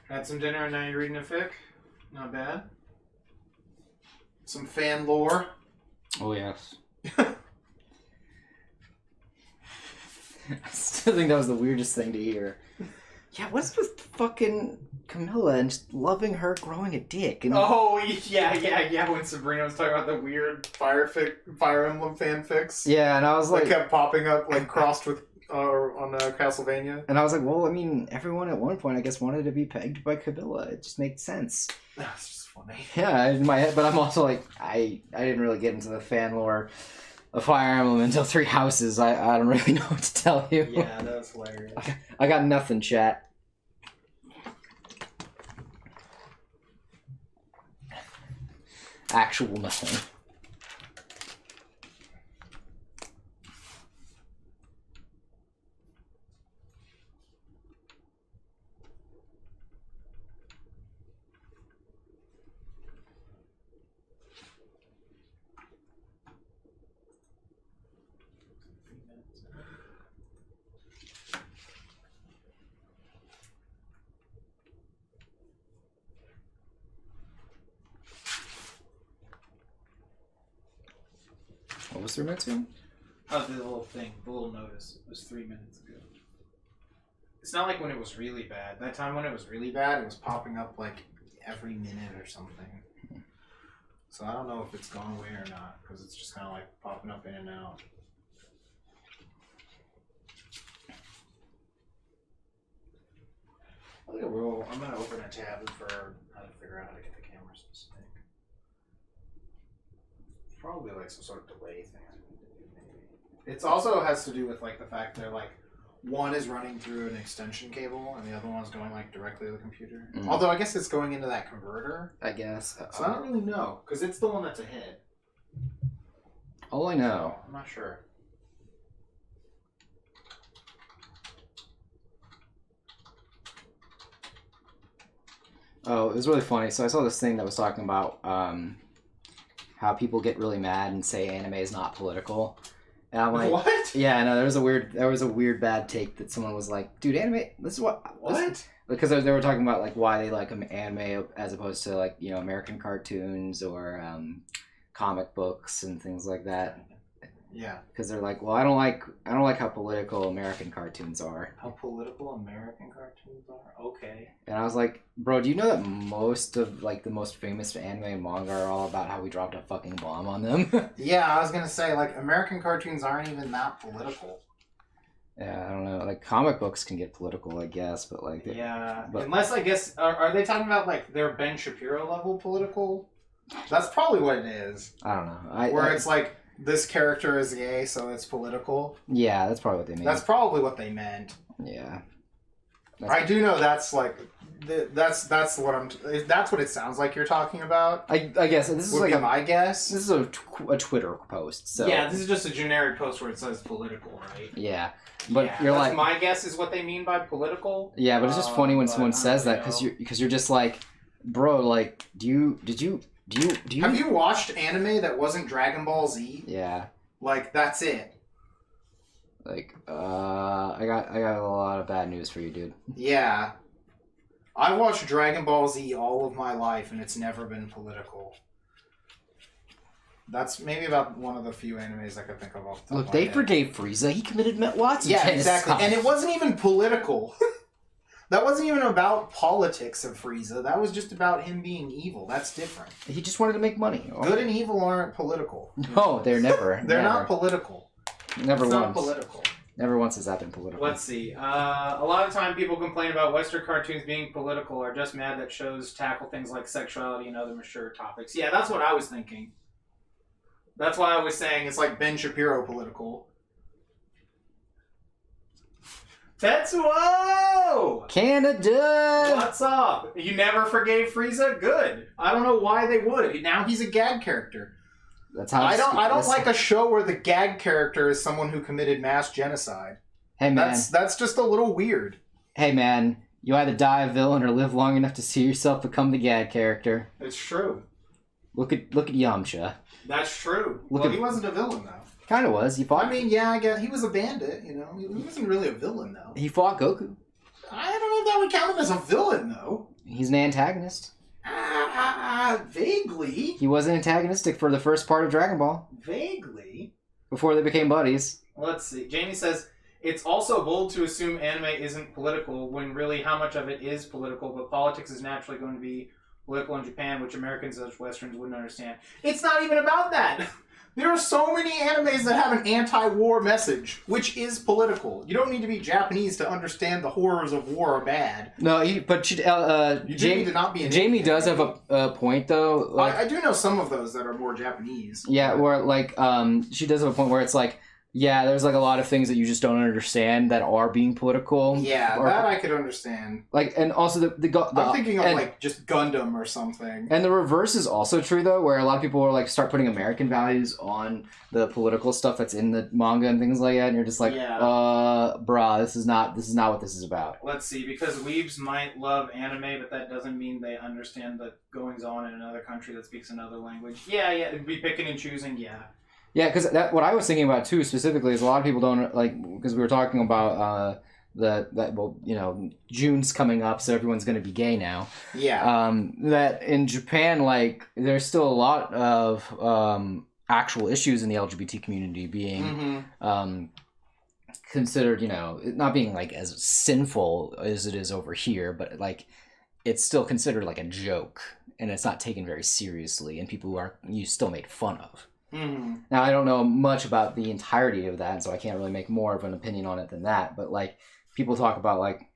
Had some dinner and now you're reading a fic? Not bad. Some fan lore. Oh, yes. I still think that was the weirdest thing to hear. Yeah, what's with fucking Camilla and just loving her growing a dick? And Oh, yeah. When Sabrina was talking about the weird Fire Emblem fanfics. yeah, and I was That like, kept popping up like crossed with on Castlevania. and I was like, well, I mean, everyone at one point, I guess, wanted to be pegged by Camilla. It just makes sense. That's just funny. Yeah, in my head, but I'm also like, I didn't really get into the fan lore of Fire Emblem until Three Houses. I don't really know what to tell you. Yeah, that was hilarious. I got nothing, chat. Actual nothing. What was 3 minutes ago? Oh, the little thing, the little notice. It was 3 minutes ago. It's not like when it was really bad. That time when it was really bad, it was popping up like every minute or something. So I don't know if it's gone away or not, because it's just kind of like popping up in and out. I think I'm going to open a tab for how to figure out how to get the camera specific. Probably like some sort of delay thing. It also has to do with like the fact that like one is running through an extension cable and the other one's going like directly to the computer. Although I guess it's going into that converter. I guess. So I don't really know, because it's the one that's ahead. All I know. I'm not sure. Oh, it was really funny. So I saw this thing that was talking about how people get really mad and say anime is not political. And I'm like, what? Yeah, no, there was a weird bad take that someone was like, dude, anime. This is what. Because they were talking about like why they like anime as opposed to like American cartoons or comic books and things like that. Yeah. Because they're like, well, I don't like how political American cartoons are. How political American cartoons are? Okay. And I was like, bro, do you know that most of like the most famous anime and manga are all about how we dropped a fucking bomb on them? Yeah, I was gonna say like American cartoons aren't even that political. Yeah, I don't know. Like comic books can get political, I guess, but like unless I guess are they talking about like their Ben Shapiro level political? That's probably what it is. I don't know. Where it's like this character is gay, so it's political. Yeah, that's probably what they mean. That's probably what they meant. Yeah. I do know that's like that's what it sounds like you're talking about. I guess this is would like be my guess. This is a Twitter post. So yeah, this is just a generic post where it says political, right? Yeah, but yeah, you're like, my guess is what they mean by political. Yeah, but it's just funny when someone says that because you're just like, bro, like, do you have you watched anime that wasn't Dragon Ball Z? Yeah, like that's it. Like, I got a lot of bad news for you, dude. Yeah. I watched Dragon Ball Z all of my life, and it's never been political. That's maybe about one of the few animes I could think of off the top Look, of my they head. forgave Frieza. He committed lots of exactly. genocide. And it wasn't even political. That wasn't even about politics of Frieza. That was just about him being evil. That's different. He just wanted to make money. Good and evil aren't political. No, they're never. They're not political. Never it's once. not political. Never once has that been political. Let's see. A lot of time people complain about Western cartoons being political or just mad that shows tackle things like sexuality and other mature topics. Yeah, that's what I was thinking. That's why I was saying it's like Ben Shapiro political. Tetsuo! Canada! What's up? You never forgave Frieza? Good. I don't know why they would. Now he's a gag character. That's how I don't like a show where the gag character is someone who committed mass genocide. Hey man, that's just a little weird. Hey man, you either die a villain or live long enough to see yourself become the gag character. It's true. Look at Yamcha. That's true. He wasn't a villain though. Kind of was. He fought. I mean, yeah, I guess he was a bandit. You know, he wasn't really a villain though. He fought Goku. I don't know if that would count him as a villain though. He's an antagonist. Vaguely. He was antagonistic for the first part of Dragon Ball. Vaguely. Before they became buddies. Let's see. Jamie says, it's also bold to assume anime isn't political when really how much of it is political, but politics is naturally going to be political in Japan, which Americans as Westerns wouldn't understand. It's not even about that! There are so many animes that have an anti-war message, which is political. You don't need to be Japanese to understand the horrors of war are bad. No, you do need to not be an Jamie idiot. does have a point, though. Like, I do know some of those that are more Japanese. Yeah, where, like, she does have a point where it's like, yeah, there's, like, a lot of things that you just don't understand that are being political. Yeah, that I could understand. Like, and also I'm thinking of, like, just Gundam or something. And the reverse is also true, though, where a lot of people are, like, start putting American values on the political stuff that's in the manga and things like that, and you're just like, bruh, this is not what this is about. Let's see, because weebs might love anime, but that doesn't mean they understand the goings-on in another country that speaks another language. Yeah, it'd be picking and choosing, yeah. Yeah, because what I was thinking about too specifically is a lot of people don't like, because we were talking about June's coming up, so everyone's going to be gay now. Yeah. That in Japan, like, there's still a lot of actual issues in the LGBT community being considered, you know, it not being like as sinful as it is over here, but like it's still considered like a joke, and it's not taken very seriously, and people who are you still made fun of. Mm-hmm. Now, I don't know much about the entirety of that, so I can't really make more of an opinion on it than that. But like, people talk about like,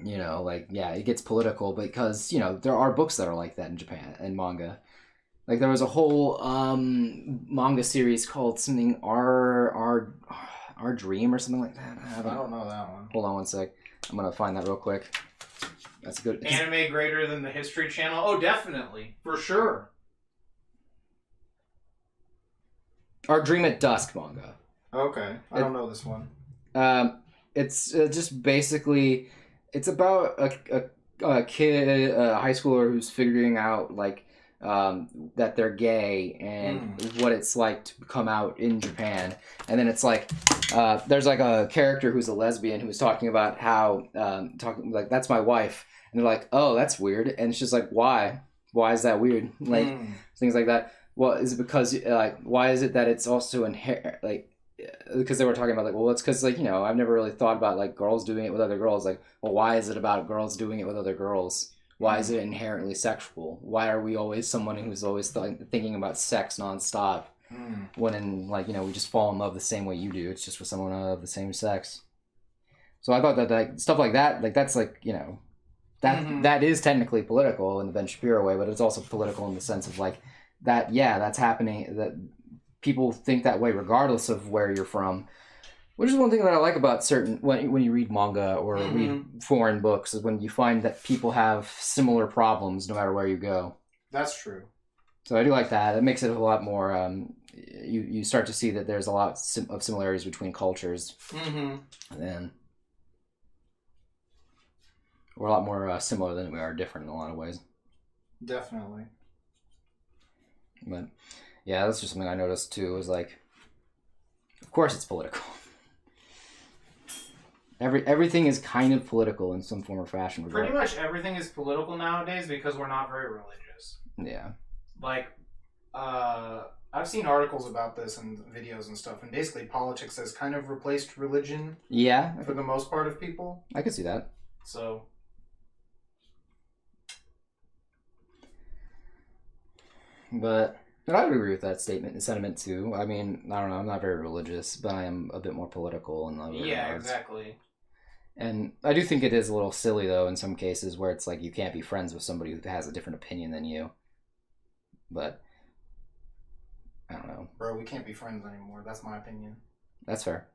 you know, like yeah, it gets political because you know there are books that are like that in Japan and manga. Like there was a whole manga series called something Our Dream or something like that. I don't know that one. Hold on one sec. I'm gonna find that real quick. That's good. Anime greater than the History Channel? Oh, definitely. For sure. Our Dream at Dusk manga. Okay, I don't know this one. It's just basically, it's about a kid, a high schooler who's figuring out like that they're gay and what it's like to come out in Japan. And then it's like there's like a character who's a lesbian who's talking about how talking like that's my wife, and they're like, oh, that's weird, and it's just like why is that weird, like things like that. Well, is it because like why is it that it's also inherent like because they were talking about like well it's because like you know I've never really thought about like girls doing it with other girls, like well why is it about girls doing it with other girls? Why is it inherently sexual? Why are we always someone who's always thinking about sex nonstop when in like you know we just fall in love the same way you do? It's just with someone of the same sex. So I thought that like stuff like that, like that's like you know that is technically political in the Ben Shapiro way, but it's also political in the sense of like that that's happening, that people think that way regardless of where you're from. Which is one thing that I like about certain when you read manga or read foreign books is when you find that people have similar problems no matter where you go. That's true. So I do like that. It makes it a lot more. You start to see that there's a lot of similarities between cultures, and then we're a lot more similar than we are different in a lot of ways. Definitely. But yeah, that's just something I noticed too. Was like, of course, it's political. Everything is kind of political in some form or fashion. Pretty much everything is political nowadays because we're not very religious. Yeah. Like, I've seen articles about this and videos and stuff, and basically politics has kind of replaced religion. Yeah. For the most part of people. I could see that. So. But I would agree with that statement and sentiment too. I mean, I don't know. I'm not very religious, but I am a bit more political in other regards. Exactly. And I do think it is a little silly, though, in some cases where it's like you can't be friends with somebody who has a different opinion than you. But, I don't know. Bro, we can't be friends anymore. That's my opinion. That's fair.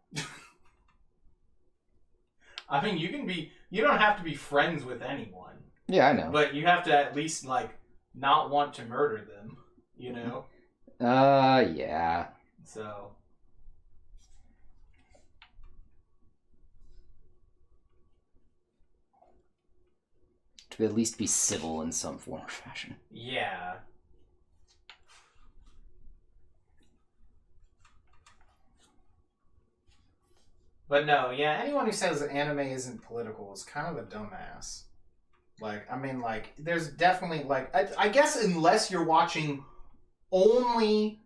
I mean, you don't have to be friends with anyone. Yeah, I know. But you have to at least, like, not want to murder them, you know? Yeah. So... to at least be civil in some form or fashion. Yeah. But no, yeah, Anyone who says that anime isn't political is kind of a dumbass. Like, I mean, like, there's definitely, like, I guess unless you're watching only,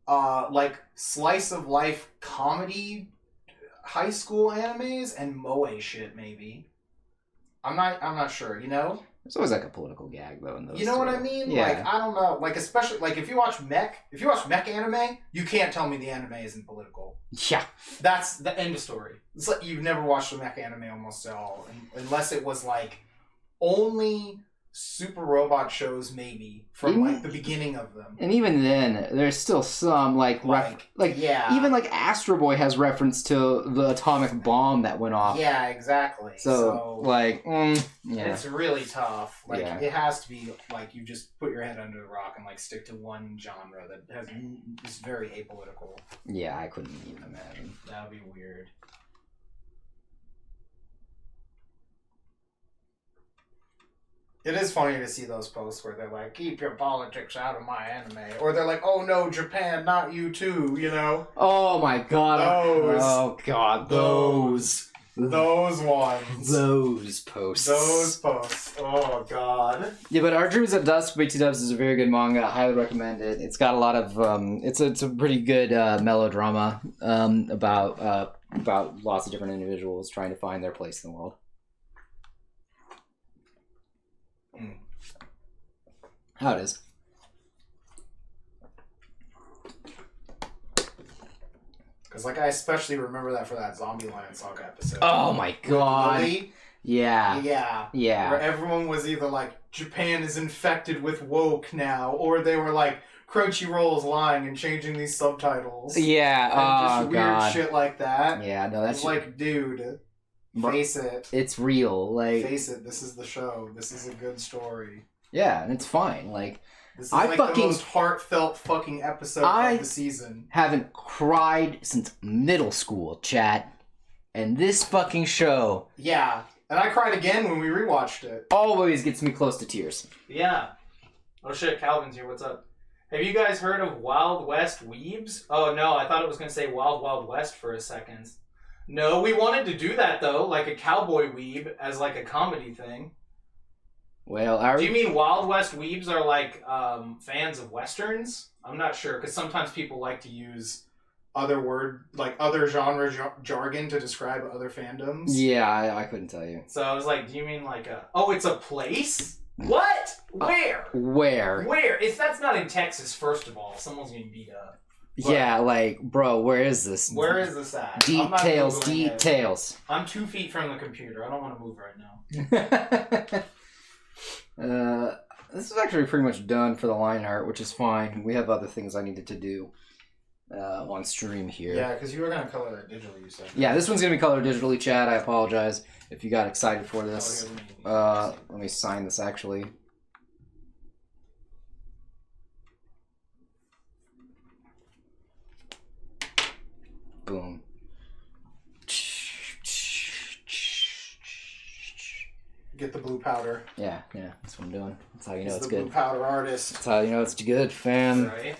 like, slice of life comedy high school animes and moe shit, maybe. I'm not sure, you know? There's always like a political gag though in those. You know what I mean? Yeah. Like, I don't know. Like, especially like if you watch mech anime, you can't tell me the anime isn't political. Yeah. That's the end of story. It's like you've never watched a mech anime almost at all, unless it was like only super robot shows maybe from like the beginning of them. And even then, there's still some yeah. Even like Astro Boy has reference to the atomic bomb that went off. Yeah, exactly. So like, yeah, it's really tough. Like Yeah. it has to be like you just put your head under the rock and like stick to one genre that is very apolitical. Yeah, I couldn't even imagine. that would be weird. It is funny to see those posts where they're like, keep your politics out of my anime. Or they're like, oh no, Japan, not you too, you know? Oh my god. Those. Oh god. Those ones. Those posts. Those posts. Oh god. Yeah, but Our Dreams at Dusk by T-Dubs is a very good manga. I highly recommend it. It's got a lot of it's a pretty good melodrama about about lots of different individuals trying to find their place in the world. How it is. Because, like, I especially remember that for that Zombieland Saga episode. Oh my god. Lily, Yeah. yeah. Yeah. Where everyone was either like, Japan is infected with woke now, or they were like, Crunchyroll's lying and changing these subtitles. Yeah. And Oh just weird god. shit like that. Yeah. No, that's It's like, dude, face it. it's real. Like, Face it, this is the show. This is a good story. yeah, and it's fine. Like, This is I like fucking- the most heartfelt fucking episode of the season. haven't cried since middle school, chat. And this fucking show Yeah. And I cried again when we rewatched it. always gets me close to tears. Yeah. Oh shit, Calvin's here. What's up? Have you guys heard of Wild West Weebs? Oh no, I thought it was going to say Wild Wild West for a second. No, we wanted to do that though, like a cowboy weeb as like a comedy thing. Well, Do you mean Wild West Weebs are like fans of westerns? I'm not sure, because sometimes people like to use other genre jargon to describe other fandoms. Yeah, I couldn't tell you. So I was like, do you mean like a... Oh, it's a place? What? Where? Where? Where? That's not in Texas, first of all. Someone's getting beat up. But Yeah, like, bro, where is this? where is this at? I'm not Details, Googling it. details. I'm 2 feet from the computer. I don't want to move right now. This is actually pretty much done for the line art, which is fine. We have other things I needed to do on stream here. Yeah, because you were going to color that digitally, you said. Yeah, this one's going to be colored digitally, Chad. I apologize if you got excited for this. Let me sign this, actually. Boom. Get the blue powder. Yeah, that's what I'm doing. That's how you know He's it's the blue good. powder artist. That's how you know it's good, fam. Right?